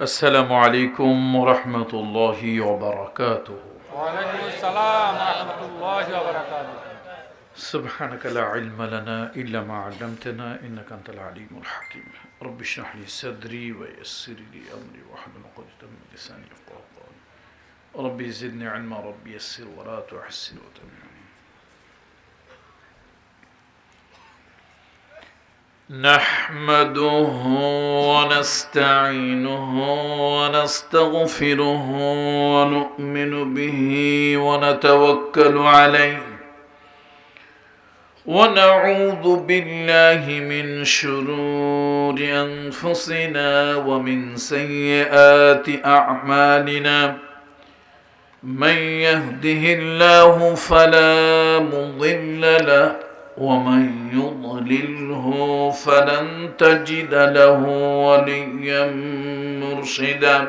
السلام عليكم ورحمة الله وبركاته. وعليكم السلام ورحمة الله وبركاته. سبحانك لا علم لنا إلا ما علمتنا إنك أنت العليم الحكيم. رب اشرح لي صدري ويسر لي أمري واحلل عقدة من لساني يفقهوا قولي. ربي زدني علما، ربي يسر ولا تعسر وتمنعني. نحمده ونستعينه ونستغفره ونؤمن به ونتوكل عليه ونعوذ بالله من شرور أنفسنا ومن سيئات أعمالنا. من يهده الله فلا مضل له ومن يضلله فلن تجد له وليا مرشدا.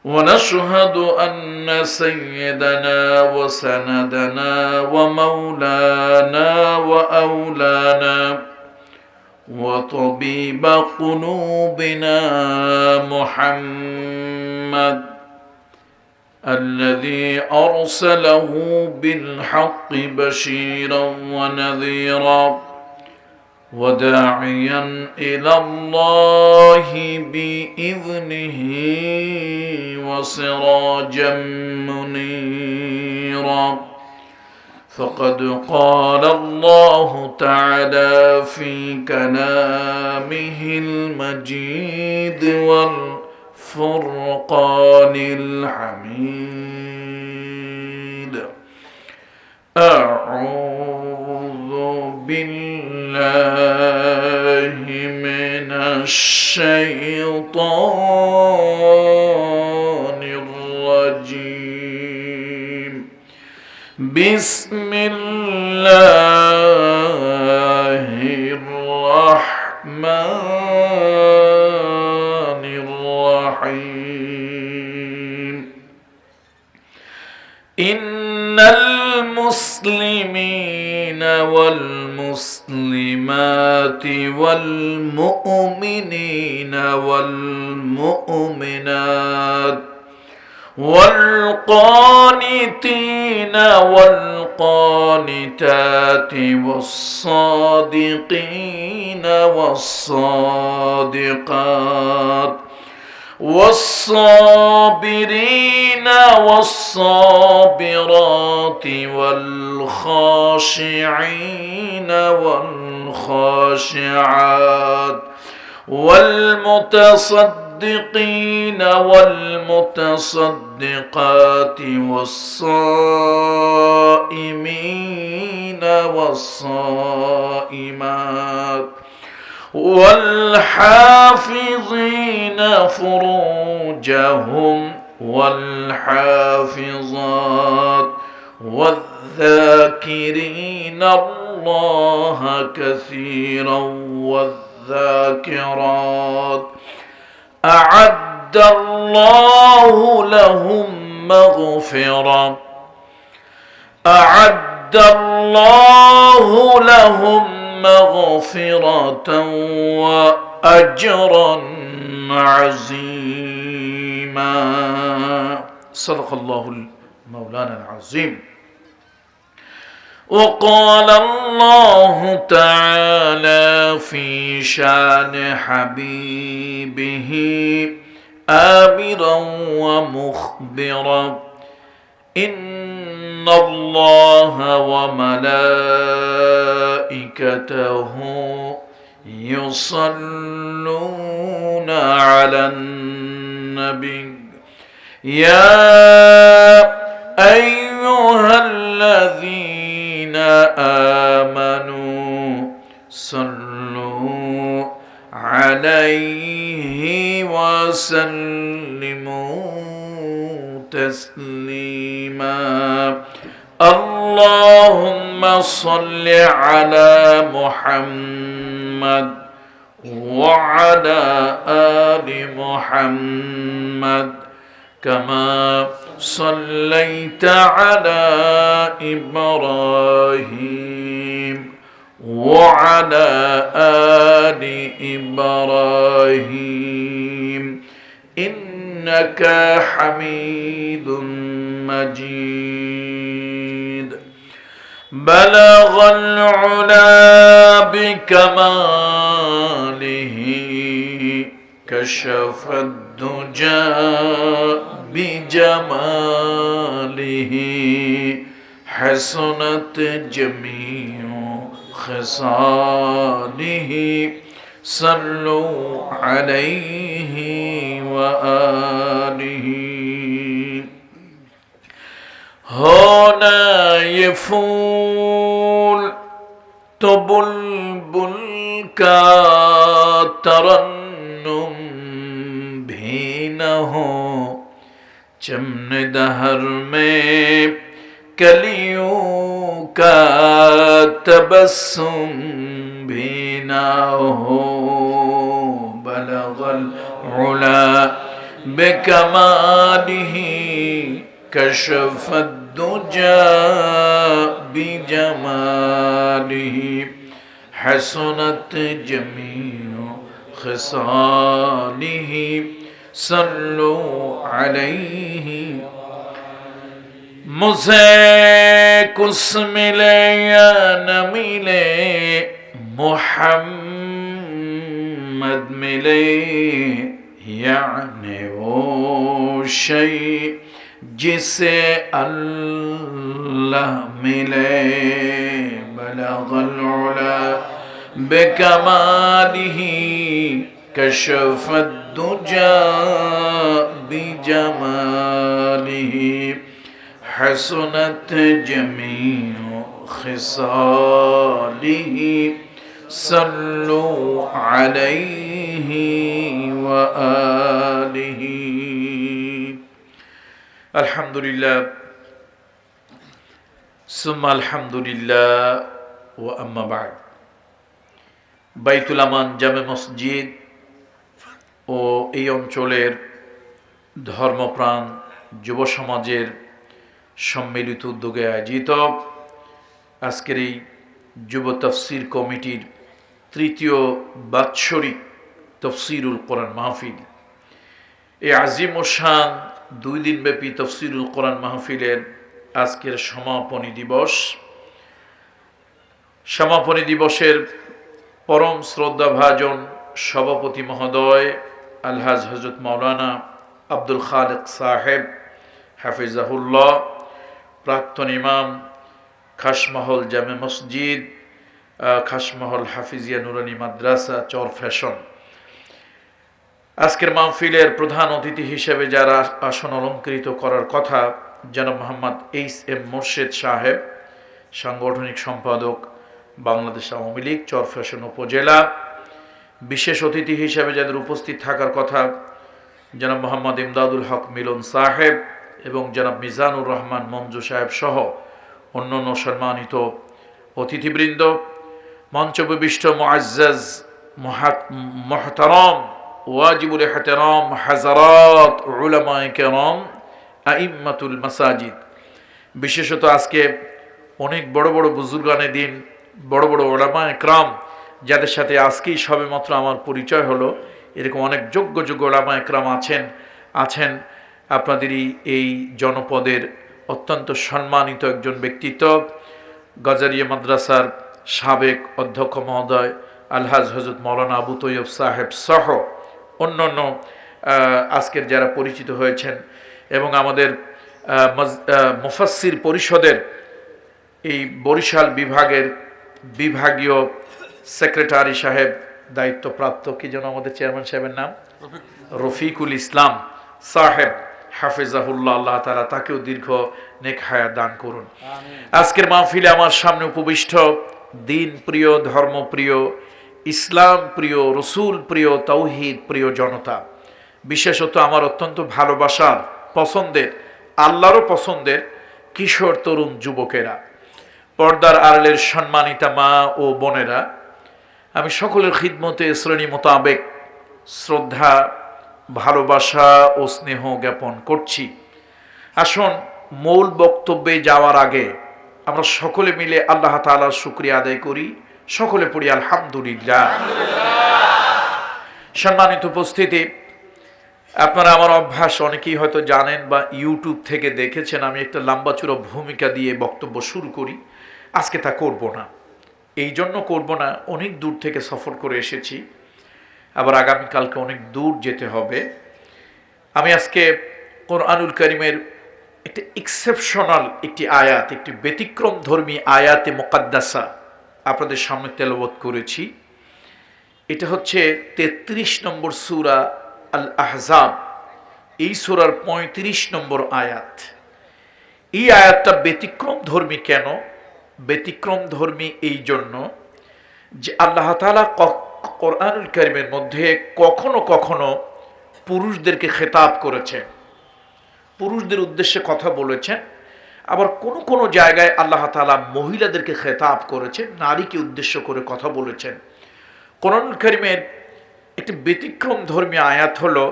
ونشهد أن سيدنا وسندنا ومولانا وأولانا وطبيب قلوبنا محمد الذي أرسله بالحق بشيرا ونذيرا وداعيا إلى الله بإذنه وسراجا منيرا. فقد قال الله تعالى في كلامه المجيد والفرقان الحميد: أعوذ بالله من الشيطان الرجيم. بسم الله الرحمن الرحيم. إن المسلمين والمسلمات والمؤمنين والمؤمنات والقانتين والقانتات والصادقين والصادقات والصابرين والصابرات والخاشعين والخاشعات والمتصدقين والمتصدقات والصائمين والصائمات والحافظين فروجهم والحافظات والذاكرين الله كثيرا والذاكرات أعد الله لهم مغفرة. أعد الله لهم مغفرة وأجرا عظيما. صدق الله مولانا العظيم. وقال الله تعالى في شان حبيبه آمرا ومخبرا: إن الله وملائكته يصلون على النبي يا أيها الذين آمنوا صلوا عليه وسلموا تسليما. اللهم صل على محمد وعلى آل محمد كما صليت على إبراهيم وعلى آل إبراهيم إنك حميد مجيد بلغ العلا بكماله كشف الدجى بجماله حسنت جميع خصاله صلوا عليه وآله होना ये फूल तो बुलबुल का तरन्नुम भी न हो चमन दहर में कलियों का तबस्सुम भी न हो बलगल उला बेकमालिही कशफ الدجى بجماله حسنت جميع خصاله صلوا عليه मुझे कुछ मिले या न मिले मुहम्मद मिले यानी वो शय जिसे अल्लाह मिले बलगल उला बेकमालिही कशफद दुजा बिजमालिही हसनत जमीउ खिसालिही सल्लु अलैहि व आलिहि अल्हम्दुलिल्लाह सुम्मा अल्हम्दुलिल्लाह व अम्मा बाद বাইতুল আমান জামে মসজিদ ও এই অঞ্চলের ধর্মপ্রাণ যুব সমাজের সম্মিলিত উদ্যোগে আয়োজিত আজকের এই যুব তাফসীর কমিটির তৃতীয় বাৎসরিক তাফসীরুল কোরআন মাহফিল এই আজিম ও শান 2 দিনব্যাপী তাফসীরুল কোরআন মাহফিলের আজকের সমাপনী দিবস। সমাপনী দিবসের পরম শ্রদ্ধাভাজন সভাপতি মহোদয় আলহাজ হযরত মাওলানা আব্দুল খালেক সাহেব হাফিজাহুল্লাহ, প্রাক্তন ইমাম খাসমহল জামে মসজিদ, খাসমহল হাফিজিয়া নুরানি মাদ্রাসা চর ফ্যাশন, আজকের মাহফিলের প্রধান অতিথি হিসেবে যারা আসন অলঙ্কৃত করার কথা জনাব মোহাম্মদ এইচ এম মোর্শেদ সাহেব, সাংগঠনিক সম্পাদক বাংলাদেশ আওয়ামী লীগ চর ফ্যাশন উপজেলা, বিশেষ অতিথি হিসেবে যাদের উপস্থিত থাকার কথা জনাব মোহাম্মদ ইমদাদুল হক মিলন সাহেব এবং জনাব মিজানুর রহমান মঞ্জু সাহেব সহ অন্যান্য সম্মানিত অতিথিবৃন্দ, মঞ্চবিষ্ট মুআজ্জাজ মুহতারাম ওয়াজিবুল ইহতিরাম হাজারাত উলামায়ে কেরাম আইম্মাতুল মাসাজিদ, বিশেষত আজকে অনেক বড় বড় বুজুর্গানে দিন, বড় বড় উলামায়ে কেরাম যাদের সাথে আজকেই সবেমাত্র আমার পরিচয় হলো, এরকম অনেক যোগ্য যোগ্য উলামায়ে কেরাম আছেন আপনাদেরই এই জনপদের অত্যন্ত সম্মানিত একজন ব্যক্তিত্ব, গজারিয়া মাদ্রাসার সাবেক অধ্যক্ষ মহোদয় আলহাজ হযরত মাওলানা আবু তৈয়ব সাহেব সহ অন্যান্য আজকের যারা পরিচিত হয়েছেন এবং আমাদের মুফাসসির পরিষদের এই বরিশাল বিভাগের বিভাগীয় সেক্রেটারি সাহেব দায়িত্বপ্রাপ্ত, কি যেন আমাদের চেয়ারম্যান সাহেবের নাম রফিকুল ইসলাম সাহেব হাফিজাহুল্লাহ, আল্লাহ তাআলা তাকেও দীর্ঘ নেক হায়াত দান করুন। আজকের মাহফিলে আমার সামনে উপবিষ্ট দিন প্রিয়, ধর্ম প্রিয়, ইসলাম প্রিয়, রসুল প্রিয়, তাওহীদ প্রিয় জনতা, বিশেষত আমার অত্যন্ত ভালোবাসার পছন্দের, আল্লাহরও পছন্দের কিশোর তরুণ যুবকেরা, পর্দার আড়ালের সম্মানিতা মা ও বোনেরা, আমি সকলের খিদমতে শ্রেণী মোতাবেক শ্রদ্ধা, ভালোবাসা ও স্নেহ জ্ঞাপন করছি। আসুন মূল বক্তব্যে যাওয়ার আগে আমরা সকলে মিলে আল্লাহ তাআলার শুকরিয়া আদায় করি, সকলে পড়ি আলহামদুলিল্লাহ। সম্মানিত উপস্থিতি, আপনারা আমার অভ্যাস অনেকেই হয়তো জানেন বা ইউটিউব থেকে দেখেছেন, আমি একটা লম্বাচূড়া ভূমিকা দিয়ে বক্তব্য শুরু করি। আজকে তা করব না। এই জন্য করব না, অনেক দূর থেকে সফর করে এসেছি, আবার আগামীকালকে অনেক দূর যেতে হবে। আমি আজকে কোরআনুল কারীমের একটি এক্সেপশনাল একটি আয়াত, একটি ব্যতিক্রমধর্মী আয়াতে মুকাদ্দাসা আপনাদের সামনে তেলাওয়াত করেছি। এটা হচ্ছে 33 নম্বর সূরা আল আহজাব, এই সূরার 35 নম্বর আয়াত। এই আয়াতটা ব্যতিক্রমধর্মী কেন? ব্যতিক্রমধর্মী এই জন্য যে আল্লাহ তাআলা কোরআনুল কারীমের মধ্যে কখনো কখনো পুরুষদেরকে খেতাব করেছেন, পুরুষদের উদ্দেশ্যে কথা বলেছেন, আবার কোন কোন জায়গায় আল্লাহ তাআলা মহিলাদেরকে খেতাব করেছেন, নারীকে উদ্দেশ্য করে কথা বলেছেন। কোরআনুল কারীমের একটি ব্যতিক্রমধর্মী আয়াত হলো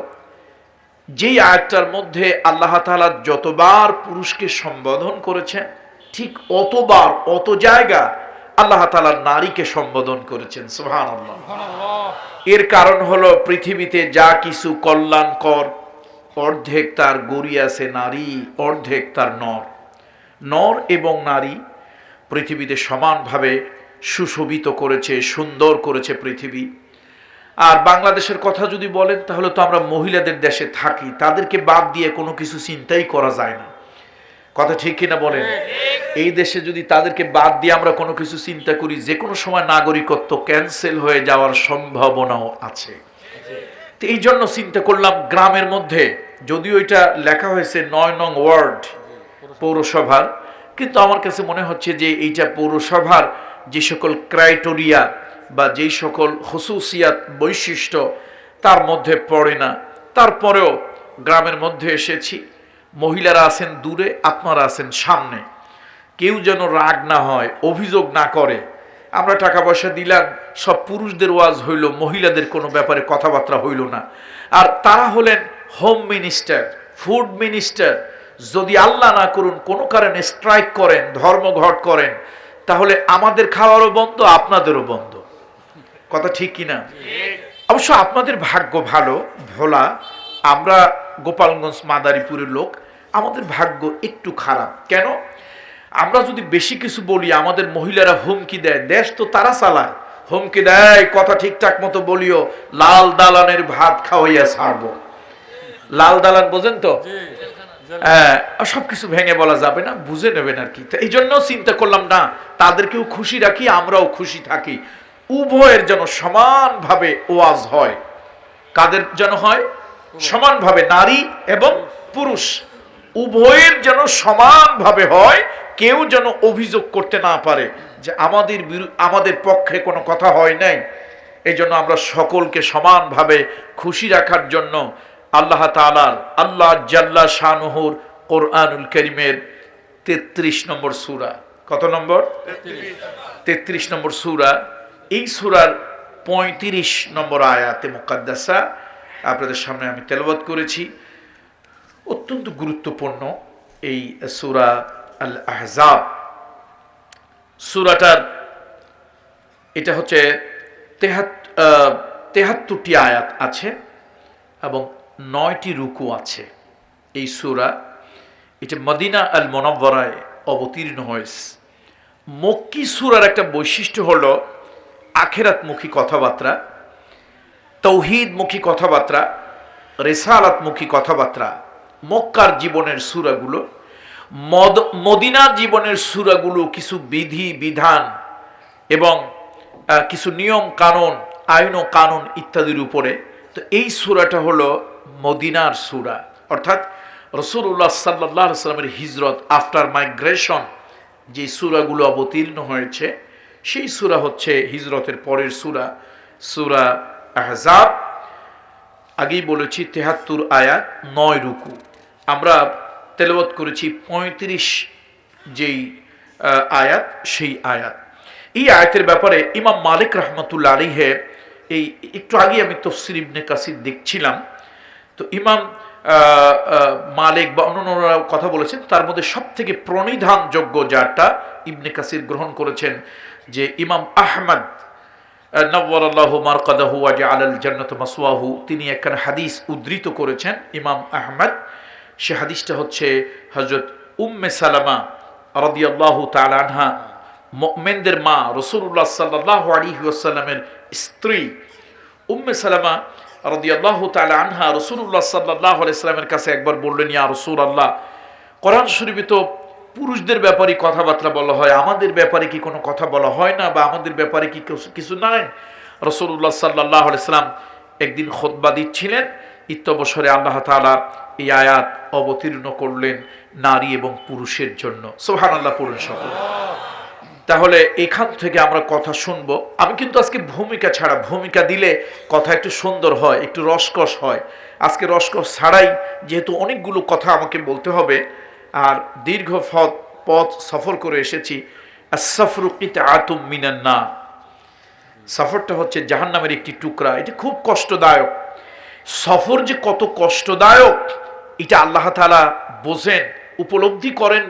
যেই আয়াতটার মধ্যে আল্লাহ তাআলা যতবার পুরুষকে সম্বোধন করেছেন, ঠিক অতবার অত জায়গা আল্লাহ তাআলা নারীকে সম্বোধন করেছেন। সুবহানাল্লাহ। এর কারণ হলো পৃথিবীতে যা কিছু কল্যাণকর, অর্ধেক তার গড়ি আছে নারী, অর্ধেক তার নর। নর এবং নারী পৃথিবীতে সমানভাবে সুশোভিত করেছে, সুন্দর করেছে পৃথিবী। আর বাংলাদেশের কথা যদি বলেন তাহলে তো আমরা মহিলাদের দেশে থাকি, তাদেরকে বাদ দিয়ে কোনো কিছু চিন্তাই করা যায় না। কথা ঠিক কিনা বলেন? এই দেশে যদি তাদেরকে বাদ দিয়ে আমরা কোনো কিছু চিন্তা করি, যে কোনো সময় নাগরিকত্ব ক্যান্সেল হয়ে যাওয়ার সম্ভাবনাও আছে। তো এই জন্য চিন্তা করলাম গ্রামের মধ্যে, যদিও এটা লেখা হয়েছে ৯ নং ওয়ার্ড পৌরসভার, কিন্তু আমার কাছে মনে হচ্ছে যে এইটা পৌরসভার যে সকল ক্রাইটেরিয়া বা যেই সকল হুসুসিয়াত বৈশিষ্ট্য তার মধ্যে পড়ে না। তারপরেও গ্রামের মধ্যে এসেছি, মহিলারা আছেন দূরে, আপনারা আছেন সামনে, কেউ যেন রাগ না হয়, অভিযোগ না করে। আমরা টাকা পয়সা দিলাম, সব পুরুষদের ওয়াজ হইল, মহিলাদের কোনো ব্যাপারে কথাবার্তা হইল না। আর তারা হলেন হোম মিনিস্টার, ফুড মিনিস্টার। যদি আল্লাহ না করুন কোনো কারণে স্ট্রাইক করেন, ধর্মঘট করেন, তাহলে আমাদের খাওয়ারও বন্ধ, আপনাদেরও বন্ধ। কথা ঠিক কিনা? অবশ্য আপনাদের ভাগ্য ভালো, ভোলা। আমরা গোপালগঞ্জ মাদারীপুরের লোক, আমাদের ভাগ্য একটু খারাপ। কেন? আমরা যদি বেশি কিছু বলি আমাদের মহিলারা হুমকি দেয়, দেশ তো তারা চালায়, হুমকি দেয় কথা ঠিকঠাক মতো বলিও, লাল দালানের ভাত খাওয়াইয়া ছাড়বো। লাল দালান বোঝেন তো? সবকিছু ভেঙে বলা যাবে না, বুঝে নেবেন আর কি। এই জন্য চিন্তা করলাম না, তাদেরকেও খুশি রাখি, আমরাও খুশি থাকি, উভয়ের যেন সমানভাবে ওয়াজ হয়। কাদের যেন হয়? সমানভাবে, নারী এবং পুরুষ উভয়ের যেন সমানভাবে হয়। কেউ যেন অভিযোগ করতে না পারে যে আমাদের পক্ষে কোনো কথা হয় নাই। এই জন্য আমরা সকলকে সমানভাবে খুশি রাখার জন্য আল্লাহ তাআলার, আল্লাহ জাল্লা শানুহুর কোরআনুল কারীমের 33 নম্বর সূরা, কত নম্বর? 33 নম্বর সূরা, এই সূরার 35 নম্বর আয়াতে মুকাদ্দাসা আপনাদের সামনে আমি তেলাওয়াত করেছি। অত্যন্ত গুরুত্বপূর্ণ এই সূরা আল আহজাব। সূরাটার এটা হচ্ছে 73টি আয়াত আছে এবং 9টি রুকু আছে। এই সূরা এটা মদিনা আল মুনাওয়ারায় অবতীর্ণ হয়েছে। মক্কি সূরার একটা বৈশিষ্ট্য হলো আখিরাতমুখী কথাবার্তা, তৌহিদমুখী কথাবার্তা, রিসালাতমুখী কথাবার্তা। মক্কার জীবনের সূরাগুলো, মদিনার জীবনের সূরাগুলো কিছু বিধি বিধান এবং কিছু নিয়ম কানুন, আইন ও কানুন ইত্যাদির উপরে। তো এই সূরাটা হলো মদিনার সূরা, অর্থাৎ রাসূলুল্লাহ সাল্লাল্লাহু আলাইহি ওয়াসাল্লামের হিজরত আফটার মাইগ্রেশন যে সূরাগুলো অবতীর্ণ হয়েছে, সেই সূরা হচ্ছে হিজরতের পরের সূরা, সূরা আহজাব। আগেই বলেছি 73 আয়াত, 9 রুকু। আমরা তেলাওয়াত করেছি 35 যেই আয়াত, সেই আয়াত। এই আয়াতের ব্যাপারে ইমাম মালিক রাহমাতুল্লাহ আলাইহি, এই একটু আগে আমি তাফসীর ইবনে কাসির দেখছিলাম, তো ইমাম মালিক বা অন্যান্যরা কথা বলেছেন, তার মধ্যে সব থেকে প্রণিধানযোগ্য যারটা ইবনে কাসির গ্রহণ করেছেন, যে ইমাম আহমদ নওয়ারাল্লাহু মারকাদাহু ওয়া জাআলাল জান্নাতা মাসওয়াহু, তিনি একখানা হাদিস উদ্ধৃত করেছেন ইমাম আহমদ। সে হাদিসটা হচ্ছে হযরত উম্মে সালামা রাদিয়াল্লাহু তাআলা আনহা, মুমিনদের মা, রাসূলুল্লাহ সাল্লাল্লাহু আলাইহি ওয়াসাল্লামের স্ত্রী উম্মে সালামা রাদিয়াল্লাহু তাআলা আনহা রাসূলুল্লাহ সাল্লাল্লাহু আলাইহি ওয়াসাল্লামের কাছে একবার বললেন, ইয়া রাসূলুল্লাহ, কোরআন শরীফে তো পুরুষদের ব্যাপারে কথাবার্তা বলা হয়, আমাদের ব্যাপারে কি কোনো কথা বলা হয় না, বা আমাদের ব্যাপারে কি কিছু নাই? রাসূলুল্লাহ সাল্লাল্লাহু আলাইহি ওয়াসাল্লাম একদিন খুতবা দিচ্ছিলেন, ইত্যবসরে আল্লাহ তাআলা এই আয়াত অবতীর্ণ করলেন নারী এবং পুরুষের জন্য। সুবহানাল্লাহ পড়ুন সকলে। তাহলে এখান থেকে আমরা কথা শুনবো। আমি কিন্তু আজকে ভূমিকা ছাড়া, ভূমিকা দিলে কথা একটু সুন্দর হয়, একটু রসকস হয়। আজকে রসকস ছাড়াই যেহেতু অনেকগুলো কথা আমাকে বলতে হবে, আর দীর্ঘ পথ সফর করে এসেছি। আস-সাফরু কিতআতুম মিনান নার, সফরটা হচ্ছে জাহান্নামের একটি টুকরা। এটা খুব কষ্টদায়ক। সফর যে কত কষ্টদায়ক এটা আল্লাহ তাআলা বোঝেন, উপলব্ধি করেন,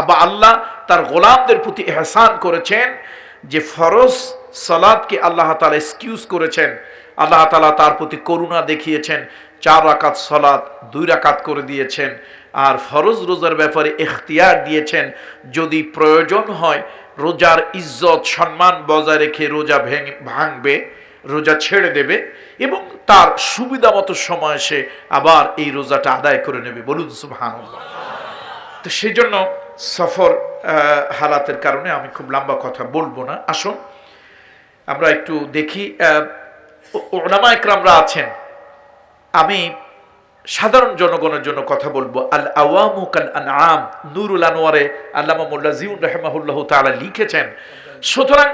বা আল্লাহ তার গোলামদের প্রতি ইহসান করেছেন যে ফরজ সালাতকে আল্লাহ তাআলা এক্সকিউজ করেছেন। আল্লাহ তাআলা তার প্রতি করুণা দেখিয়েছেন, 4 রাকাত সালাত 2 রাকাত করে দিয়েছেন, আর ফরজ রোজার ব্যাপারে ইখতিয়ার দিয়েছেন, যদি প্রয়োজন হয় রোজার ইজ্জত সম্মান বজায় রেখে রোজা ভাঙবে, রোজা ছেড়ে দেবে, এবং তার সুবিধা মতো সময় সে আবার এই রোজাটা আদায় করে নেবে। বলুন সুবহানাল্লাহ। তো সেই জন্য সফর হালাতের কারণে আমি খুব লম্বা কথা বলবো না। আসুন আমরা একটু দেখি, উলামা ইকরামরা আছেন, আমি সাধারণ জনগণের জন্য কথা বলবো। আল আওয়ামু কাল আনআম, নুরুল আনোয়ারে আল্লামা মোল্লা জিউন রাহিমাহুল্লাহ তাআলা লিখেছেন। সুতরাং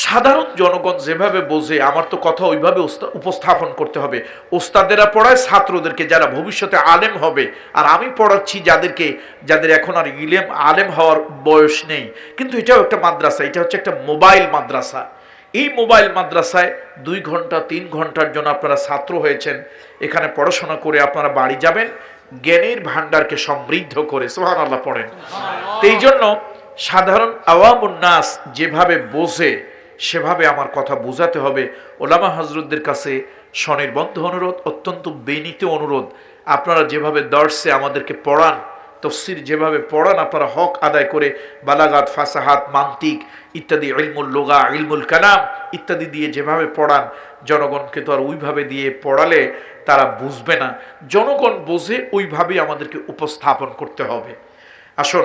সাধারণ জনগণ যেভাবে বোঝে, আমার তো কথা ওইভাবে উপস্থাপন করতে হবে। ওস্তাদেরা পড়ায় ছাত্রদেরকে, যারা ভবিষ্যতে আলেম হবে, আর আমি পড়াচ্ছি যাদের এখন আর আলেম হওয়ার বয়স নেই। কিন্তু এটাও একটা মাদ্রাসা, এটা হচ্ছে একটা মোবাইল মাদ্রাসা। এই মোবাইল মাদ্রাসায় 2 ঘন্টা 3 ঘন্টার জন্য আপনারা ছাত্র হয়েছেন, এখানে পড়াশোনা করে আপনারা বাড়ি যাবেন জ্ঞানের ভান্ডারকে সমৃদ্ধ করে। সুবহানাল্লাহ পড়েন। এই জন্য সাধারণ আওয়ামুন নাস যেভাবে বোঝে সেভাবে আমার কথা বোঝাতে হবে। ওলামা হযরতদের কাছে স্বনির্বন্ধ অনুরোধ, অত্যন্ত বিনীত অনুরোধ, আপনারা যেভাবে দর্সে আমাদেরকে পড়ান, তাফসীর যেভাবে পড়ান, আপনারা হক আদায় করে বালাগাত, ফাসাহাত, মান্তিক ইত্যাদি, ইলমুল লুগা, ইলমুল কালাম ইত্যাদি দিয়ে যেভাবে পড়ান, জনগণকে তো আর ওইভাবে দিয়ে পড়ালে তারা বুঝবে না। জনগণ বোঝে ওইভাবেই আমাদেরকে উপস্থাপন করতে হবে। আসুন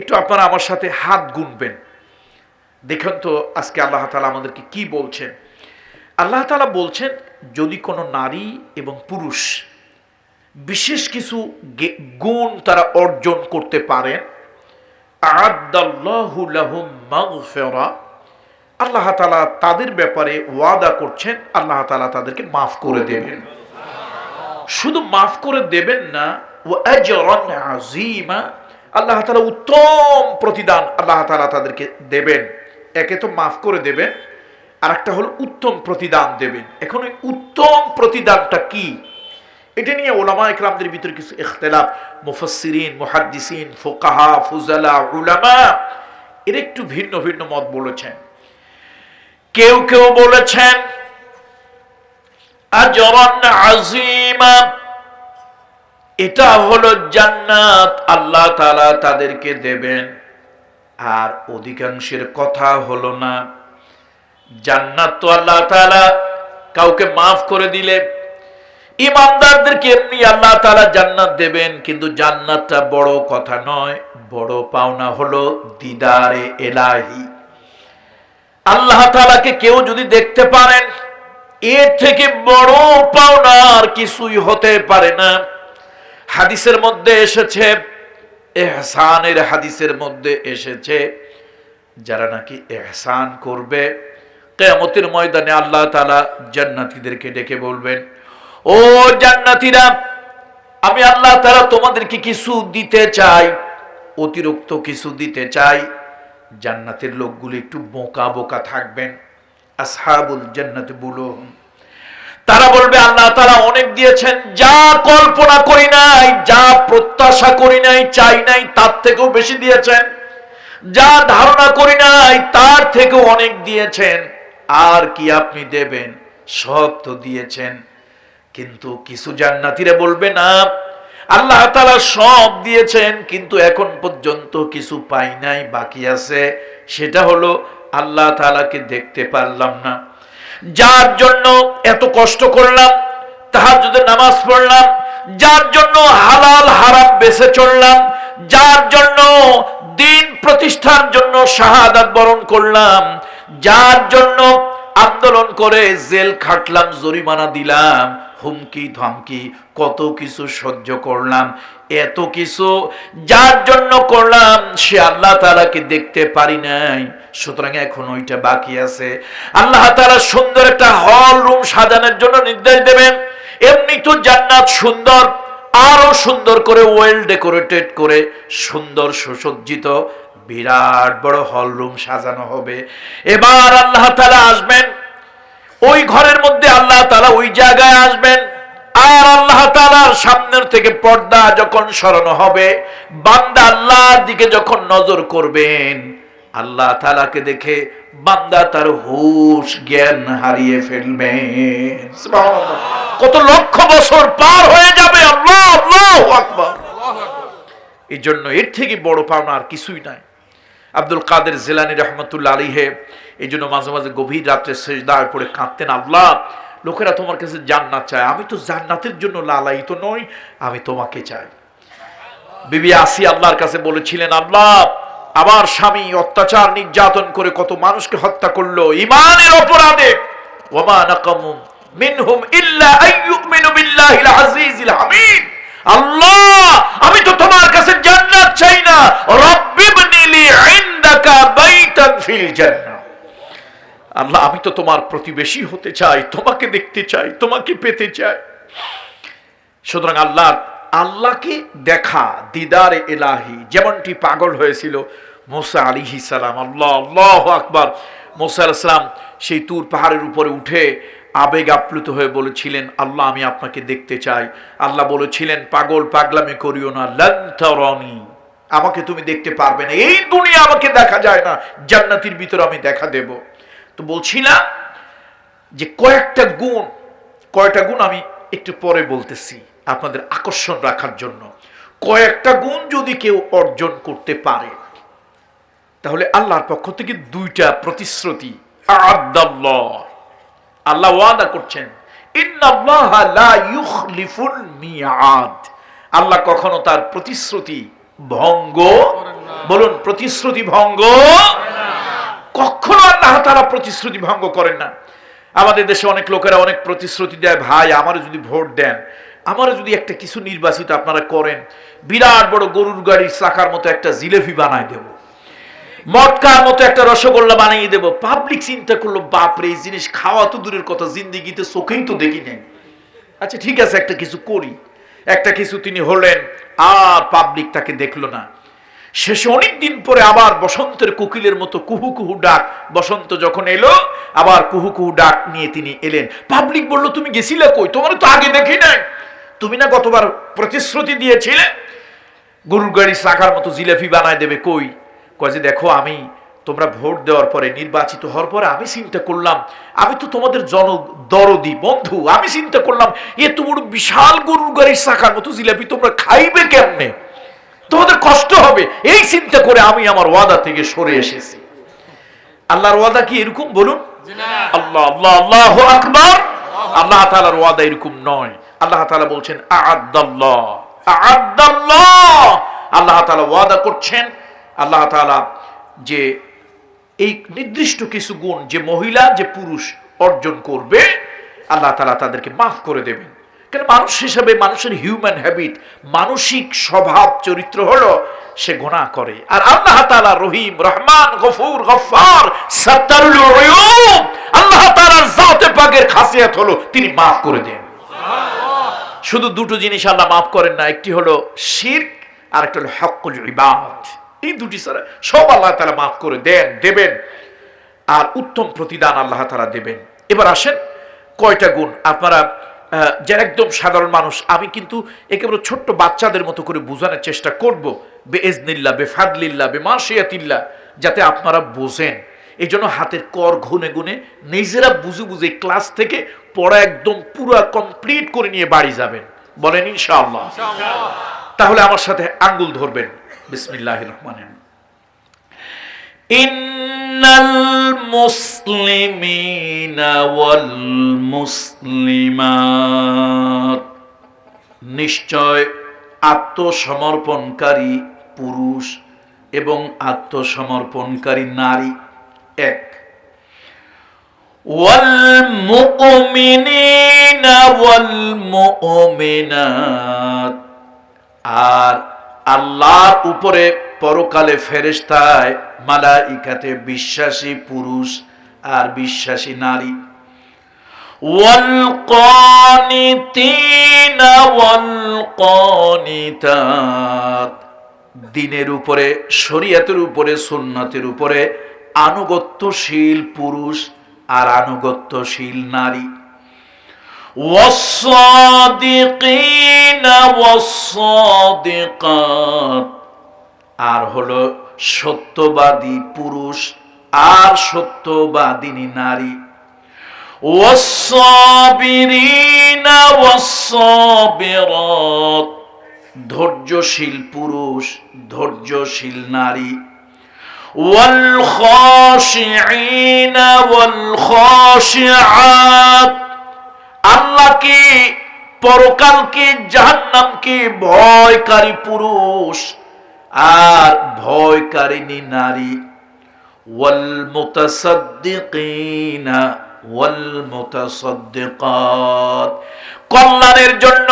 একটু আপনারা আমার সাথে হাত গুনবেন, দেখেন তো আজকে আল্লাহ তাআলা আমাদেরকে কি বলছেন। আল্লাহ তাআলা বলছেন, যদি কোনো নারী এবং পুরুষ বিশেষ কিছু গুণ তারা অর্জন করতে পারেন, আ'আদ্দাল্লাহু লাহুম মাগফিরা, আল্লাহ তাআলা তাদের ব্যাপারে ওয়াদা করছেন, আল্লাহ তাআলা তাদেরকে মাফ করে দেবেন। শুধু মাফ করে দেবেন না, ওয়া আজরান আযীমা, আল্লাহ তাআলা উত্তম প্রতিদান আল্লাহ তাআলা তাদেরকে দেবেন। একে তো মাফ করে দেবেন, আর একটা হলো উত্তম প্রতিদান দেবেন। এখন ওই উত্তম প্রতিদানটা কি, এটা নিয়ে ওলামা ইকরামদের ভিতরে কিছু ইখতিলাফ, মুফাসসিরিন, মুহাদ্দিসিন, ফুকাহা, ফুজালা, উলামা এর একটু ভিন্ন ভিন্ন মত বলেছেন। কেউ কেউ বলেছেন আজরান আযীমা, এটা হলো জান্নাত আল্লাহ তাআলা তাদেরকে দেবেন। আর অধিকাংশের কথা হলো না, জান্নাত তো আল্লাহ তাআলা কাউকে মাফ করে দিলে, ইমানদারদেরকে এমনি আল্লাহ তাআলা জান্নাত দেবেন, কিন্তু জান্নাতটা বড় কথা নয়, বড় পাওনা হলো দিদারে ইলাহি। আল্লাহ তাআলাকে কেউ যদি দেখতে পারেন, এর থেকে বড় পাওনা আর কিছুই হতে পারে না। হাদিসের মধ্যে এসেছে, ইহসানের হাদিসের মধ্যে এসেছে, যারা নাকি ইহসান করবে কিয়ামতের ময়দানে আল্লাহ তাআলা জান্নাতীদেরকে ডেকে বলবেন, ও জান্নাতীরা, আমি আল্লাহ তাআলা তোমাদেরকে কিছু দিতে চাই, অতিরিক্ত কিছু দিতে চাই। জান্নাতের লোকগুলো একটু বোকা বোকা থাকবেন, আসহাবুল জান্নাত বুলুহুম, তারা বলবে আল্লাহ তাআলা অনেক দিয়েছেন, যা কল্পনা করি নাই, যা প্রত্যাশা করি নাই, চাই নাই, তার থেকেও বেশি দিয়েছেন, যা ধারণা করি নাই তার থেকেও অনেক দিয়েছেন। আর কি আপনি দেবেন? সব তো দিয়েছেন। কিন্তু কিছু জান্নাতীরা বলবে না, আল্লাহ তাআলা সব দিয়েছেন কিন্তু এখন পর্যন্ত কিছু পাই নাই, বাকি আছে। সেটা হলো আল্লাহ তাআলাকে দেখতে পারলাম না। যার জন্য এত কষ্ট করলাম, তাহাজ্জুদের নামাজ পড়লাম, যার জন্য হালাল হারাম বেঁচে চললাম, যার জন্য দিন প্রতিষ্ঠার জন্য শাহাদাত বরণ করলাম, যার জন্য আন্দোলন করে জেল খাটলাম, জরিমানা দিলাম, হুমকি ধমকি কত কিছু সহ্য করলাম, এত কিছু যার জন্য করলাম সে আল্লাহ তাআলাকে দেখতে পারি নাই। সুতরাং এখন ওইটা বাকি আছে। আল্লাহ তাআলা সুন্দর একটা হল রুম সাজানোর জন্য নির্দেশ দেবেন। এমনি তো জান্নাত সুন্দর, আরো সুন্দর করে ওয়েল ডেকোরেটেড করে সুন্দর সুসজ্জিত বিরাট বড় হল রুম সাজানো হবে। এবার আল্লাহ তাআলা আসবেন ওই ঘরের মধ্যে, আল্লাহ তাআলা ওই জায়গায় আসবেন। আর আল্লাহ তাআলার সামনের থেকে পর্দা যখন সরানো হবে, বান্দা আল্লাহর দিকে যখন নজর করবেন, আল্লাহ তাআলাকে দেখে বান্দা তার হুঁশ জ্ঞান হারিয়ে ফেলবে। সুবহানাল্লাহ। কত লক্ষ বছর পার হয়ে যাবে। আল্লাহ, আল্লাহু আকবার। এই জন্য এর থেকে বড় পাওনা আর কিছুই নাই। আব্দুল কাদের জিলানী রহমতুল্লাহ আলাইহি এই জন্য মাঝে মাঝে গভীর রাত্রে সিজদায় পড়ে কাঁদতেন, আল্লাহ লোকেরা তোমার কাছে জান্নাত চায়, আমি তো জান্নাতের জন্য লালায়িত নই, আমি তোমাকে চাই। বিবি আসিয়া আল্লাহর কাছে বলেছিলেন, আল্লাহ আমার স্বামী অত্যাচার নির্যাতন করে কত মানুষকে হত্যা করলো ঈমানের অপরাধে, ওয়ামা নাকামু মিনহুম ইল্লা আইয়ুমিনু বিল্লাহিল আজিজিল হামিদ। আল্লাহ আমি তো তোমার কাছে জান্নাত চাই না, রাব্বিবনি লি ইনদাকা বাইতান ফিল জান্নাহ। আল্লাহ আমি তো তোমার প্রতিবেশী হতে চাই, তোমাকে দেখতে চাই, তোমাকে পেতে চাই। সুতরাং আল্লাহকে দেখা, দিদারে ইলাহি, যেমনটি পাগল হয়েছিল মুসা আলাইহিস সালাম। আল্লাহ, আল্লাহু আকবার। মুসা আলাইহিস সালাম সেই তুর পাহাড়ের উপরে উঠে আবেগ আপ্লুত হয়ে বলেছিলেন, আল্লাহ আমি আপনাকে দেখতে চাই। আল্লাহ বলেছিলেন, পাগল পাগলামি করিও না, লান তারানি, আমাকে তুমি দেখতে পারবে না, এই দুনিয়া আমাকে দেখা যায় না, জান্নাতের ভিতর আমি দেখা দেব। তো বলছিলাম যে কয়টা গুণ আমি একটু পরে বলতেছি আপনাদের আকর্ষণ রাখার জন্য। কয়েকটা গুণ যদি কেউ অর্জন করতে পারে তাহলে আল্লাহর পক্ষ থেকে দুইটা প্রতিশ্রুতি আ'আদাল্লাহ, আল্লাহ ওয়াদা করছেন, ইন্নাল্লাহা লা ইউখলিফুল মিআদ, আল্লাহ কখনো তার প্রতিশ্রুতি ভঙ্গ, বলুন প্রতিশ্রুতি ভঙ্গ, কখনো আল্লাহ তাআলা প্রতিশ্রুতি ভঙ্গ করেন না। আমাদের দেশে অনেক লোকেরা অনেক প্রতিশ্রুতি দেয়, ভাই আমারে যদি ভোট দেন, আমারে যদি একটা কিছু নির্বাচিত আপনারা করেন, বিরাট বড় গরুর গাড়ির চাকার মতো একটা জিলেপি বানায় দেব, মটকার মতো একটা রসগোল্লা বানিয়ে দেব। পাবলিক চিন্তা করলো, বাপরে এই জিনিস খাওয়া তো দূরের কথা, জিন্দিগিতে চোখেই তো দেখি নাই। আচ্ছা ঠিক আছে একটা কিছু করি, একটা কিছু তিনি হলেন, আর পাবলিক তাকে দেখলো না। শেষে অনেকদিন পরে আবার বসন্তের কোকিলের মতো কুহু কুহু ডাক, বসন্ত যখন এলো আবার কুহু কুহু ডাক নিয়ে তিনি এলেন। পাবলিক বলল, তুমি গেছিলে কই, তোমার তো আগে দেখি নাই, তুমি না গতবার প্রতিশ্রুতি দিয়েছিলে গরুর গাড়ির চাকার মতো জিলাপি বানায় দেবে, কই? কয় যে দেখো আমি তোমরা ভোট দেওয়ার পরে, নির্বাচিত হওয়ার পরে আমি চিন্তা করলাম, আমি তো তোমাদের জনদরদি বন্ধু, আমি চিন্তা করলাম এত বড় বিশাল গরুর গাড়ির চাকার মতো জিলাপি তোমরা খাইবে কেমনে, তোমাদের কষ্ট হবে, এই চিন্তা করে আমি আমার ওয়াদা থেকে সরে এসেছি। আল্লাহর ওয়াদা কি এরকম বলুন? আল্লাহ, আল্লাহ, আল্লাহু আকবার। আল্লাহ তাআলার ওয়াদা এরকম নয়। আল্লাহ তাআলা বলছেন আ'আদাল্লাহ, আ'আদাল্লাহ, আল্লাহ তাআলা ওয়াদা করছেন। আল্লাহ তাআলা যে এই নির্দিষ্ট কিছু গুণ যে মহিলা যে পুরুষ অর্জন করবে, আল্লাহ তাআলা তাদেরকে মাফ করে দেবেন। কেন? মানুষ হিসাবে মানুষের হিউম্যান হ্যাবিট, মানসিক স্বভাব চরিত্র হলো সে গুনাহ করে। আর আল্লাহ তাআলা রহিম, রহমান, গফুর, গফফার, সাত্তারুল উয়ুব, আল্লাহ তাআলার জাতে পাকের খাসিয়াত হলো তিনি মাফ করে দেন। শুধু দুটো জিনিস আল্লাহ মাফ করেন না, একটি হলো শিরক আর একটা হলো হক্কুল ইবাদ। এই দুটি ছাড়া সব আল্লাহ তাআলা মাফ করে দেবেন, আর উত্তম প্রতিদান আল্লাহ তাআলা দেবেন। এবার আসেন কয়টা গুণ আপনারা যারা একদম সাধারণ মানুষ, আমি কিন্তু একেবারে ছোট্ট বাচ্চাদের মতো করে বোঝানোর চেষ্টা করব, বেইজনিল্লাহ, বেফাদলিল্লাহ, বেমাশিয়াতিল্লাহ, যাতে আপনারা বোঝেন এই জন্য হাতের কর গুনে গুনে নিজেরা বুঝে বুঝে ক্লাস থেকে পড়া একদম পুরো কমপ্লিট করে নিয়ে বাড়ি যাবেন। বলেন ইনশাআল্লাহ। তাহলে আমার সাথে আঙ্গুল ধরবেন। বিসমিল্লাহির রহমানির রহিম। ইন্নাল মুসলিমিনা ওয়াল মুসলিমাত, নিশ্চয় আত্মসমর্পণকারী পুরুষ এবং আত্মসমর্পণকারী নারী এক। ওয়াল মুমিনিনা ওয়াল মুমিনাত, আর আল্লাহর উপরে পরকালে ফেরেশতায় মালাইকাতে বিশ্বাসী পুরুষ আর বিশ্বাসী নারী। ওয়াল কানিতিনা ওয়াল কানিতাত, দ্বীনের উপরে শরীয়তের উপরে সুন্নতের উপরে আনুগত্যশীল পুরুষ আর আনুগত্যশীল নারী। ওয়াস-সাদিকিনা ওয়াস-সাদিকাত, আর হলো সত্যবাদী পুরুষ আর সত্যবাদিনী নারী। ওয়াস-সাবিরিনা ওয়াস-সাবিরাত, ধৈর্যশীল পুরুষ ধৈর্যশীল নারী। ওয়াল খাশিঈনা ওয়াল খাশিআত, আল্লাহকে পরকালকে জাহান্নামকে ভয়কারী পুরুষ আর ভয়কারিণী নারী। ওয়াল মুতাসাদ্দিকিনা ওয়াল মুতাসাদ্দিকাত, কল্যাণের জন্য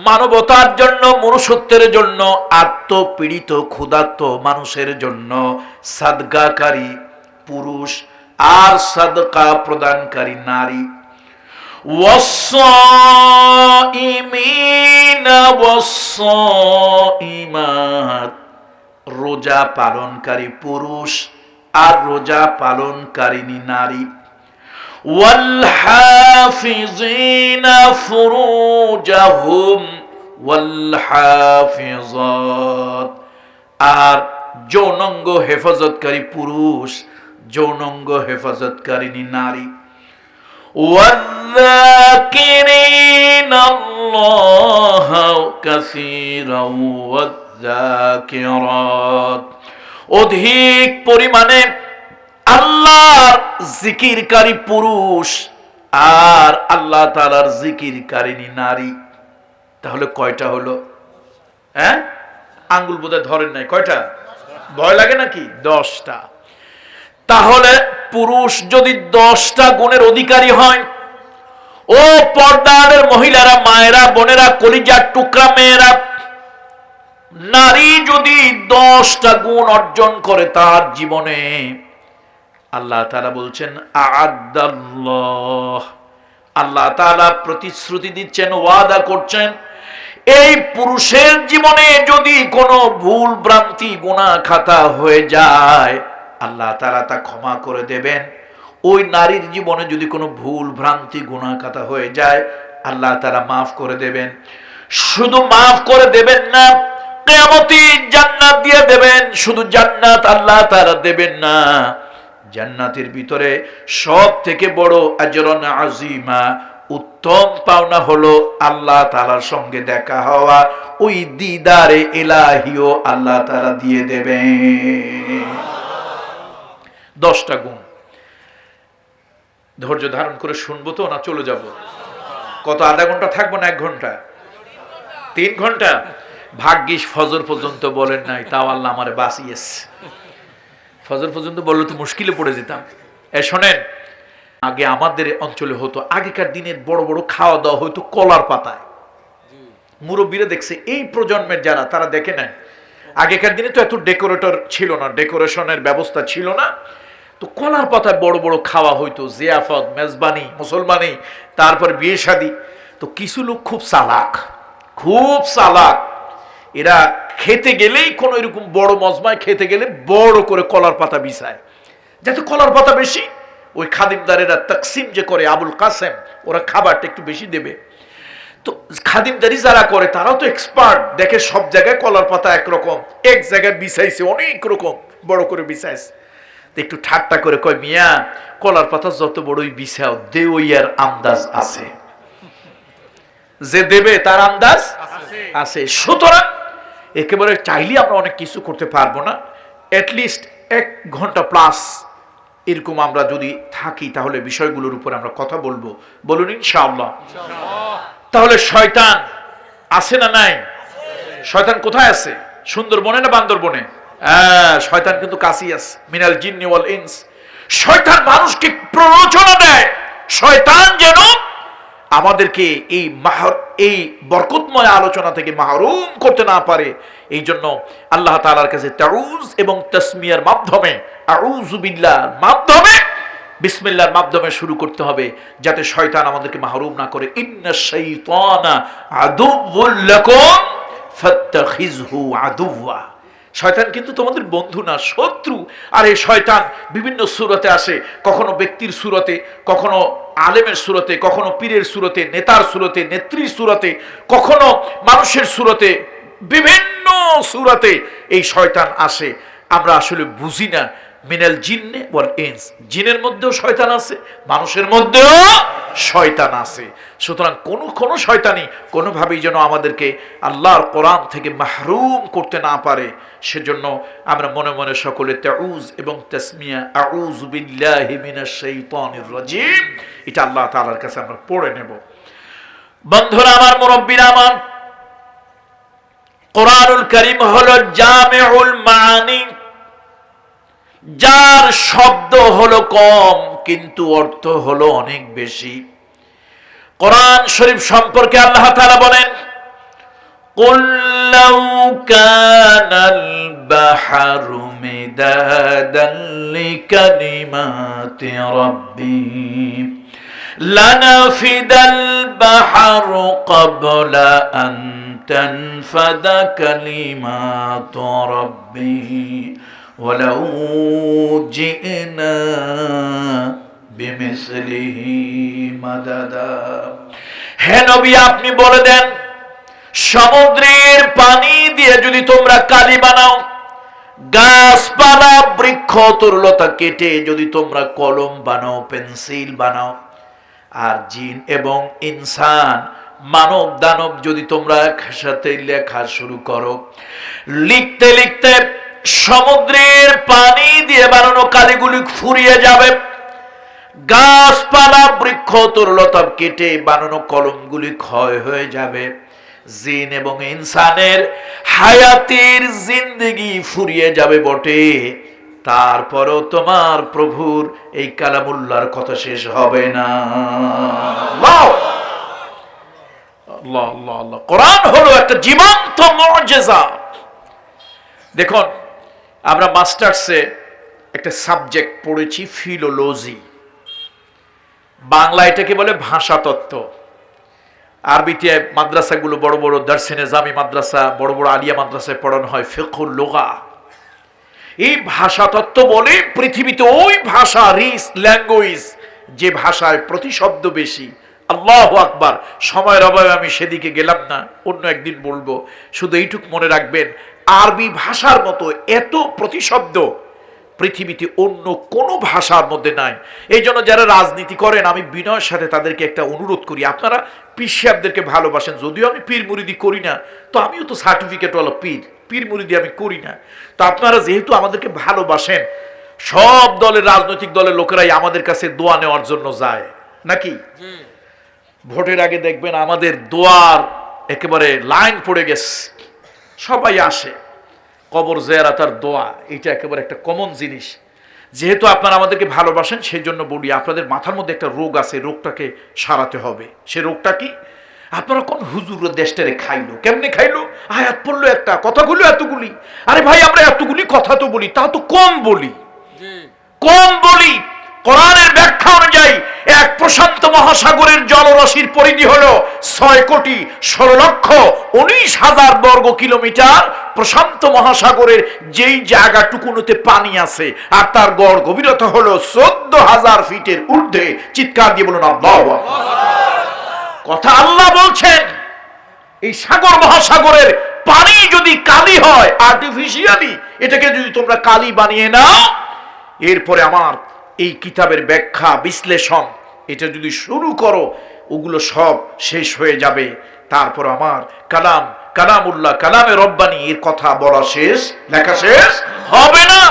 মানবতার জন্য মনুষ্যত্বের জন্য আত্মপীড়িত ক্ষুধার্ত মানুষের জন্য সাদকাকারী পুরুষ আর সাদকা প্রদানকারী নারী। ওয়াস-সাইমিনা ওয়াস-সাইমাত, রোজা পালনকারী পুরুষ আর রোজা পালনকারিণী নারী। ওয়াল হাফিজিনা ফুরুজাহুম ওয়াল হাফিজাত, আর যৌনাঙ্গ হেফাজতকারী পুরুষ যৌনাঙ্গ হেফাজতকারিণী নারী। ওয়ায-যাকিরিনা আল্লাহা কাসীরান ওয়ায-যাকিরাত, অধিক পরিমাণে আল্লাহর জিকিরকারী পুরুষ আর আল্লাহ তাআলার জিকিরকারিনী নারী। তাহলে কয়টা হলো? আঙ্গুল বোধহয় ধরেন নাই। কয়টা? ভয় লাগে নাকি? 10টা। তাহলে পুরুষ যদি 10টা গুণের অধিকারী হয়, ও পর্দার মহিলারা, মায়েরা, বোনেরা, কলিজার টুকরা মেয়েরা, নারী যদি 10টা গুণ অর্জন করে তার জীবনে, আল্লাহ তাআলা বলছেন আ'আদাল্লাহ, আল্লাহ তাআলা প্রতিশ্রুতি দিচ্ছেন, ওয়াদা করছেন, এই পুরুষের জীবনে যদি কোনো ভুল ভ্রান্তি গুনাহ খাতা হয়ে যায় আল্লাহ তাআলা তা ক্ষমা করে দেবেন। ওই নারীর জীবনে যদি কোনো ভুল ভ্রান্তি গুনাহ খাতা হয়ে যায় আল্লাহ তাআলা মাফ করে দেবেন। শুধু মাফ করে দেবেন না, কিয়ামতে জান্নাত দিয়ে দেবেন। শুধু জান্নাত আল্লাহ তাআলা দেবেন না, জান্নাতের ভিতরে সব থেকে বড় আজরান আজিমা, উত্তম পাওনা হলো আল্লাহ তাআলার সঙ্গে দেখা হওয়া। ওই দিদারে ইলাহিও আল্লাহ তাআলা দিয়ে দেবেন। 10টা গুণ। ধৈর্য ধারণ করে শুনবো তো, না চলে যাব? কত, আধা ঘন্টা থাকবো না 1 ঘন্টা? 3 ঘন্টা? ভাগ্যিস ফজর পর্যন্ত বলেন নাই, তাও আল্লাহ আমারে বাঁচিয়েছে। ফজর পর্যন্ত বললে তো মুশকিলে পড়ে যেতাম। শোনেন, আগে আমাদের অঞ্চলে হতো, আগেকার দিনের বড় বড় খাওয়া দাওয়া হতো কলার পাতায়। মুরব্বীরা দেখছে, এই প্রজন্মের যারা, তারা দেখে নেন, আগেকার দিনে তো এত ডেকোরেটর ছিল না, ডেকোরেশনের ব্যবস্থা ছিল না, তো কলার পাতায় বড় বড় খাওয়া হইতো, জিয়াফত, মেজবানি, মুসলমানি, তারপর বিয়ে শাদী। তো কিছু লোক খুব চালাক, খুব চালাক, এরা খেতে গেলেই কোনো এরকম বড় মজমায় খেতে গেলে বড় করে কলার পাতা বিছায়, যাতে কলার পাতা বেশি, ওই খাদিমদারেরা তাকসিম যে করে, আবুল কাসেম, ওরা খাবারটা একটু বেশি দেবে। তো খাদিমদারি যারা করে তারাও তো এক্সপার্ট, দেখে সব জায়গায় কলার পাতা একরকম, এক জায়গায় বিছাইছে অনেক রকম বড় করে বিছাইছে। তো একটু ঠাট্টা করে কয়, মিয়া কলার পাতা যত বড়ই বিছাও দে ওই আর আন্দাজ আছে, যে দেবে তার আন্দাজ আছে। সুতরাং একেবারে চাইলে আমরা অনেক কিছু করতে পারবো না, অ্যাটলিস্ট 1 ঘন্টা প্লাস এরকম আমরা যদি থাকি তাহলে বিষয়গুলোর উপর আমরা কথা বলবো, বলুন ইনশাআল্লাহ। তাহলে শয়তান আছে না নাই? শয়তান কোথায় আছে? সুন্দরবনে না বান্দরবনে? শয়তান কিন্তু কাছেই আছে, মিনাল জিন্নি ওয়াল ইনস। শয়তান মানুষকে প্ররোচনা দেয়, শয়তান যেন আমাদেরকে এই বরকতময় আলোচনা থেকে মাহরুম করতে না পারে। এই জন্য আল্লাহ তাআলার কাছে তাউজ এবং তাসমিয়ার মাধ্যমে, আউযু বিল্লাহর মাধ্যমে, বিসমিল্লাহর মাধ্যমে শুরু করতে হবে, যাতে শয়তান আমাদেরকে মাহরুম না করে। ইন্নাশ শাইতানা আদুউল লাকুম ফাত্তাখিযহু আদুওয়া। শয়তান কিন্তু তোমাদের বন্ধু না, শত্রু। আর এই শয়তান বিভিন্ন সূরতে আসে, কখনো ব্যক্তির সূরতে, কখনো আলেমের সূরতে, কখনো পীরের সূরতে, নেতার সূরতে, নেত্রীর সূরতে, কখনো মানুষের সূরতে, বিভিন্ন সূরতে এই শয়তান আসে। আমরা আসলে বুঝি না। মিনাল জিন্নে ওয়াল ইনস, জিনের মধ্যেও শয়তান আছে, মানুষের মধ্যেও শয়তান আছে। সুতরাং কোন শয়তানি কোনোভাবেই যেন আমাদেরকে আল্লাহর কোরআন থেকে মাহরুম করতে না পারে, সেজন্য আমরা মনে মনে সকলে তাউজ এবং তাসমিয়া, আউযু বিল্লাহি মিনাশ শাইতানির রাজিম, এটা আল্লাহ তাআলার কাছে আমরা পড়ে নেব। বন্ধুরা আমার, মুরব্বিরা আমার, কোরআনুল কারীম হলো জামিউল মাআনি, যার শব্দ হলো কম কিন্তু অর্থ হলো অনেক বেশি। কোরআন শরীফ সম্পর্কে আল্লাহ তাআলা বলেন, কুল লাউ কানাল বাহরু মিদাদান লিকালিমাতি রাব্বি লানাফিদাল বাহরু ক্বাবলা আন তানফাদা কালিমাতু রাব্বি ওয়ালাউ জিনা বিমিসলিহি মাদাদা। হে নবী, আপনি বলে দেন, সমুদ্রের পানি দিয়ে যদি তোমরা কালি বানাও, গাছপালা বৃক্ষ তরুলতা কেটে যদি তোমরা কলম বানাও, পেন্সিল বানাও, আর জিন এবং ইনসান, মানব দানব যদি তোমরা একসাথে লেখা শুরু করো, লিখতে লিখতে সমুদ্রের পানি দিয়ে বানানো কালিগুলি ফুরিয়ে যাবে, গাছপালা বৃক্ষ তরুলতা কেটে বানানো কলমগুলি ক্ষয় হয়ে যাবে, জিন এবং ইনসানের হায়াতের জিন্দেগি ফুরিয়ে যাবে বটে, তারপরও তোমার প্রভুর এই কালামুল্লাহর কথা শেষ হবে না। আল্লাহ আল্লাহ আল্লাহ। কোরআন হলো একটা জীবন্ত মুজিজা। দেখুন, আমরা মাস্টার্সে একটা সাবজেক্ট পড়েছি ফিলোলজি, বাংলা এটাকে বলে ভাষাতত্ত্ব। আরবিতে মাদ্রাসাগুলো বড় বড় দারসে নিজামি মাদ্রাসা, বড় বড় আলিয়া মাদ্রাসায় পড়ানো হয় ফিকহুল লুগা। এই ভাষাতত্ত্ব বলে পৃথিবীতে ওই ভাষা, রিচ ল্যাঙ্গুয়েজ, যে ভাষায় প্রতিশব্দ বেশি। আল্লাহু আকবার। সময়ের অভাবে আমি সেদিকে গেলাম না, অন্য একদিন বলবো। শুধু এইটুক মনে রাখবেন, আরবি ভাষার মতো এত প্রতিশব্দ পৃথিবীতে অন্য কোনো ভাষার মধ্যে নাই। এই জন্য যারা রাজনীতি করেন, আমি বিনয়ের সাথে তাদেরকে একটা অনুরোধ করি, আপনারা পীর সাহেবদেরকে ভালোবাসেন। যদিও আমি পীর মুরিদি করি না, তো আমিও তো সার্টিফিকেটওয়ালা পীর মুরিদি আমি করি না। তো আপনারা যেহেতু আমাদেরকে ভালোবাসেন, সব দলের, রাজনৈতিক দলের লোকেরাই আমাদের কাছে দোয়া নেওয়ার জন্য যায় নাকি? ভোটের আগে দেখবেন আমাদের দোয়ার একেবারে লাইন পড়ে গেছে, সবাই আসে। কবর জিয়ারাতের দোয়া, এটা একেবারে একটা কমন জিনিস। যেহেতু আপনারা আমাদেরকে ভালোবাসেন, সেই জন্য বলি, আপনাদের মাথার মধ্যে একটা রোগ আছে, রোগটাকে সারাতে হবে। সে রোগটা কি? আপনারা কোন হুজুর দেশটারে খাইলো, কেমনে খাইলো? আয়াত পড়লো একটা, কথাগুলো এতগুলি। আরে ভাই, আমরা এতগুলি কথা তো বলি, তা তো কম বলি, কম বলি। কোরআনের ব্যাখ্যা অনুযায়ী এক প্রশান্ত মহাসাগরের জলরাশির পরিধি হলো 6,16,19,000 বর্গ কিলোমিটার। প্রশান্ত মহাসাগরের যেই জায়গাটুকুতে পানি আছে, আর তার গড় গভীরতা হলো 14,000 ফিটের ঊর্ধ্বে। চিৎকার দিয়ে বলুন আল্লাহু আকবার। কথা আল্লাহ বলছেন, এই সাগর মহাসাগরের পানি যদি কালি হয়, আর্টিফিশিয়ালি এটাকে যদি তোমরা কালি বানিয়ে নাও, এরপরে আমার এই কিতাবের ব্যাখ্যা বিশ্লেষণ এটা যদি শুরু করো, ওগুলো সব শেষ হয়ে যাবে। তারপর আমার কালামুল্লাহ, কালামে রব্বানি এর কথা বলা শেষ, লেখা শেষ হবে না।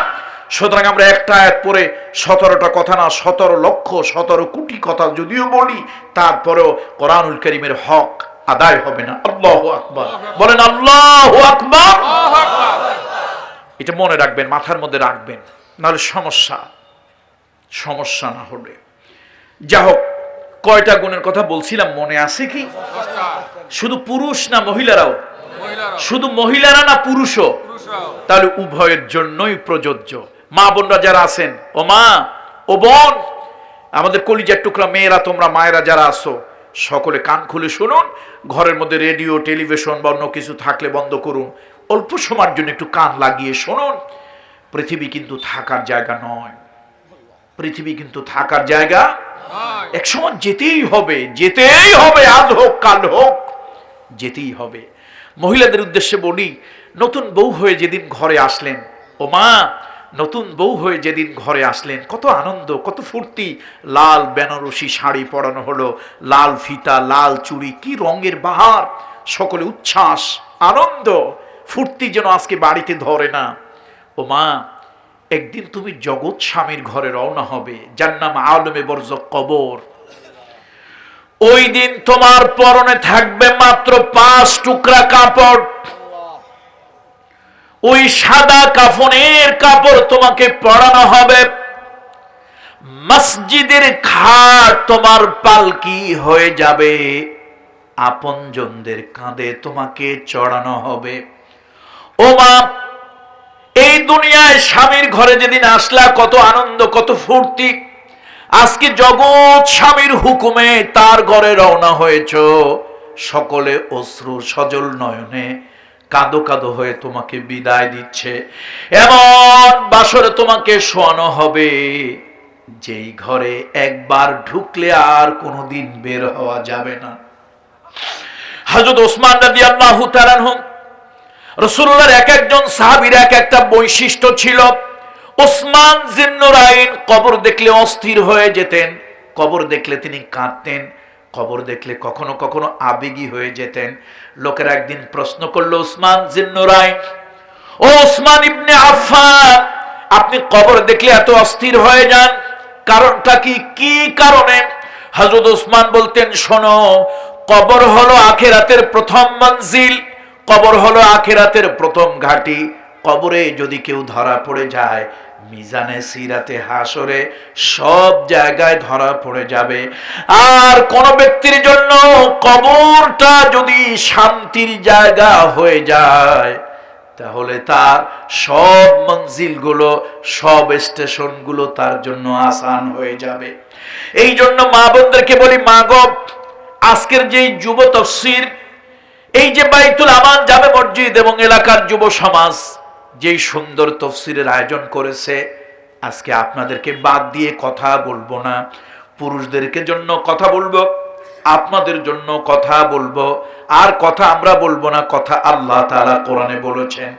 সুতরাং আমরা একটা আয়াত পরে 17টা কথা না, 17 লক্ষ 17 কোটি কথা যদিও বলি, তারপরেও কোরআনুল কারীমের হক আদায় হবে না। আল্লাহু আকবার, বলেন আল্লাহু আকবার। এটা মনে রাখবেন, মাথার মধ্যে রাখবেন, নাহলে সমস্যা না হলে। যা হোক, কয়টা গুণের কথা বলছিলাম মনে আছে কি? শুধু পুরুষ না মহিলারাও? শুধু মহিলারা না পুরুষও? তাহলে উভয়ের জন্যই প্রযোজ্য। মা বোনরা যারা আছেন, ও মা, ও বোন, আমাদের কলিজার টুকরা মেয়েরা, তোমরা মায়েরা যারা আছো, সকলে কান খুলে শুনুন। ঘরের মধ্যে রেডিও, টেলিভিশন বা অন্য কিছু থাকলে বন্ধ করুন, অল্প সময়ের জন্য একটু কান লাগিয়ে শুনুন। পৃথিবী কিন্তু থাকার জায়গা নয়, পৃথিবী কিন্তু থাকার জায়গা একসময় যেতেই হবে, আজ হোক কাল হোক, যেতেই হবে। মহিলাদের উদ্দেশ্যে বলি, নতুন বউ হয়ে যেদিন ঘরে আসলেন, ও মা, নতুন বউ হয়ে যেদিন ঘরে আসলেন, কত আনন্দ, কত ফুর্তি। লাল বেনারসি শাড়ি পরানো হলো, লাল ফিতা, লাল চুড়ি, কি রঙের বাহার। সকলে উচ্ছ্বাস, আনন্দ, ফুর্তি যেন আজকে বাড়িতে ধরে না। ও মা, একদিন তুমি জগৎ স্বামীর ঘরে রওনা হবে, যার নাম আলমে বরজখ কবর। ওই দিন তোমার পরনে থাকবে মাত্র 5 টুকরা কাপড়। ওই সাদা কাফনের কাপড় তোমাকে পরানো হবে। মসজিদের খাট তোমার পালকি হয়ে যাবে। আপনজনদের কাঁধে তোমাকে চড়ানো হবে। ও মা, এই দুনিয়ায় স্বামীর ঘরে যেদিন আসলা, কত আনন্দ, কত ফুর্তি। আজকে জগৎ স্বামীর হুকুমে তার ঘরে রওনা হয়েছ, সকলে অশ্রু সজল নয়নে কাঁদো কাঁদো হয়ে তোমাকে বিদায় দিচ্ছে। এমন বাসরে তোমাকে শোয়ানো হবে, যেই ঘরে একবার ঢুকলে আর কোনোদিন বের হওয়া যাবে না। হযরত ওসমান রাদিয়াল্লাহু তাআলা আনহু, রাসূলুল্লাহর এক একজন সাহাবীর এক একটা বৈশিষ্ট্য ছিল। ওসমান জিন্নুরাইন কবর দেখলে অস্থির হয়ে যেতেন, কবর দেখলে তিনি কাঁদতেন, কবর দেখলে কখনো কখনো আবেগী হয়ে যেতেন। লোকেরা একদিন প্রশ্ন করলো, ওসমান জিন্নুরাইন, ও ওসমান ইবনে আফফান, আপনি কবর দেখলে এত অস্থির হয়ে যান, কারণটা কি? কি কারণে? হযরত ওসমান বলতেন, শোনো, কবর হলো আখিরাতের প্রথম মঞ্জিল, কবর হলো আখিরাতের প্রথম ঘাঁটি। কবরে যদি কেউ ধরা পড়ে যায়, মিজানে সিরাতে হাসরে সব জায়গায় ধরা পড়ে যাবে। আর কোন ব্যক্তির জন্য কবরটা যদি শান্তির জায়গা হয়ে যায়, তাহলে তার সব মঞ্জিলগুলো, সব স্টেশনগুলো তার জন্য আসান হয়ে যাবে। এই জন্য মা বোনদেরকে বলি, মা গো, আজকের যে যুব তাফসীর, এই যে বাইতুল আমান জামে মসজিদ এবং এলাকার যুব সমাজ যেই সুন্দর তাফসীরের আয়োজন করেছে, আজকে আপনাদেরকে বাদ দিয়ে কথা বলবো না। পুরুষদেরকে জন্য কথা বলবো, আপনাদের জন্য কথা বলবো। আর কথা আমরা বলবো না, কথা আল্লাহ তাআলা কোরআনে বলেছেন।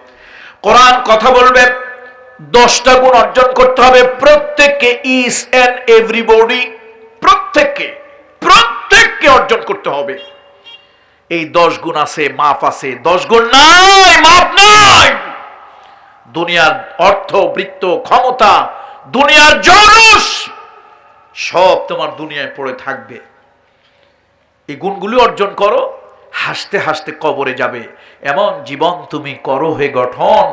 কোরআন কথা বলবে, 10টা গুণ অর্জন করতে হবে প্রত্যেককে, ইচ এন্ড এভরিবডি, প্রত্যেককে অর্জন করতে হবে। এই 10 গুণ আছে, মাপ আছে। 10 গুণ নাই, মাপ নাই। দুনিয়ার অর্থ, বৃত্ত, ক্ষমতা, দুনিয়ার জৌলুস সব তোমার দুনিয়ায় পড়ে থাকবে। এই গুণগুলি অর্জন করো, হাসতে হাসতে কবরে যাবে। এমন জীবন তুমি করো হে গঠন,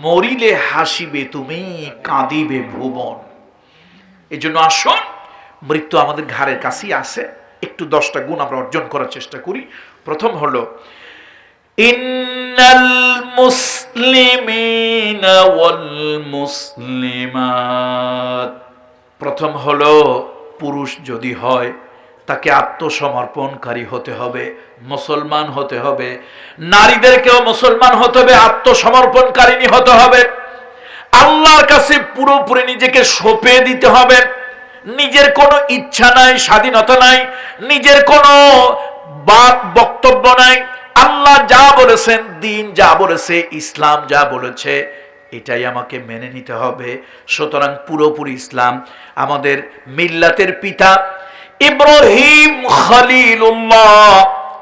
মরিলে হাসিবে তুমি, কাঁদিবে ভুবন। এই জন্য আসুন, মৃত্যু আমাদের ঘাড়ের কাছেই আছে, একটু 10টা গুণ আমরা অর্জন করার চেষ্টা করি। প্রথম হলো, ইন্নাল মুসলিমিনা ওয়াল মুসলিমাত। প্রথম হলো, পুরুষ যদি হয় তাকে আত্মসমর্পণকারী হতে হবে, মুসলমান হতে হবে। নারীদেরকেও মুসলমান হতে হবে, আত্মসমর্পণকারিণী হতে হবে। আল্লাহর কাছে পুরোপুরি নিজেকে সঁপে দিতে হবে। নিজের কোনো ইচ্ছা নাই, স্বাধীনতা নাই, নিজের কোনো বক্তব্য নাই। আল্লাহ যা বলেছেন, দিন যা বলেছে, ইসলাম যা বলেছে, এটাই আমাকে মেনে নিতে হবে। সুতরাং পুরোপুরি ইসলাম। আমাদের মিল্লাতের পিতা ইব্রাহিম খলিলুল্লাহ,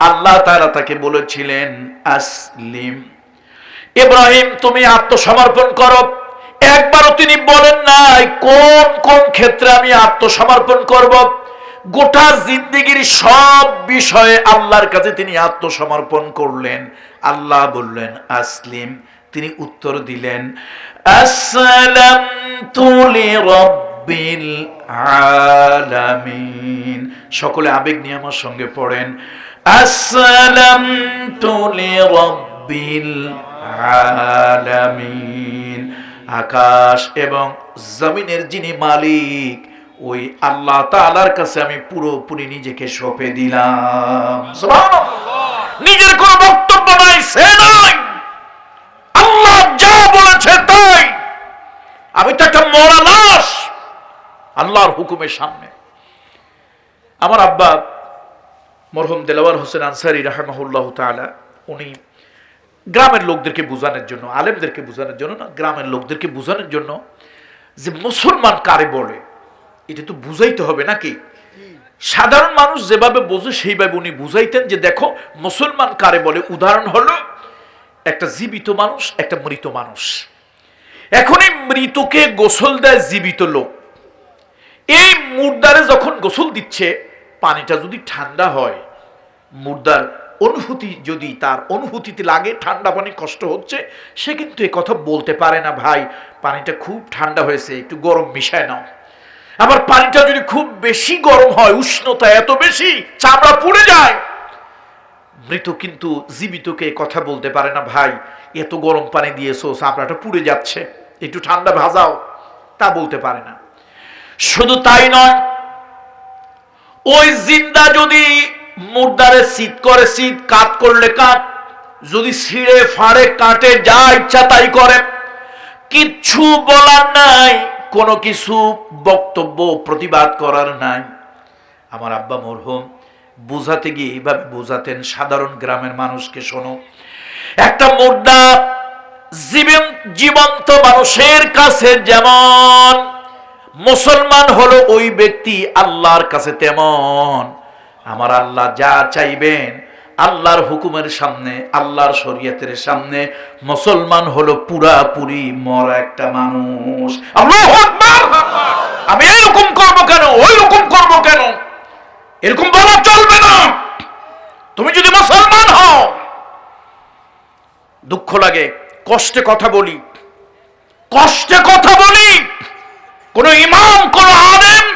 আল্লাহ তাআলা তাকে বলেছিলেন আসলিম, ইব্রাহিম তুমি আত্মসমর্পণ করো। একবারও তিনি বলেন নাই কোন কোন ক্ষেত্রে আমি আত্মসমর্পণ করব। গোটা জিন্দেগির সব বিষয়ে আল্লাহর কাছে তিনি আত্মসমর্পণ করলেন। আল্লাহ বললেন আসলিম, তিনি উত্তর দিলেন আসলামতু লিরাব্বিল আলামিন। সকলে আবেগ নিয়ে আমার সঙ্গে পড়েন আসলামতু লিরাব্বিল আলামিন। আকাশ এবং জমিনের যিনি মালিক ওই আল্লাহ তাআলার কাছে আমি পুরোপুরি নিজেকে সঁপে দিলাম। সুবহানাল্লাহ। নিজের কোনো বক্তব্য নাই, সে নাই, আল্লাহ যা বলেছে তাই। আমি তো একটা মরা লাশ আল্লাহর হুকুমের সামনে। আমার আব্বা মরহুম দেলাওয়ার হোসেন আনসারী রাহিমাহুল্লাহ তাআলা, উনি গ্রামের লোকদেরকে বোঝানোর জন্য, আলেমদেরকে বোঝানোর জন্য না, গ্রামের লোকদেরকে বোঝানোর জন্য যে মুসলমান কারে বলে এটা তো বুঝাইতে হবে নাকি। সাধারণ মানুষ যেভাবে বোঝে সেইভাবে উনি বুঝাইতেন যে দেখো মুসলমান কারে বলে। উদাহরণ হলো একটা জীবিত মানুষ, একটা মৃত মানুষ। এখন এই মৃতকে গোসল দেয় জীবিত লোক। এই মুর্দারে যখন গোসল দিচ্ছে, পানিটা যদি ঠান্ডা হয়, মুর্দার অনুভূতি যদি তার অনুভূতিতে লাগে ঠান্ডা পানি কষ্ট হচ্ছে, সে কিন্তু এ কথা বলতে পারে না ভাই পানিটা খুব ঠান্ডা হয়েছে, একটু গরম মিশায় নাও। আবার পানিটা যদি খুব বেশি গরম হয়, উষ্ণতা এত বেশি চামড়া পুড়ে যায়, মৃত কিন্তু জীবিতকে কথা বলতে পারে না ভাই এত গরম পানি দিয়েছো চামড়াটা পুড়ে যাচ্ছে, একটু ঠান্ডা ভাজাও, তা বলতে পারে না। শুধু তাই নয়, ওই জিন্দা যদি মুর্দারে শীত করে শীত, কাট করলে কাট, যদি ছিঁড়ে ফাড়ে কাটে, যা ইচ্ছা তাই করে, কিচ্ছু বলার নাই, কোনো কিছু বক্তব্য প্রতিবাদ করার নাই। আমার আব্বা মরহুম বুঝাতে গিয়ে এইভাবে বুঝাতেন সাধারণ গ্রামের মানুষকে, শোনো, একটা মুর্দা জীবন্ত মানুষের কাছে যেমন, মুসলমান হলো ওই ব্যক্তি আল্লাহর কাছে তেমন। আমার আল্লাহ যা চাইবেন, আল্লাহর হুকুমের সামনে, আল্লাহর শরীয়তের সামনে মুসলমান হলো পুরাপুরি মরা একটা মানুষ। আল্লাহু আকবার। আমি এরকম করব কেন, ওই রকম করব কেন, এরকম বলা চলবে না। তুমি যদি মুসলমান হও, দুঃখ লাগে, কষ্টে কথা বলি, কষ্টে কথা বলি, কোন ইমাম, কোন আলেম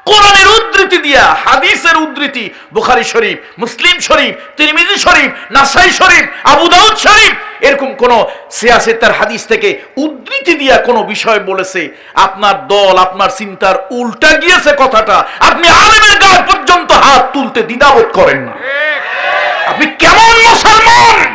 কোরআনের উদ্ধৃতি দিয়া, হাদিসের উদ্ধৃতি, বুখারী শরীফ, মুসলিম শরীফ, তিরমিজি শরীফ, নাসাই শরীফ, আবু দাউদ শরীফ, এরকম কোন সিয়াসেতার হাদিস থেকে উদ্ধৃতি দিয়া কোন বিষয় বলেছে, আপনার দল, আপনার চিন্তার উল্টা গিয়েছে কথাটা, আপনি আলেমের গায়ে পর্যন্ত হাত তুলতে দ্বিধাবোধ করেন না। আপনি কেমন মুসলমান,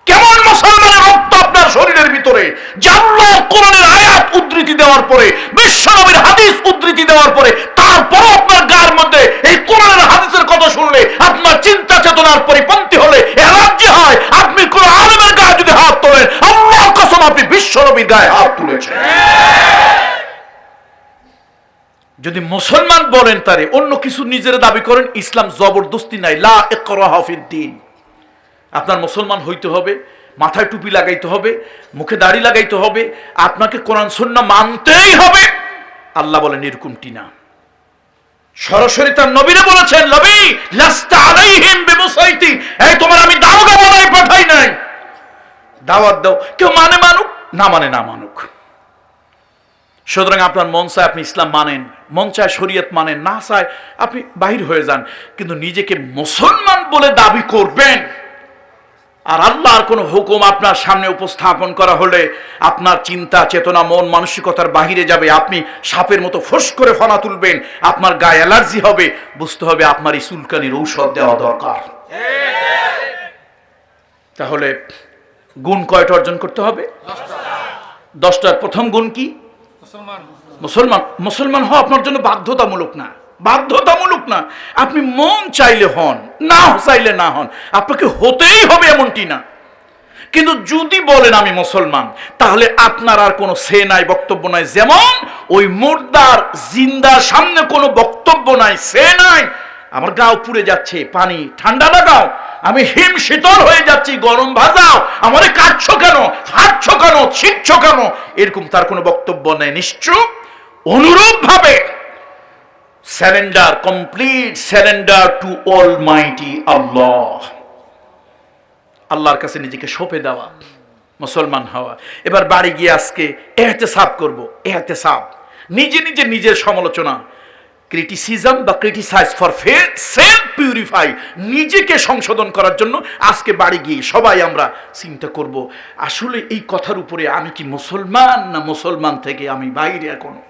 কেমন মুসলমানের রক্ত আপনার শরীরের ভিতরে, যে আল্লাহ কোরআনের আয়াত উদ্ধৃতি দেওয়ার পরে, বিশ্বনবীর হাদিস উদ্ধৃতি দেওয়ার পরে, তারপর আপনার গায়ের মধ্যে এই কোরআনের হাদিসের কথা শুনলে আপনার চিন্তা চেতনার পরিপন্থী হলে এলার্জি হয়। আপনি কোন আলেমের গায়ে যদি হাত তোলেন, আল্লাহর কসম আপনি বিশ্বনবীর গায়ে হাত তুলেছেন। যদি মুসলমান বলেন তারে অন্য কিছু নিজের দাবি করেন, ইসলাম জবরদস্তি নাই, লা ইকরাহা ফিদ্দিন। আপনার মুসলমান হইতে হবে, মাথায় টুপি লাগাইতে হবে, মুখে দাড়ি লাগাইতে হবে, আপনাকে কোরআন সুন্নাহ মানতেই হবে। আল্লাহ বলেন এরকমটি না, সরাসরি তার নবীরে বলেছেন, নবী লাস্তা আলাইহিম বিমুসাইতিন, এই তোমার আমি দাওয়াত বানাই পাঠাই নাই, দাওয়াত দাও, কেউ মানে মানুক, না মানে না মানুক। সুতরাং আপনার মন চায় আপনি ইসলাম মানেন, মন চায় শরীয়ত মানেন, না চায় আপনি বাহির হয়ে যান, কিন্তু নিজেকে মুসলমান বলে দাবি করবেন। আর আল্লাহর কোন হুকুম আপনার সামনে উপস্থাপন করা হলে আপনার চিন্তা চেতনা মন মানসিকতার বাহিরে যাবে, আপনি সাপের মতো ফোঁস করে ফনা তুলবেন, আপনার গায়ে অ্যালার্জি হবে, বুঝতে হবে আপনার এই চুলকানির ঔষধ দেওয়া দরকার। তাহলে গুণ কয়টা অর্জন করতে হবে? 10টার প্রথম গুণ কি? মুসলমান। মুসলমান হওয়া আপনার জন্য বাধ্যতামূলক না, বাধ্যতামূলক না, আপনি মন চাইলে হন, না চাইলে না হন, আপনাকে হতেই হবে এমনটি না। কিন্তু যদি বলেন আমি মুসলমান, তাহলে আপনার আর কোনো সে নাই, বক্তব্য নাই। যেমন ওই মুর্দার জিন্দার সামনে কোনো বক্তব্য নাই, সে নাই। আমার গাও পুড়ে যাচ্ছে, পানি ঠান্ডা লাগাও, আমি হিম শীতল হয়ে যাচ্ছি, গরম ভাজাও, আমারে কাটছো কেন, হাঁটছো কেন, ছিটছো কেন, এরকম তার কোনো বক্তব্য নেই। নিশ্চয় অনুরূপ ভাবে surrender, complete surrender to almighty Allah, আল্লাহর কাছে নিজেকে সঁপে দেওয়া, মুসলমান হওয়া। এবার বাড়ি গিয়ে আজকে এহতেসাব করব, এহতেসাব, নিজে নিজে নিজের সমালোচনা, ক্রিটিসিজম বা ক্রিটিসাইজ ফর সেলফ পিউরিফাই, নিজেকে সংশোধন করার জন্য আজকে বাড়ি গিয়ে সবাই আমরা চিন্তা করব, আসলে এই কথার উপরে আমি কি মুসলমান না মুসলমান থেকে আমি বাইরে। এখনো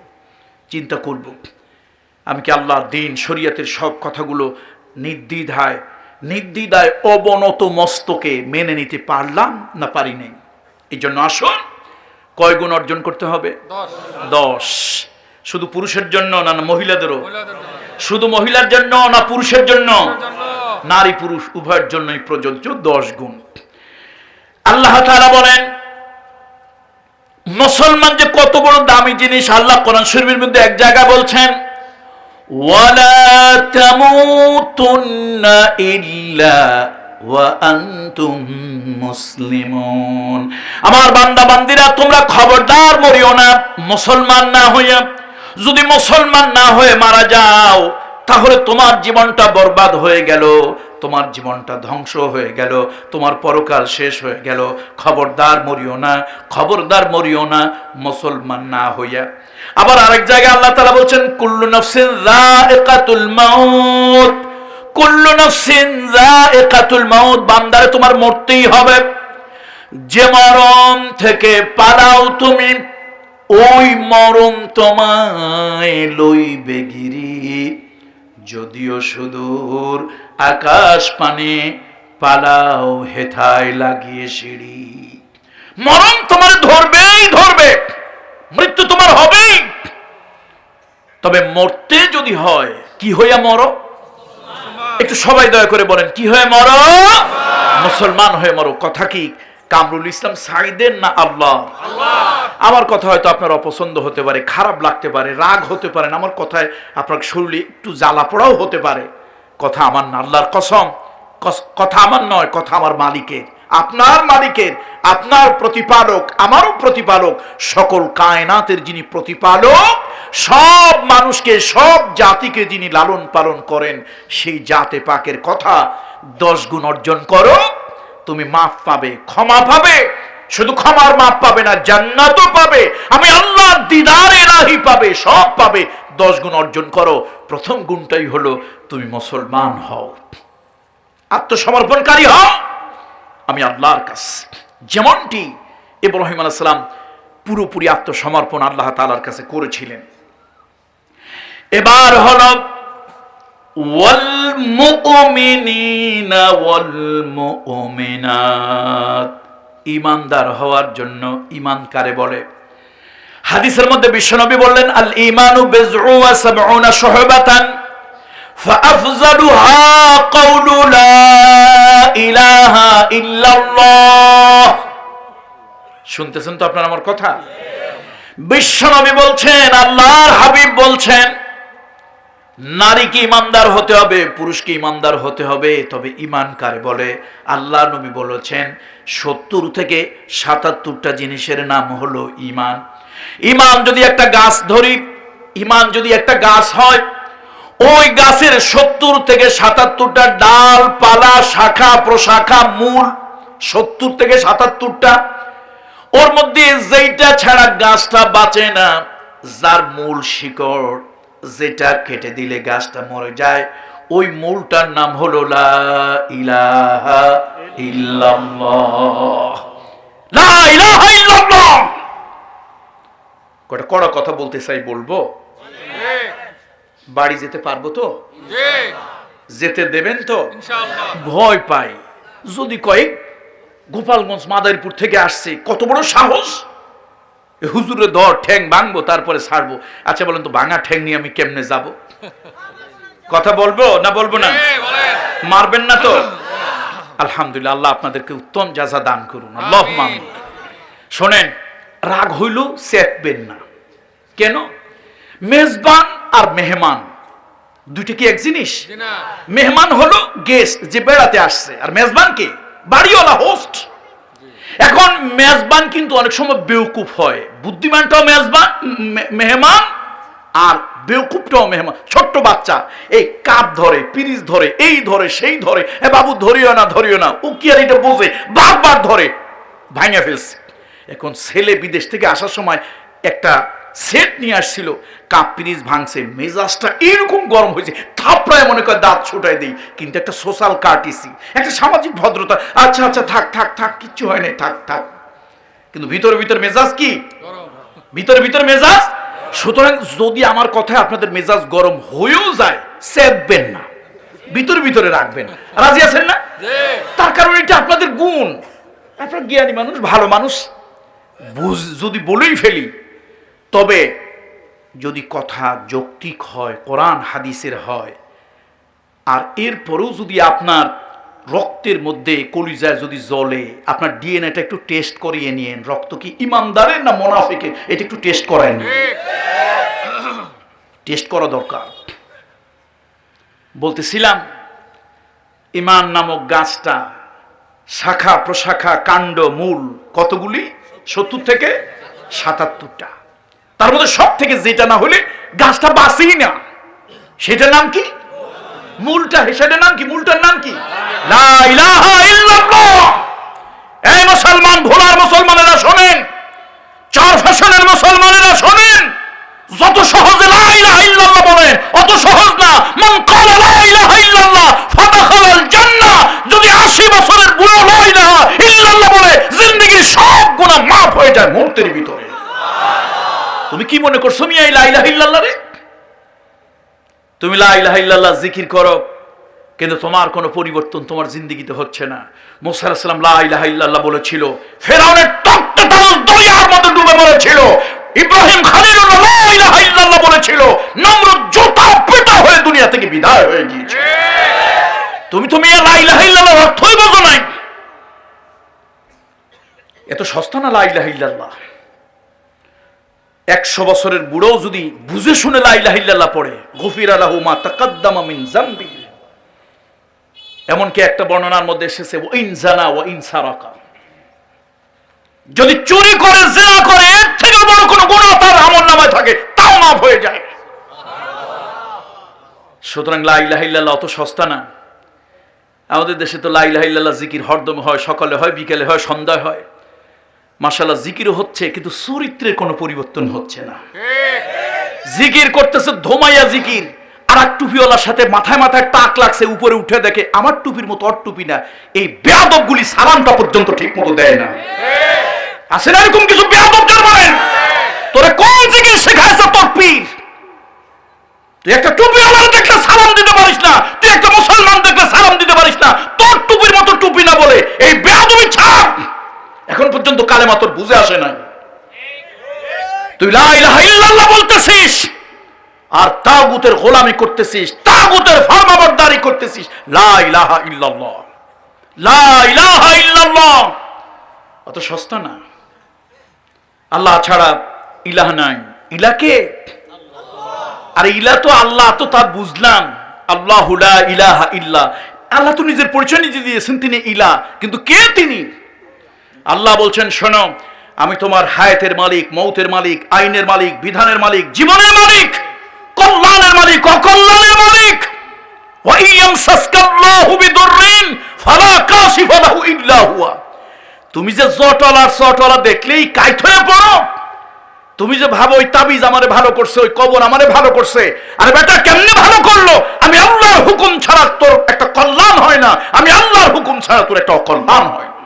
চিন্তা করব, আমি কি আল্লাহ দ্বীন শরীয়তের সব কথাগুলো নির্দ্বিধায় অবনত মস্তকে মেনে নিতে পারলাম না পারি নাই। এই জন্য আসুন, কয় গুণ অর্জন করতে হবে? 10। শুধু পুরুষের জন্য না মহিলাদেরও? শুধু মহিলার জন্য না পুরুষের জন্য? নারী পুরুষ উভয়ের জন্যই প্রযোজ্য 10 গুণ। আল্লাহ তাআলা বলেন মুসলমান যে কত বড় দামি জিনিস, আল্লাহ কোরআন শরীফের মধ্যে এক জায়গা বলছেন, ওয়ালা তামুতুন্না ইল্লা ওয়া আনতুম মুসলিমুন। আমার বান্দা বান্দিরা, তোমরা খবরদার মরিও না মুসলমান না হইয়া। যদি মুসলমান না হয়ে মারা যাও, তাহলে তোমার জীবনটা বরবাদ হয়ে গেল, তোমার জীবনটা ধ্বংস হয়ে গেল, তোমার পরকাল শেষ হয়ে গেল। খবরদার মরিও না, খবরদার মরিও না মুসলমান না হইয়া। আবার আরেক জায়গায় আল্লাহ তাআলা বলছেন, কুল্লু নাফসিন যায়িকাতুল মাউত, কুল্লু নাফসিন যায়িকাতুল মাউত, বান্দারে তোমার মরতেই হবে। যে মরণ থেকে পালাও তুমি, ওই মরণ তোমায় লইবে গিরি, যদিও সুদূর আকাশ পানে পালাও হেথায় লাগিয়ে সিঁড়ি। মরণ তোমার ধরবেই ধরবে, মৃত্যু তোমার হবেই। তবে মরতে যদি হয়, কি হইয়া মরো? একটু সবাই দয়া করে বলেন, কি হয়ে মরো? মুসলমান হয়ে মরো। কথা কি কামরুল ইসলাম সাইদের না আল্লাহ? আমার কথা হয়তো আপনার অপছন্দ হতে পারে, খারাপ লাগতে পারে, রাগ হতে পারে, আমার কথায় আপনার শরীরে একটু জ্বালা পোড়াও হতে পারে। কথা আমার না, আল্লাহর কসম, কথা আমার নয়, কথা আমার মালিকের, আপনার মালিকের, আপনার প্রতিপালক, আমারও প্রতিপালক, সকল কায়নাতের যিনি প্রতিপালক, সব মানুষকে, সব জাতিকে যিনি লালন পালন করেন, সেই জাতে পাকের কথা 10 গুণ অর্জন করো, তুমি মাফ পাবে, ক্ষমা পাবে। শুধু ক্ষমার মাপ পাবে না, জান্নাতও পাবে, আমি আল্লাহর দিদার ইলাহি পাবে, সব পাবে। 10 গুণ অর্জন করো। প্রথম গুণটাই হলো তুমি মুসলমান হও, আত্মসমর্পণকারী হও আমি আল্লাহর কাছে। যেমনটি ইব্রাহিম আলাইহিস সালাম পুরোপুরি আত্মসমর্পণ আল্লাহ তাআলার কাছে করেছিলেন। এবার হলো ওয়াল মুমিনিনা ওয়াল মুমিনাত, ঈমানদার হওয়ার জন্য ঈমান কারে বলে? হাদিসের মধ্যে বিশ্বনবী বললেন, আল ঈমানু বিজউ ওয়া সাবউনা শুহবাতান ফাআফযালুহা কাউলু লা ইলাহা ইল্লাল্লাহ। শুনতেছেন তো আপনারা আমার কথা? বিশ্বনবী বলছেন, আল্লাহর হাবিব বলছেন, নারীকে ইমানদার হতে হবে, পুরুষকে ইমানদার হতে হবে। তবে ঈমান কারে বলে? আল্লাহ নবী বলেছেন 70 থেকে 77টা জিনিসের নাম হলো ঈমান। ঈমান যদি একটা গাছ ধরি, ঈমান যদি একটা গাছ হয়, ওই গাছের 70 থেকে 77টা ডাল, পালা, শাখা, প্রশাখা, মূল 70 থেকে 77টা। ওর মধ্যে যেইটা ছাড়া গাছটা বাঁচে না, যার মূল শিকড়, যেটা কেটে দিলে গাছটা মরে যায়, ওই মূলটার নাম হলো লা ইলাহা ইল্লাল্লাহ। লা ইলাহা ইল্লাল্লাহ। কড়া কথা বলতে চাই, বলবো? বাড়ি যেতে পারবো তো? যেতে দেবেন তো? ভয় পাই যদি কয় গোপালগঞ্জ মাদারীপুর থেকে আসছে, কত বড় সাহস, হুজুরে ধর ঠ্যাং ভাঙবো তারপরে ছাড়বো। আচ্ছা বলেন তো, ভাঙা ঠ্যাং নিয়ে আমি কেমনে যাব? কথা বলবো না বলবো না? মারবেন না তো? আলহামদুলিল্লাহ, আল্লাহ আপনাদেরকে উত্তম জাযা দান করুন, আল্লাহুম্মা আমিন। শোনেন, রাগ হইল চেপবেন না। কেন? মেজবান আর মেহমান দুইটা কি এক জিনিস? মেহমান হলো গেস্ট, যে বেড়াতে আসছে, আর মেজবান কি? বাড়িওয়ালা, হোস্ট। এখন মেজবান কিন্তু অনেক সময় বেউকুফ হয়। বুদ্ধিমানটাও মেজবান মেহমান, আর বেউকুফটাও মেহমান। ছোট্ট বাচ্চা এই কাপ ধরে, পিরিচ ধরে, এই ধরে, সেই ধরে, এ বাবু ধরিও না, ধরিও না, ও কি আর এটা বোঝে, বারবার ধরে ভাঙা ফেলছে। এখন ছেলে বিদেশ থেকে আসার সময় একটা সেট নিয়ে আসছিল, কাপ পিরিচ ভাঙছে, মেজাজটা এরকম গরম হয়েছে, থাপড়ায় মনে করে দাঁত ছুটাই দেই। কিন্তু একটা সোশ্যাল কার্টিসি, একটা সামাজিক ভদ্রতা, আচ্ছা আচ্ছা থাক থাক থাক, কিচ্ছু হয় নাই, থাক থাক। কিন্তু ভিতরে ভিতরে মেজাজ কি? ভিতরে ভিতরে মেজাজ। সুতরাং যদি আমার কথায় আপনাদের মেজাজ গরম হয়েও যায়, চেপবেন না, ভিতরে ভিতরে রাখবেন। রাজি আছেন না? তার কারণ এটা আপনাদের গুণ। আপনার জ্ঞানী মানুষ, ভালো মানুষ, যদি বলেই ফেলি, তবে যদি কথা যৌক্তিক হয়, কোরআন হাদিসের হয়, আর এরপরেও যদি আপনার রক্তের মধ্যে কলিজায় যদি জ্বলে, আপনার ডিএনএটা একটু টেস্ট করিয়ে নিয়েন, রক্ত কি ইমানদারের না মুনাফিকের, এটা একটু টেস্ট করায় নিন। টেস্ট করা দরকার। বলতেছিলাম, ইমান নামক গাছটা শাখা প্রশাখা কাণ্ড মূল কতগুলি? 70 থেকে 77টা। তার মধ্যে সব থেকে যেটা না হলে গাছটা বাঁচেই না, সেটার নাম কি? মূলটা। সেটার নাম কি? মূলটার নাম কি? লা ইলাহা ইল্লাল্লাহ। এই মুসলমান, ভোলার মুসলমানেরা শোনেন, চার ফ্যাশনের মুসলমানেরা শোনেন, যত সহজে লা ইলাহা ইল্লাল্লাহ বলেন অত সহজ না। মান ক্বালা লা ইলাহা ইল্লাল্লাহ ফাদাখালাল জান্নাহ। যদি 80 বছরের বুড়ো লা ইলাহা ইল্লাল্লাহ বলে, জিন্দেগীর সব গুনাহ মাফ হয়ে যায় মুহূর্তের ভিতরে। তুমি কি মনে করছো মিয়া লা ইলাহা ইল্লাল্লাহ রে? তুমি লা ইলাহা ইল্লাল্লাহ জিকির করো, কিন্তু তোমার কোনো পরিবর্তন তোমার জিন্দেগিতে হচ্ছে না। মুসা আলাইহিস সালাম লা ইলাহা ইল্লাল্লাহ বলেছিল, ফেরাউনের টকটকাল দরিয়ার মধ্যে ডুবে মরেছিল। ইব্রাহিম খলিলুল্লাহ লা ইলাহা ইল্লাল্লাহ বলেছিল, নমরুদ জুতা পিটা হয়ে দুনিয়া থেকে বিদায় হয়ে গিয়েছে। তুমি তো মিয়া লা ইলাহা ইল্লাল্লাহ অর্থই বোঝো নাই। এত সস্তা না লা ইলাহা ইল্লাল্লাহ। 100 বছরের বুড়ো যদি বুঝে শুনে লা ইলাহা ইল্লাল্লাহ পড়ে, গফিরা লাহু মা তাকাদ্দামা মিন যামবি। এমনকি একটা বর্ণনার মধ্যে এসেছে, ওয়া ইন জানা ওয়া ইন সারাকা, যদি চুরি করে, জিনা করে, এর থেকে বড় কোনো গুনাহ তার আমলনামায় থাকে, তাও মাফ হয়ে যায়। সুতরাং লা ইলাহা ইল্লাল্লাহ অত সস্তা না। আমাদের দেশে তো লা ইলাহা ইল্লাল্লাহ জিকির হরদম হয়, সকালে হয়, বিকেলে হয়, সন্ধ্যায় হয়। মাশাআল্লাহ জিকিরও হচ্ছে, কিন্তু চরিত্রের কোনো পরিবর্তন হচ্ছে না। জিকির করতেছে ধোমাইয়া জিকির, আর এক টুপিওয়ালার সাথে মাথায় মাথায় টাক লাগছে, উপরে উঠে দেখে আমার টুপির মতো ওর টুপি না। এই বেয়াদবগুলি সালামটা পর্যন্ত ঠিক মতো দেয় না। আছে না এরকম কিছু বেয়াদব জানেন? তোরে কোন জিকির শেখাইছে তোর পীর? তুই একটা টুপিওয়ালার দেখলে সালাম দিতে পারিস না, তুই একটা মুসলমান দেখলে সালাম দিতে পারিস না, তোর টুপির মতো টুপি না বলে এই বেয়াদবি ছাড়। এখন পর্যন্ত কালেমা তোর বুঝে আসে নাই। তুই লা ইলাহা ইল্লাল্লাহ বলতেছিস আর তাগুতের গোলামি করতেছিস, তাগুতের ফরমাবরদারি করতেছিস। লা ইলাহা ইল্লাল্লাহ, লা ইলাহা ইল্লাল্লাহ অত সস্তা না। আল্লাহ ছাড়া ইলাহ নাই। ইলাহ কে? আর ইলাহ তো আল্লাহ, তো তা বুঝলাম। আল্লাহু লা ইলাহা ইল্লাহ, আল্লাহ তো নিজের পরিচয় নিজে দিয়েছেন, তিনি ইলাহ। কিন্তু কে তিনি? আল্লাহ বলছেন, শোনো, আমি তোমার হায়াতের মালিক, মৌতের মালিক, আইনের মালিক, বিধানের মালিক, জীবনের মালিক, কল্যাণের মালিক, অকল্যাণের মালিক। ওয়া ইয়ামসাসকাল্লাহু বিদুররিন ফালা কাশিফা লাহু ইল্লা হুয়া। তুমি যে জটলা চটলা দেখলেই কাইত হয়ে পড়ো। তুমি যে ভাবো ওই তাবিজ আমারে ভালো করছে, ওই কবর আমারে ভালো করছে। আরে বেটা, কেমনে ভালো করলো? আমি আল্লাহর হুকুম ছাড়া তোর একটা কল্যাণ হয় না, আমি আল্লাহর হুকুম ছাড়া তোর একটা অকল্যাণ হয় না।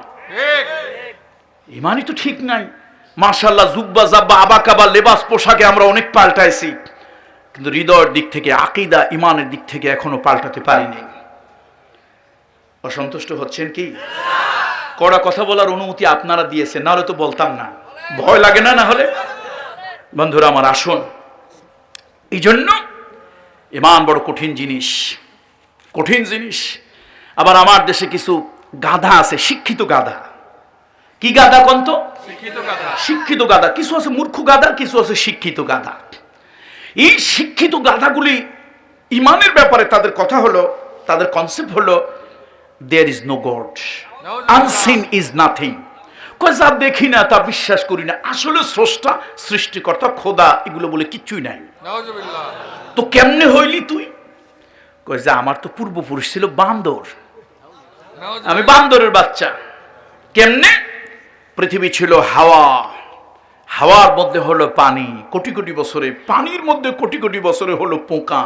ইমানই তো ঠিক নাই। মাশাআল্লাহ, জুব্বা জাব্বা আবাকাবা লেবাস পোশাকে আমরা অনেক পাল্টাইছি, কিন্তু হৃদয়ের দিক থেকে, আকীদা ইমানের দিক থেকে এখনো পাল্টাতে পারিনি। অসন্তুষ্ট হচ্ছেন কি? কড়া কথা বলার অনুমতি আপনারা দিয়েছেন, নাহলে তো বলতাম না। ভয় লাগে না? না হলে বন্ধুরা আমার, আসুন। এই জন্য ইমান বড় কঠিন জিনিস, কঠিন জিনিস। আবার আমার দেশে কিছু গাধা আছে, শিক্ষিত গাধা। কি গাধা কন্ত? শিক্ষিত গাধা। কিছু আছে মূর্খ গাধা, কিছু আছে শিক্ষিত গাধা। এই শিক্ষিত গাধাগুলি ইমানের ব্যাপারে তাদের কথা হলো, তাদের কনসেপ্ট হলো there is no God, unseen is nothing. যা দেখি না তা বিশ্বাস করি না, আসলে স্রষ্টা সৃষ্টিকর্তা খোদা এগুলো বলে কিচ্ছুই নাই। তো কেমনে হইলি তুই? কয় যে আমার তো পূর্বপুরুষ ছিল বান্দর, আমি বান্দরের বাচ্চা। কেমনে? পৃথিবী ছিল হাওয়া, হাওয়ার মধ্যে হলো পানি, কোটি কোটি বছরে পানির মধ্যে কোটি কোটি বছরে হলো পোকা,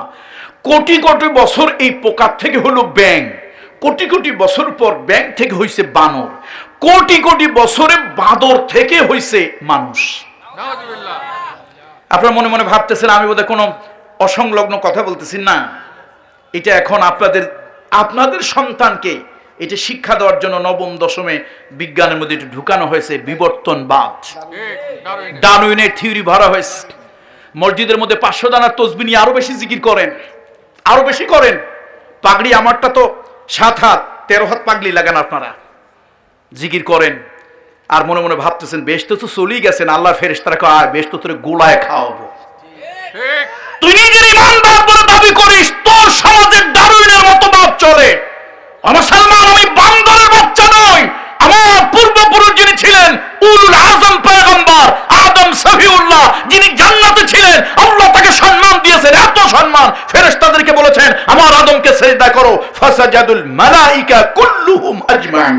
কোটি কোটি বছর এই পোকার থেকে হলো ব্যাঙ, কোটি কোটি বছর পর ব্যাঙ থেকে হইছে বানর, কোটি কোটি বছরে বাঁদর থেকে হইছে মানুষ। আপনারা মনে মনে ভাবতেছেন আমি বোধহয় কোনো অসংলগ্ন কথা বলতেছি না। এটা এখন আপনাদের সন্তানকে এটা শিক্ষা দেওয়ার জন্য নবম দশমে বিজ্ঞানের মধ্যে একটু ঢুকানো হয়েছে বিবর্তনবাদ, ডারউইনের থিওরি ভরা হয়েছে। মসজিদের মধ্যে 500 দানার তসবিহ নিয়ে আরো বেশি জিকির করেন, আরো বেশি করেন। পাগড়ি আমারটা তো 7 হাত 13 হাত পাগড়ি লাগান, আপনারা জিকির করেন আর মনে মনে ভাবতেছেন বেহেশতে তো চলেই গেছেন, আল্লাহর ফেরেশতারা কয় আর বেহেশতে তোরে গোলায় খাওয়াবো। তুই নিজের ইমানদার বলে দাবি করিস, তোর সমাজের ডারউইনের মতো বাপ চলে। মুসলমান, আমি বান্দরের বাচ্চা নই। আমার পূর্বপুরুষ যিনি ছিলেন উলুল আযম পয়গম্বর আদম সফিউল্লাহ, যিনি জান্নাতে ছিলেন, আল্লাহ তাকে সম্মান দিয়েছেন, এত সম্মান ফেরেশতাদেরকে বলেছেন আমার আদমকে সিজদা করো, ফাসাজাদুল মালাইকা কুল্লুহুম আজমাইন।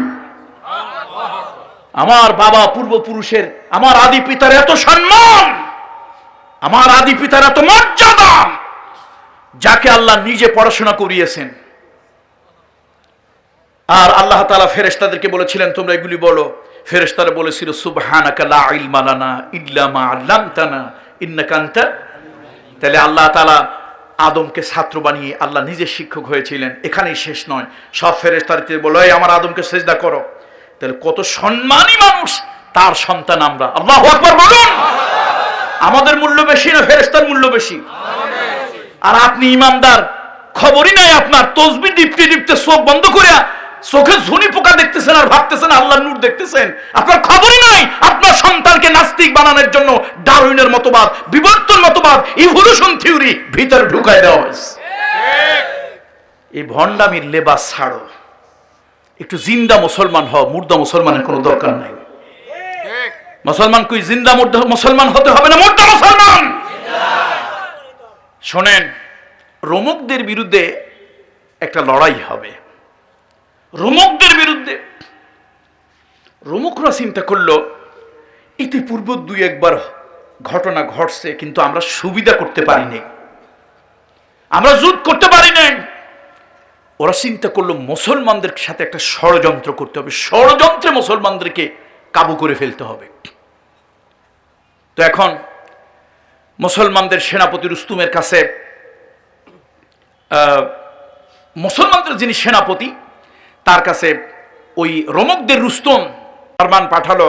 আমার বাবা পূর্বপুরুষের, আমার আদি পিতার এত সম্মান, আমার আদি পিতার এত মর্যাদা, যাকে আল্লাহ নিজে পড়াশোনা করিয়েছেন। আর আল্লাহ তাআলা ফেরেশতাদেরকে বলেছিলেন তোমরা এগুলি বলো। ফেরেশতারা বলেছিল সুবহানাকা লা ইলমা লানা ইল্লা মা আল্লামতানা ইন্নাকা আনতা। তাহলে আল্লাহ তাআলা আদমকে ছাত্র বানিয়ে আল্লাহ নিজে শিক্ষক হয়েছিলেন। এখানেই শেষ নয়, সব ফেরেশতাদেরকে বলে এই আমার আদমকে সিজদা করো। তাহলে কত সম্মানী মানুষ, তার সন্তান আমরা। আল্লাহু আকবার বলুন। আমাদের মূল্য বেশি না ফেরেশতার মূল্য বেশি? আর আপনি ইমানদার, খবরই নাই আপনার, তসবিহ দিপতে দিপতে চোখ বন্ধ করে চোখে ঝুনি পোকা দেখতেছেন আর ভাবতেছেন আল্লাহর নূর দেখতেছেন। আপনার খবরই নাই আপনার সন্তানকে নাস্তিক বানানোর জন্য ডারউইনের মতবাদ, বিবর্তন মতবাদ, ইভলিউশন থিওরি ভিতরে ঢুকায় দেওয়া হয়েছে। এই ভণ্ডামির লেবাস ছাড়ো, একটু জিন্দা মুসলমান হও, মুর্দা মুসলমানের কোনো দরকার নাই। মুসলমান কই জিন্দা মুর্দা মুসলমান হতে হবে না, মুর্দা মুসলমান। শোনেন, রোমকদের বিরুদ্ধে একটা লড়াই হবে। রোমকদের বিরুদ্ধে রোমকরা চিন্তা করলো ইতিপূর্ব 2-1 বার ঘটনা ঘটছে, কিন্তু আমরা সুবিধা করতে পারিনি, আমরা যুদ্ধ করতে পারি নাই। ওরা চিন্তা করলো মুসলমানদের সাথে একটা ষড়যন্ত্র করতে হবে, ষড়যন্ত্রে মুসলমানদেরকে কাবু করে ফেলতে হবে। তো এখন মুসলমানদের সেনাপতি রুস্তুমের কাছে মুসলমানদের যিনি সেনাপতি তার কাছে ওই রোমকদের রুস্তম ফরমান পাঠালো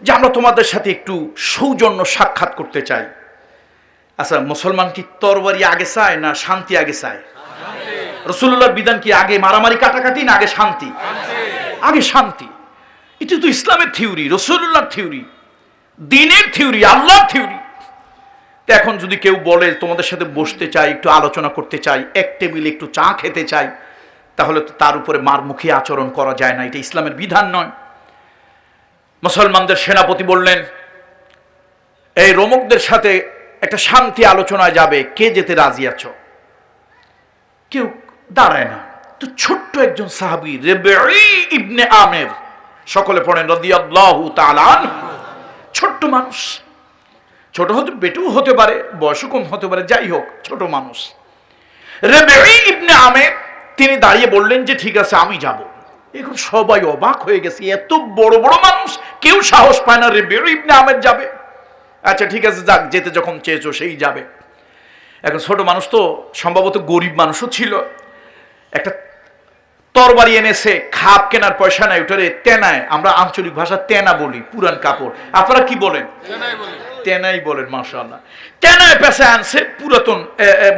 যে আমরা তোমাদের সাথে একটু সৌজন্য সাক্ষাৎ করতে চাই। আচ্ছা, মুসলমান কি তরবারি আগে চায় না শান্তি আগে চায়? রাসূলুল্লাহর বিধান কি আগে মারামারি কাটাকাটি না আগে শান্তি? আগে শান্তি। এটা তো ইসলামের থিওরি, রাসূলুল্লাহর থিওরি, দ্বীনের থিওরি, আল্লাহর থিওরি। তো এখন যদি কেউ বলে তোমাদের সাথে বসতে চাই, একটু আলোচনা করতে চাই, এক টেবিলে একটু চা খেতে চাই, তাহলে তো তার উপরে মারমুখী আচরণ করা যায় না, এটা ইসলামের বিধান নয়। মুসলমানদের সেনাপতি বললেন এই রোমকদের সাথে একটা শান্তি আলোচনায় যাবে, কে যেতে রাজি আছো? কেউ দাঁড়ায় না। তো ছোট্ট একজন সাহাবী রেবিঈ ইবনে আমির, সকলে পড়েন রাদিয়াল্লাহু তাআলা আনহু, ছোট্ট মানুষ, ছোট হতে বেটু হতে পারে, বয়স কম হতে পারে, যাই হোক ছোট মানুষ। রেবিঈ ইবনে আমির তিনি দাঁড়িয়ে বললেন যে ঠিক আছে আমি যাব। এখন সবাই অবাক হয়ে গেছে, এত বড় বড় মানুষ, কেউ সাহস পায় না রেবিঈ ইবনে আমির যাবে। আচ্ছা ঠিক আছে, যাক, যেতে যখন চেয়েছো সেই যাবে। এখন ছোট মানুষ তো সম্ভবত গরিব মানুষও ছিল, একটা তরবারি এনেছে, খাপ কেনার পয়সা নাই, ওটারে তেনায়, আমরা আঞ্চলিক ভাষা তেনা বলি, পুরান কাপড়, আপনারা কি বলেন? তেনাই বলেন, মাশাআল্লাহ। তেনায় পেঁচায় আনছে, পুরাতন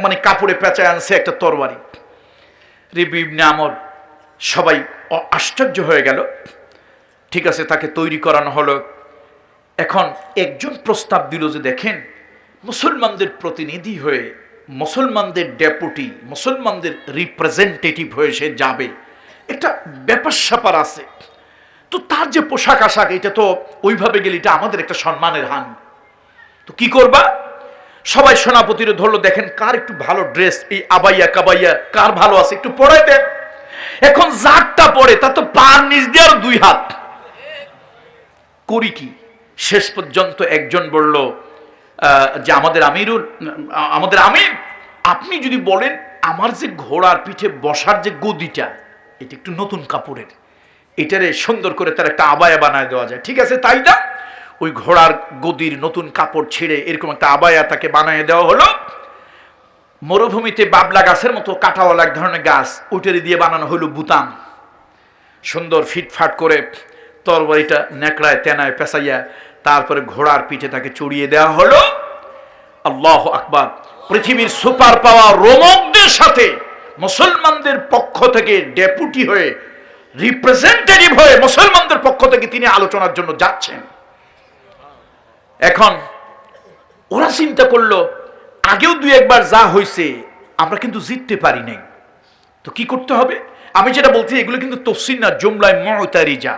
মানে কাপড়ে পেঁচায় আনছে একটা তরবারি। রেবিঈ ইবনে আমির সবাই আশ্চর্য হয়ে গেল। ঠিক আছে, তাকে তৈরি করানো হলো। এখন একজন প্রস্তাব দিল যে দেখেন, মুসলমানদের প্রতিনিধি হয়ে, মুসলমানদের ডেপুটি, মুসলমানদের রিপ্রেজেন্টেটিভ হয়ে সে যাবে, একটা ব্যাপার স্যাপার আছে। তো তার যে পোশাক আশাক, এটা তো ওইভাবে গেলে এটা আমাদের একটা সম্মানের হানি। তো কি করবা? সবাই সেনাপতিরে ধরলো, দেখেন কার একটু ভালো ড্রেস, এই আবাইয়া কাবাইয়া কার ভালো আছে একটু পরাই দেন। এখন যারটা পরে তার তো পার নিচ দিয়ে আর 2 হাত। করি কি? শেষ পর্যন্ত একজন বলল যে আমাদের আমির, আপনি যদি বলেন আমার যে ঘোড়ার পিঠে বসার যে গদিটা, এটা একটু নতুন কাপড়ের, এটারে সুন্দর করে তার একটা আবায়া বানায় দেওয়া যায়। ঠিক আছে, তাই না? ওই ঘোড়ার গদির নতুন কাপড় ছিঁড়ে এরকম একটা আবায়া তাকে বানিয়ে দেওয়া হলো। মরুভূমিতে বাবলা গাছের মতো কাঁটাওয়ালা এক ধরনের গাছ, ওইটারি দিয়ে বানানো হলো বুতাম। সুন্দর ফিটফাট করে তরবারিটা নেকড়ায় তেনায় পেঁচাইয়া তারপরে ঘোড়ার পিঠে তাকে চড়িয়ে দেওয়া হলো। আল্লাহু আকবার! পৃথিবীর সুপার পাওয়ার রোমকদের সাথে মুসলমানদের পক্ষ থেকে ডেপুটি হয়ে, রিপ্রেজেন্টেটিভ হয়ে মুসলমানদের পক্ষ থেকে তিনি আলোচনার জন্য যাচ্ছেন। এখন ওরা চিন্তা করলো, আগেও 2 একবার যা হয়েছে আমরা কিন্তু জিততে পারি নাই, তো কি করতে হবে? আমি যেটা বলছি এগুলো কিন্তু তফসির না, জুমলায় মুতারিজা।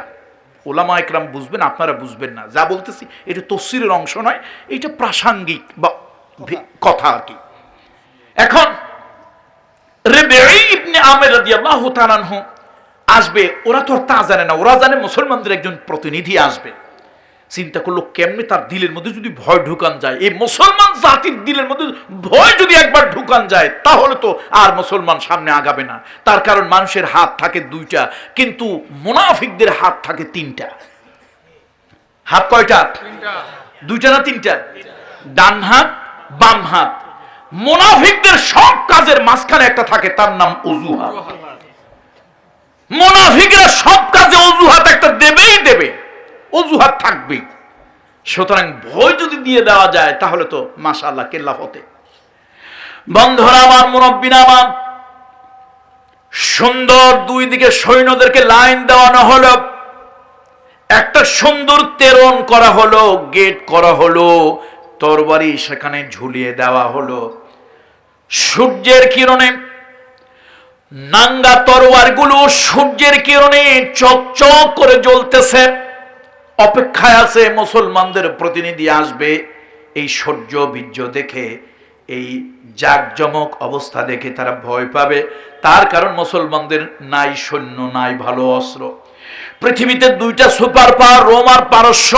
ওলামা একরাম বুঝবেন, আপনারা বুঝবেন না। যা বলতেছি এটা তফসিরের অংশ নয়, এটা প্রাসঙ্গিক বা কথা আর কি। এখন রিবঈ ইবনে আমির রাদিয়াল্লাহু তাআলা আনহু আসবে। ওরা তো আর তা জানে না, ওরা জানে মুসলমানদের একজন প্রতিনিধি আসবে। চিন্তা করলো কেমনে তার দিলের মধ্যে যদি ভয় ঢুকান যায়, এই মুসলমান জাতির দিলের মধ্যে ভয় যদি একবার ঢুকান যায়, তাহলে তো আর মুসলমান সামনে আগাবে না। তার কারণ মানুষের হাত থাকে 2টা, কিন্তু মুনাফিকদের হাত থাকে 3টা। হাত কয়টা? 2টা না 3টা? ডান হাত, বাম হাত। মুনাফিকদের সব কাজের মাঝখানে একটা থাকে, তার নাম অজুহাত। মুনাফিকরা সব কাজে অজুহাত একটা দেবেই দেবে, অজুহাত থাকবে। সুতরাং ভয় যদি দিয়ে দেওয়া যায় তাহলে তো মাশাআল্লাহ কেল্লা ফতে। বন্ধুরা আমার, মুরব্বিরা আমার, সুন্দর 2 দিকে সৈন্যদেরকে লাইন দেওয়ানো হলো। একটা সুন্দর তেরণ করা হলো, গেট করা হলো, তরবারি সেখানে ঝুলিয়ে দেওয়া হলো। সূর্যের কিরণে নাঙ্গা তরবারগুলো সূর্যের কিরণে চকচক করে জ্বলতেছে। অপেক্ষায় আছে মুসলমানদের প্রতিনিধি আসবে। এই সূর্য বীর্য দেখে, এই জাকজমক অবস্থা দেখে তারা ভয় পাবে। তার কারণ মুসলমানদের নাই সৈন্য, নাই ভালো অস্ত্র। পৃথিবীতে 2টা সুপার পাওয়ার, রোম আর পারস্য।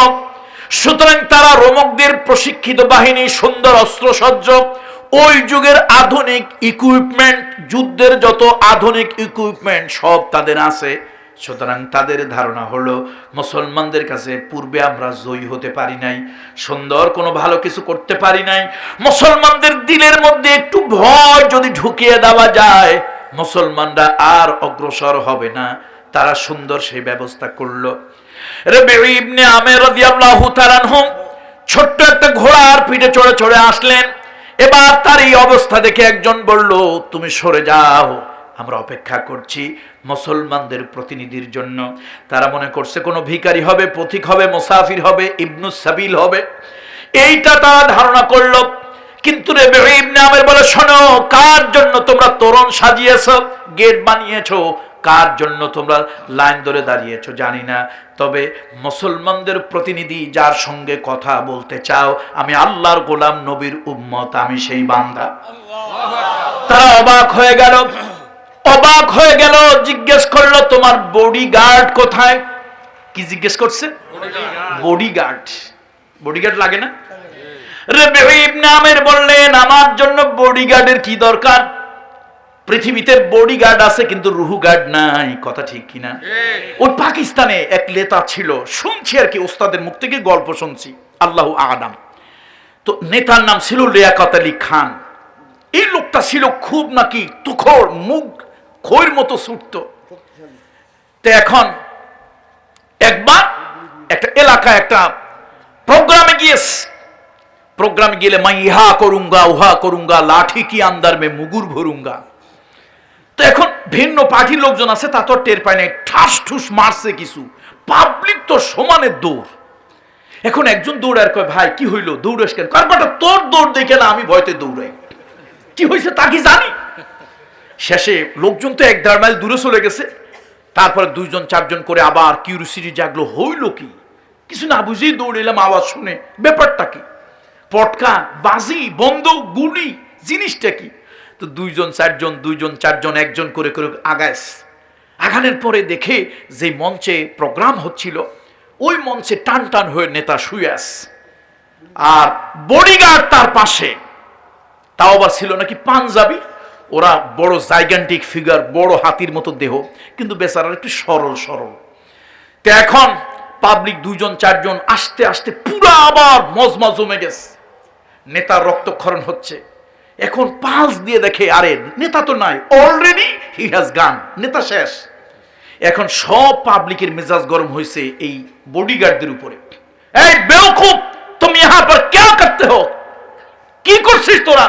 সুতরাং তারা রোমকদের প্রশিক্ষিত বাহিনী, সুন্দর অস্ত্রসজ্জ, ওই যুগের আধুনিক ইকুইপমেন্ট, যুদ্ধের যত আধুনিক ইকুইপমেন্ট সব তাদের আছে। সুতরাং তাদের ধারণা হলো মুসলমানদের কাছে পূর্বে আমরা জয়ী হতে পারি নাই, সুন্দর কোনো ভালো কিছু করতে পারি নাই। মুসলমানদের দিলের মধ্যে একটু ভয় যদি ঢুকিয়ে দেওয়া যায়, মুসলমানরা আর অগ্রসর হবে না। তারা সুন্দর সেই ব্যবস্থা করলো। রিবঈ ইবনে আমির রাদিয়াল্লাহু তাআলা আনহু ছোট্ট একটা ঘোড়ার পিঠে চড়ে চড়ে আসলেন। এবার তার এই অবস্থা দেখে একজন বলল, তুমি সরে যাও, আমরা অপেক্ষা করছি মুসলমানদের প্রতিনিধির জন্য। তারা মনে করছে কোনো ভিখারি হবে, পথিক হবে, মুসাফির হবে, ইবনুস সাবিল হবে, এইটা তারা ধারণা করলো। কিন্তু রিবঈ ইবনে আমির বলে, শোনো, কার জন্য তোমরা তোরণ সাজিয়েছো, গেট বানিয়েছো, কার জন্য তোমরা লাইন ধরে দাঁড়িয়েছো জানি না, তবে মুসলমানদের প্রতিনিধি যার সঙ্গে কথা বলতে চাও, আমি আল্লাহর গোলাম, নবীর উম্মত, আমি সেই বান্দা। তারা অবাক হয়ে গেল। জিজ্ঞেস করলো, তোমার বডিগার্ড কোথায়? কি জিজ্ঞেস করছে? বডিগার্ড। বডিগার্ড লাগে না? রিবঈ ইবনে আমির বললেন, আমার জন্য বডিগার্ডের কি দরকার? পৃথিবীতে বডিগার্ড আছে কিন্তু রুহু গার্ড নাই। কথা ঠিক কিনা? ওই পাকিস্তানে এক নেতা ছিল, শুনছি আর কি, ওস্তাদের মুখ থেকে গল্প শুনছি, আল্লাহু আ'লাম। তো নেতার নাম ছিল লিয়াকত আলী খান। এই লোকটা ছিল খুব নাকি তুখোর, মুখ খইর মতো ছুটত। তো এখন একবার একটা এলাকায় একটা প্রোগ্রামে গেলে, मैं यहाँ करूंगा वहाँ करूंगा, लाठी की अंदर में मुगुर भरूंगा। তো এখন ভিন্ন পার্টির লোকজন আছে, তা তো টের পায় নাই, ঠাস ঠুস মারছে কিছু, পাবলিক তো সমানের দৌড়। এখন একজন দৌড়ার কয়, ভাই কি হইলো, দৌড়াস কেন? কারবারটা তোর দৌড় দেখে না আমি ভয়তে দৌড়াই, কি হয়েছে তা কি জানি। শেষে লোকজন তো 1-1.5 মাইল দূরে চলে গেছে। তারপরে 2জন 4জন করে আবার কিউরিসিটি জাগলো, হইল কি, কিছু না বুঝেই দৌড়ে এলাম, আওয়াজ শুনে ব্যাপারটা কি, পটকা, বাজি, বন্দুক, গুলি, জিনিসটা কি। তো 2জন 4জন একজন করে করে আগাইস। আগানোর পরে দেখে যে মঞ্চে প্রোগ্রাম হচ্ছিল, ওই মঞ্চে টান টান হয়ে নেতা শুয়ে আস, আর বডিগার্ড তার পাশে, তাও আবার ছিল নাকি পাঞ্জাবি। ওরা বড় জাইগান্টিক ফিগার, বড় হাতির মতো দেহ, কিন্তু বেচারা একটু সরল সরল। তো এখন পাবলিক 2জন 4জন আস্তে আস্তে পুরো আবার মজমা জমে গেছে, নেতার রক্তক্ষরণ হচ্ছে। এখন পালস দিয়ে দেখে, আরে নেতা তো নাই, অলরেডি হি হ্যাজ গান, নেতা শেষ। এখন সব পাবলিকের মেজাজ গরম হয়েছে এই বডিগার্ডদের উপরে। এই বেওকুফ, তুমি ইহাঁ পর क्या करते हो, কি করছিস তোরা?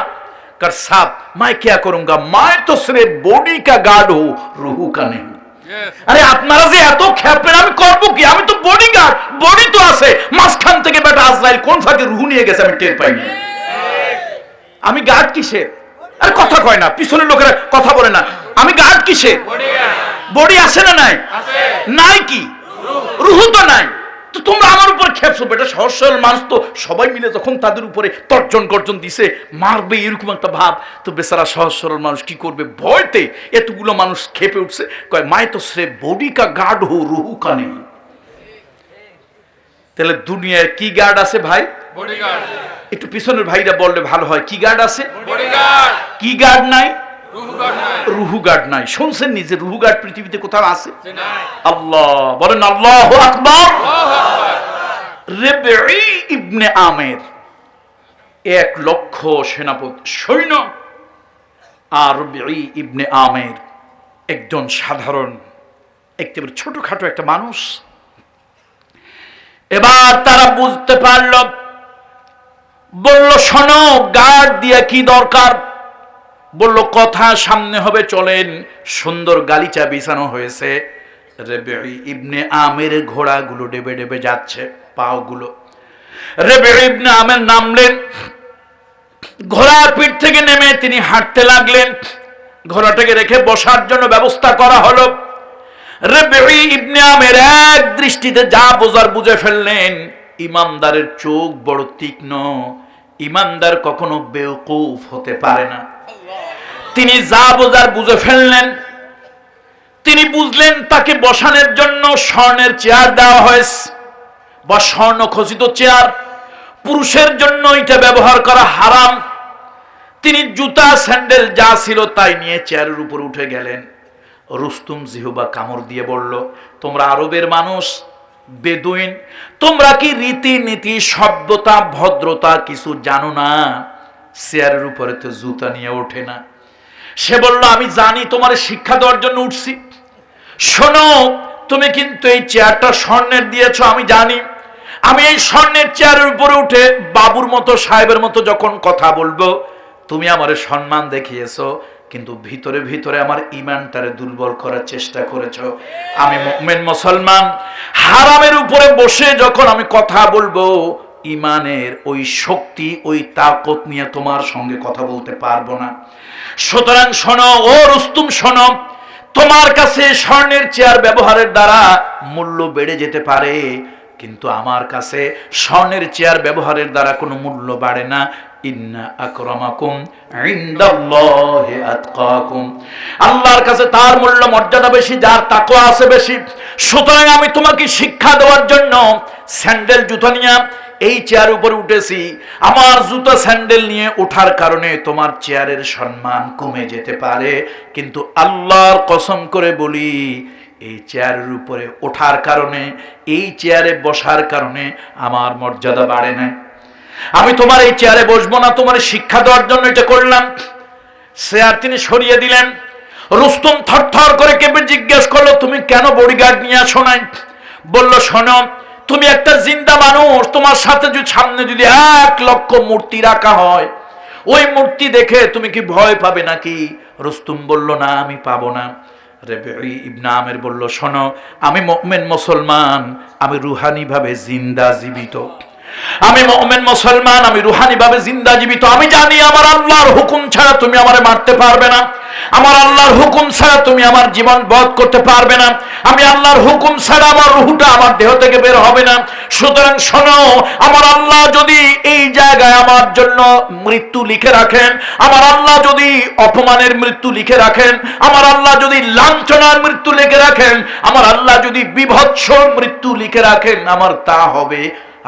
कर साहब मैं क्या करूंगा, मैं तो सिर्फ बॉडी का गार्ड हूं, रूह का नहीं। আরে আপনারা যে এত খেপেন, আমি করব কি, আমি তো বডিগার্ড, বডি তো আছে, মাঝখান থেকে বেটা আজরাইল কোন ফাঁকে রুহ নিয়ে গেছে আমি টের পাইনি। আমি গার্ড কিসের? আরে কথা কয় না, পিছনের লোকেরা কথা বলে না। আমি গার্ড কিসের? বডি আছে না নাই? নাই কি, রুহ তো নাই। তো তোমরা আমার উপর খেপছো, বেটা সহজ সরল মানুষ তো, সবাই মিলে যখন তাদের উপরে তর্জন গর্জন দিছে, মারবে এরকম একটা ভাব, তো বেচারা সহজ সরল মানুষ কি করবে, ভয়তে এতগুলো মানুষ খেপে উঠছে। কয় মায় তো শ্রে বডি কা গার্ড হো, রুহু কা নেই। তাহলে দুনিয়ায় কি গার্ড আছে ভাই? বডিগার্ড। একটু পিছনের ভাইরা বললে ভালো হয়, কি গার্ড আছে? বডিগার্ড। কি গার্ড নাই? রুহু গার্ড নাই। শুনছেন নিজে রুহু গার্ড পৃথিবীতে কোথাও আছে? আল্লাহ বলেন আল্লাহু আকবার। রবিঈ ইবনে আমের 1,00,000 সেনাপতি সৈন্য, আর রবিঈ ইবনে আমের একজন সাধারণ একেবারে ছোটখাটো একটা মানুষ। এবার তারা বুঝতে পারল, বলল শোনো, গার্ড দিয়ে কি দরকার? বলল কথা সামনে হবে, চলেন। সুন্দর গালিচা বিছানো হয়েছে, রবিঈ ইবনে আমের ঘোড়াগুলো ডেবে ডেবে যাচ্ছে, পাওগুলো। রবিঈ ইবনে আমের নামলেন, ঘোড়ার পিঠ থেকে নেমে তিনি হাঁটতে লাগলেন। ঘোড়াটাকে রেখে বসার জন্য ব্যবস্থা করা হলো। রবিঈ ইবনে আমের এক দৃষ্টিতে যা বোঝার বুঝে ফেললেন। ইমানদারের চোখ বড় তীক্ষ্ণ, ইমানদার কখনো বেওকুফ হতে পারে না। তিনি যা বোঝার বুঝে ফেললেন। তিনি বুঝলেন তাকে বসানোর জন্য স্বর্ণের চেয়ার দেওয়া হয়েছে, বা স্বর্ণ খচিত চেয়ার। পুরুষের জন্য এটা ব্যবহার করা হারাম। তিনি জুতা স্যান্ডেল যা ছিল তাই নিয়ে চেয়ারের উপর উঠে গেলেন। রুস্তুম জিহুবা কামড় দিয়ে বলল, তোমরা আরবের মানুষ, বেদুইন, তোমরা কি রীতিনীতি, সভ্যতা, ভদ্রতা কিছু জানো না? চেয়ারের উপরে তো জুতা নিয়ে ওঠে না। সে বলল, আমি জানি, তোমার শিক্ষা দেওয়ার জন্য উঠছি। শোনো, তুমি কিন্তু এই চেয়ারটা স্বর্ণের দিয়েছো, আমি জানি। আমি এই স্বর্ণের চেয়ারের উপরে উঠে বাবুর মতো, সাহেবের মতো যখন কথা বলবো, তুমি আমারে সম্মান দেখিয়েছো, কিন্তু ভিতরে ভিতরে আমার ঈমানটারে দুর্বল করার চেষ্টা করেছো। আমি মুমিন মুসলমান, হারামের উপরে বসে যখন আমি কথা বলবো, ঈমানের ওই শক্তি, ওই তাকত নিয়ে তোমার সঙ্গে কথা বলতে পারবো না। সুতরাং শোনো, ও রুস্তুম শোনো, তোমার কাছে স্বর্ণের চেয়ার ব্যবহারের দ্বারা মূল্য বেড়ে যেতে পারে, কিন্তু আমার কাছে স্বর্ণের চেয়ার ব্যবহারের দ্বারা কোনো মূল্য বাড়ে না। ইন্না আকরামাকুম ইনদাল্লাহি আতকাকুম, আল্লাহর কাছে তার মূল্য মর্যাদা বেশি যার তাকওয়া আছে বেশি। সুতরাং আমি তোমাকে শিক্ষা দেওয়ার জন্য স্যান্ডেল জুতা নিয়ে এই চেয়ার উপরে উঠেছি। আমার জুতা স্যান্ডেল নিয়ে ওঠার কারণে তোমার চেয়ারের সম্মান কমে যেতে পারে, কিন্তু আল্লাহর কসম করে বলি, এই চেয়ারের উপরে ওঠার কারণে, এই চেয়ারে বসার কারণে আমার মর্যাদা বাড়ে না। আমি তোমার এই চেয়ারে বসবো না, তোমার শিক্ষা দেওয়ার জন্য এটা করলাম। চেয়ার তিনি সরিয়ে দিলেন। রুস্তম থরথর করে কেঁপে জিজ্ঞেস করলো, তুমি কেন বডিগার্ড নিয়ে আসো নাই? বলল, শোনো, তুমি একটা জিন্দা মানুষ, তোমার সাথে যদি সামনে যদি 1,00,000 মূর্তি রাখা হয়, ওই মূর্তি দেখে তুমি কি ভয় পাবে নাকি? রুস্তুম বলল, না আমি পাবো না। রেবেঈ ইবনে আমির বলল, শোনো, আমি মুমিন মুসলমান, আমি রুহানি ভাবে জিন্দা জীবিত, আমি মুমিন মুসলমান, আমি রুহানি ভাবে জিন্দা জীবিত। আমি জানি আমার আল্লাহর হুকুম ছাড়া তুমি আমারে মারতে পারবে না, আমার আল্লাহর হুকুম ছাড়া তুমি আমার জীবন বধ করতে পারবে না, আমি আল্লাহর হুকুম ছাড়া আমার রূহটা আমার দেহ থেকে বের হবে না। সুতরাং শোনো, আমার আল্লাহ যদি এই জায়গায় আমার জন্য মৃত্যু লিখে রাখেন, আমার আল্লাহ যদি অপমানের মৃত্যু লিখে রাখেন, আমার আল্লাহ যদি লাঞ্ছনার মৃত্যু লিখে রাখেন, আমার আল্লাহ যদি বিভৎস মৃত্যু লিখে রাখেন, আমার তা হবে।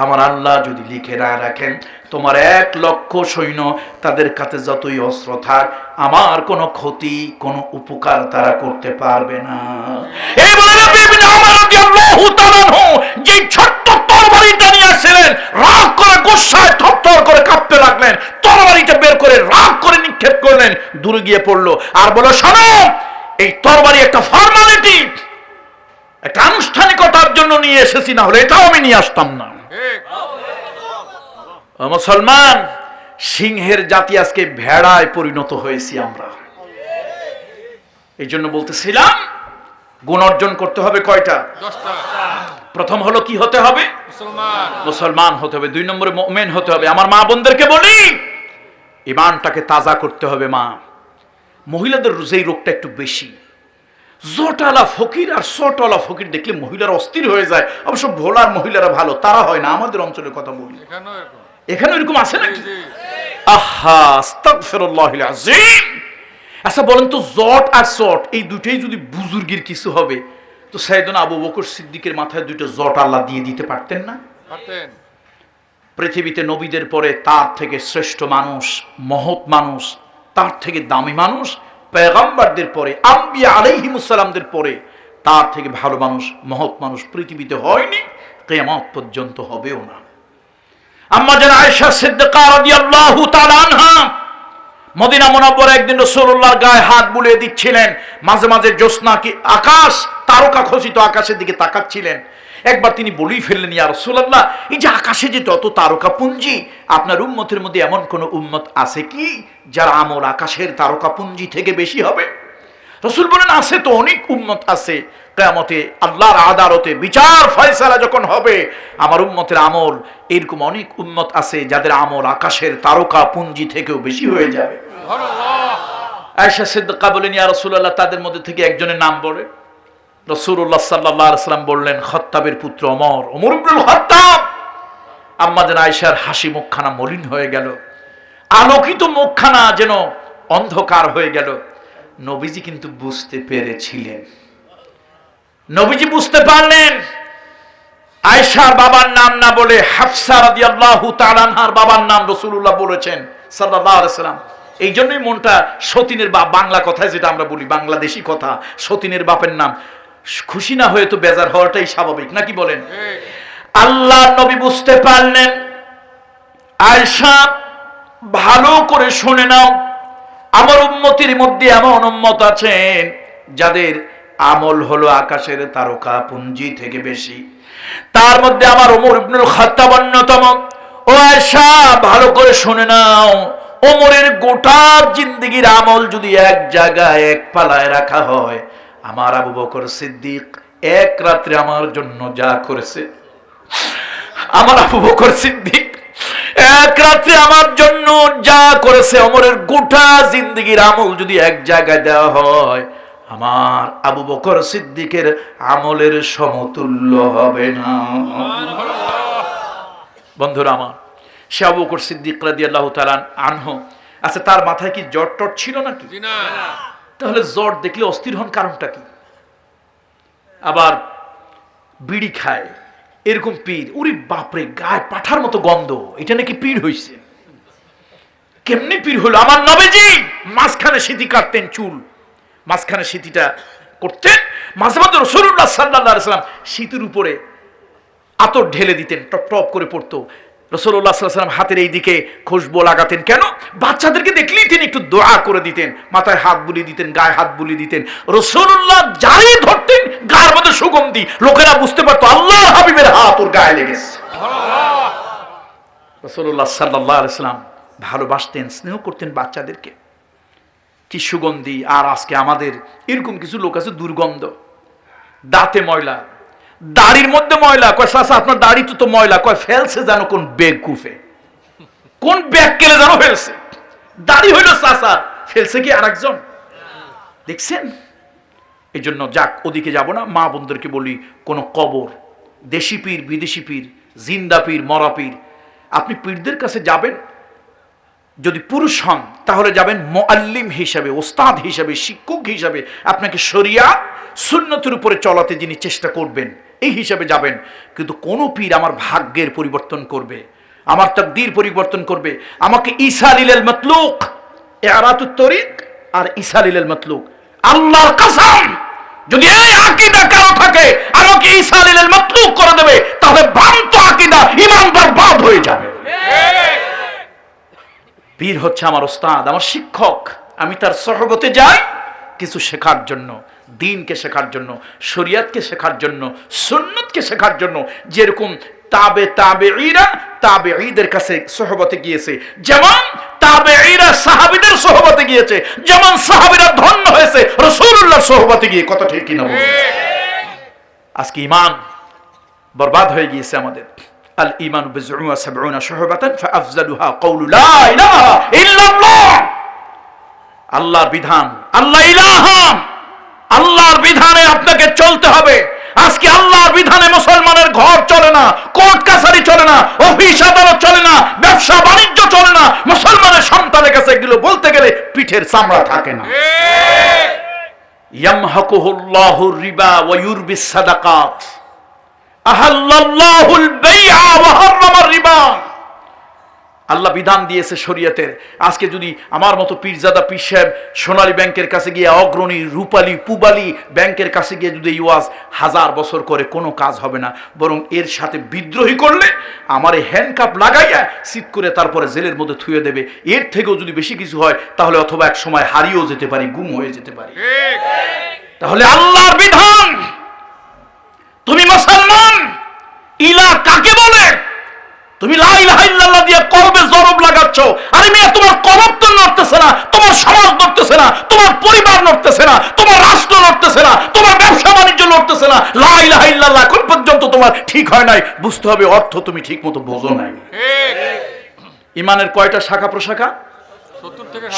আমার আল্লাহ যদি লিখে না রাখেন, তোমার 1,00,000 সৈন্য, তাদের কাছে যতই অস্ত্র থাক, আমার কোনো ক্ষতি, কোনো উপকার তারা করতে পারবে না। এই বলে নবী ইবনে ওমর রাদিয়াল্লাহু তাআলা আনহু যে ছোট্ট তরবারিটা নিয়ে আসছিলেন, রাগ করে গোসায় থরথর করে কাঁপতে লাগলেন, তরবারিটা বের করে রাগ করে নিক্ষেপ করলেন, দূরে গিয়ে পড়লো আর বলল, শোনো, এই তরবারি একটা ফর্মালিটি, একটা আনুষ্ঠানিকতার জন্য নিয়ে এসেছি, না হলে এটাও আমি নিয়ে আসতাম না। মুসলমান, সিংহের জাতি আজকে ভেড়ায় পরিণত হয়েছি আমরা। এই জন্য বলতেছিলাম, গুণ অর্জন করতে হবে কয়টা? 10টা। প্রথম হলো কি হতে হবে? মুসলমান হতে হবে। 2 নম্বরে মুমিন হতে হবে। আমার মা বোনদেরকে বলি, ঈমানটাকে তাজা করতে হবে। মা, মহিলাদের যেই রোগটা একটু বেশি, জটালা ফকির আর সটলা ফকির দেখলে মহিলারা অস্থির হয়ে যায়। অবশ্য ভোলার মহিলারা ভালো, তারা হয় না, আমাদের অঞ্চলের কথা বলি, এখানে এরকম আছে নাকি? আহা, আস্তাগফিরুল্লাহিল আযীম। আচ্ছা বলেন তো, জট আর সট এই দুটোই যদি বুজুর্গের কিছু হবে, তো সাইয়েদনা আবু বকর সিদ্দিকের মাথায় 2টা জট আল্লাহ দিয়ে দিতে পারতেন না? পারতেন। পৃথিবীতে নবীদের পরে তার থেকে শ্রেষ্ঠ মানুষ, মহৎ মানুষ, তার থেকে দামি মানুষ পয়গম্বরদের পরে, আম্বিয়া আলাইহিমুস সালামদের পরে তার থেকে ভালো মানুষ, মহৎ মানুষ পৃথিবীতে হয়নি, কিয়ামত পর্যন্ত হবেও না। আম্মা জান আয়েশা সিদ্দিকা রাদিয়াল্লাহু তাআলা আনহা মদিনা মুনাওয়ারায় একদিন রাসূলুল্লাহর গায়ে হাত বুলিয়ে দিচ্ছিলেন, মাঝে মাঝে জ্যোৎস্না কি আকাশ, তারকা খচিত আকাশের দিকে তাকাচ্ছিলেন। একবার তিনি বলেই ফেললেন, ইয়া রাসূলুল্লাহ, এই যে আকাশে যে যত তারকা পুঞ্জি, আপনার উম্মতের মধ্যে এমন কোন উম্মত আছে কি যার আমল আকাশের তারকা পুঞ্জি থেকে বেশি হবে? রাসূল বলেন, আছে তো, অনেক উম্মত আছে। কিয়ামতে আল্লাহর আদালতে বিচার ফয়সালা যখন হবে, আমার উম্মতের আমল, এরকম অনেক উম্মত আছে যাদের আমল আকাশের তারকা পুঞ্জি থেকেও বেশি হয়ে যাবে। সুবহানাল্লাহ। আয়েশা সিদ্দিকা বলেন, ইয়া রাসূলুল্লাহ, তাদের মধ্যে থেকে একজনের নাম বলে। রাসূলুল্লাহ সাল্লাল্লাহু আলাইহি ওয়াসাল্লাম বললেন, খাত্তাবের পুত্র ওমর, ওমর ইবনুল খাত্তাব। আম্মা জান আয়েশার হাসি মুখখানা মলিন হয়ে গেল, আলোকিত মুখখানা যেন অন্ধকার হয়ে গেল। নবীজি কিন্তু বুঝতে পেরেছিলেন, নবীজি বুঝতে পারলেন। আয়েশার বাবার নাম না বলে হাফসা রাদিয়াল্লাহু তাআলা আনহার বাবার নাম রাসূলুল্লাহ বলেছেন সাল্লাল্লাহু আলাইহি ওয়াসাল্লাম। এই জন্যই মনটা, সতীনের বাপ, বাংলা কথায় যেটা আমরা বলি, বাংলাদেশি কথা, সতীনের বাপের নাম, খুশি না হয়ে তো বেজার হওয়াটাই স্বাভাবিক, নাকি বলেন? আল্লাহ নবী বুঝতে পারলেন। আয়েশা, ভালো করে শুনে নাও, আমার উম্মতের মধ্যে এমন উম্মত আছেন যাদের আমল হলো আকাশের তারকা পুঞ্জি থেকে বেশি, তার মধ্যে আমার ওমর ইবনুল খাত্তাব অন্যতম। ও আয়েশা, ভালো করে শুনে নাও, ওমরের গোটা জিন্দেগীর আমল যদি এক জায়গায় এক পালায় রাখা হয়, আমার আবু বকর সিদ্দিক এক রাত্রে আমার জন্য যা করেছে, আমার আবু বকর সিদ্দিক এক রাত্রে আমার জন্য যা করেছে, ওমরের গোটা জিন্দেগীর আমল যদি এক জায়গায় দেওয়া হয়, আমার আবু বকর সিদ্দিকের আমলের সমতুল্য হবে না। বন্ধুরা আমার, সে আবু বকর সিদ্দিক রাদিয়াল্লাহু তাআলা আনহু, আচ্ছা তার মাথায় কি জ্বর টট ছিল নাকি? না। তাহলে জ্বর দেখলে অস্থির হন, কারণটা কি? আবার বিড়ি খায়, এরকম পীর, ওরে বাপরে, গায়ে পাঠার মতো গন্ধ, এটা নাকি পীর হইছে। কেমনি পীর হলো? আমার নবীজি মাঝখানে সিঁথি কাটতেন, চুল মাঝখানে সিঁথিটা করতেন, মাঝে মাঝে রাসূলুল্লাহ সাল্লাল্লাহু আলাইহি ওয়াসাল্লাম সিঁথির উপরে আতর ঢেলে দিতেন, টপ টপ করে পড়তো। রাসূলুল্লাহ সাল্লাল্লাহু আলাইহি ওয়াসাল্লাম হাতের এই দিকে খুশবু লাগাতেন, কেন? বাচ্চাদেরকে দেখলেই তিনি একটু দোয়া করে দিতেন, মাথায় হাত বুলিয়ে দিতেন, গায়ে হাত বুলিয়ে দিতেন। রাসূলুল্লাহ যাই ধরতেন গায়ের মধ্যে সুগন্ধি, লোকেরা বুঝতে পারতো আল্লাহর হাবিবের হাত ওর গায়ে লেগেছে। সুবহানাল্লাহ। রাসূলুল্লাহ সাল্লাল্লাহু আলাইহি ওয়াসাল্লাম ভালোবাসতেন, স্নেহ করতেন বাচ্চাদেরকে। কি সুগন্ধি। আর আজকে আমাদের এরকম কিছু লোক আছে দুর্গন্ধ, দাঁতে ময়লা, দাড়ির মধ্যে ময়লা। কয় চাচা আপনার দাড়ি তো ময়লা। কয় ফেলছে জানো কোন বেগ কুফে, কোন ব্যাগ কেলে জানো ফেলছে। দাড়ি হইল চাচা, ফেলছে কি আরেকজন। দেখছেন? এই জন্য যাক, ওদিকে যাব না। মা বোনদেরকে বলি, কোন কবর, দেশি পীর, বিদেশি পীর, জিন্দা পীর, মরা পীর, আপনি পীরদের কাছে যাবেন, যদি পুরুষ হন তাহলে যাবেন মুআল্লিম হিসাবে, ওস্তাদ হিসাবে, শিক্ষক হিসাবে, আপনাকে শরিয়াত সুন্নতের উপরে চলাতে যিনি চেষ্টা করবেন এই হিসাবে যাবেন। কিন্তু কোন পীর আমার ভাগ্যের পরিবর্তন করবে, আমার তাকদীর পরিবর্তন করবে, আমাকে ইসালিল মাতলুক, ইরাতুত তরিক আর ইসালিল মাতলুক, আল্লাহর কসম যদি এই আকীদা কারো থাকে আমাকে ইসালিল মাতলুক করে দেবে, তাহলে ভ্রান্ত আকীদা, ঈমান বরবাদ হয়ে যাবে। পীর হচ্ছে আমার ওস্তাদ, আমার শিক্ষক। আমি তার সহবতে যাই কিছু শেখার জন্য, দ্বীনকে শেখার জন্য, শরিয়তকে শেখার জন্য, সুন্নতকে শেখার জন্য। যেরকম তাবেঈরা তাবেঈদের কাছে সহবতে গিয়েছে, যেমন তাবেঈরা সাহাবীদের সহবতে গিয়েছে, যেমন সাহাবীরা ধন্য হয়েছে রাসূলুল্লাহর সহবতে গিয়ে। কথা ঠিক কি না বলুন? আজকে ঈমান বরবাদ হয়ে গিয়েছে আমাদের। আল ঈমানু বিজউন ওয়া সাবউনা শুহবাতান ফাআফজালুহা কাউলু লা ইলাহা ইল্লাল্লাহ। আল্লাহর বিধান, আল্লাহ ইলাহা, আল্লাহর বিধানে আপনাকে চলতে হবে। আজকে আল্লাহর বিধানে মুসলমানের ঘর চলে না, কোর্ট কাছারি চলে না, অফিস আদালত চলে না, ব্যবসা বাণিজ্য চলে না। মুসলমানের সন্তানের কাছে এগুলো বলতে গেলে পিঠের চামড়া থাকে না। ইয়ামহাকুহুল্লাহুর রিবা ওয়া ইউরবিস সাদাকাত, আহাল্লাল্লাহুল বাইআ ওয়া হারামার রিবা। আল্লাহ বিধান দিয়েছে শরীয়তের। আজকে যদি আমার মতো পীরজাদা পীর সাহেব সোনালী ব্যাংকের কাছে গিয়ে, অগ্রণী রূপালী পুবালী ব্যাংকের কাছে গিয়ে যদি ওয়াজ 1000 বছর করে কোনো কাজ হবে না, বরং এর সাথে বিদ্রোহী করলে আমার এই হ্যান্ডকাপ লাগাইয়া সিট করে তারপরে জেলের মধ্যে থুয়ে দেবে। এর থেকেও যদি বেশি কিছু হয় তাহলে অথবা এক সময় হারিয়েও যেতে পারি, গুম হয়ে যেতে পারি। তাহলে আল্লাহর বিধান, তুমি মুসলমান, ইলা কাকে বলে? তুমি লা ইলাহা ইল্লাল্লাহ দিয়ে কলবে জরব লাগাচ্ছ। আরে মিয়া, তোমার কলব তো নড়তেছে না, তোমার সমাজ নড়তেছে না, তোমার পরিবার নড়তেছে না, তোমার রাষ্ট্র নড়তেছে না, তোমার ব্যবসা বাণিজ্য নড়তেছে না। লা ইলাহা ইল্লাল্লাহ এখন পর্যন্ত তোমার ঠিক হয় নাই। বুঝতে হবে অর্থ তুমি ঠিক মতো বোঝো নাই। ঈমানের কয়টা শাখা প্রশাখা?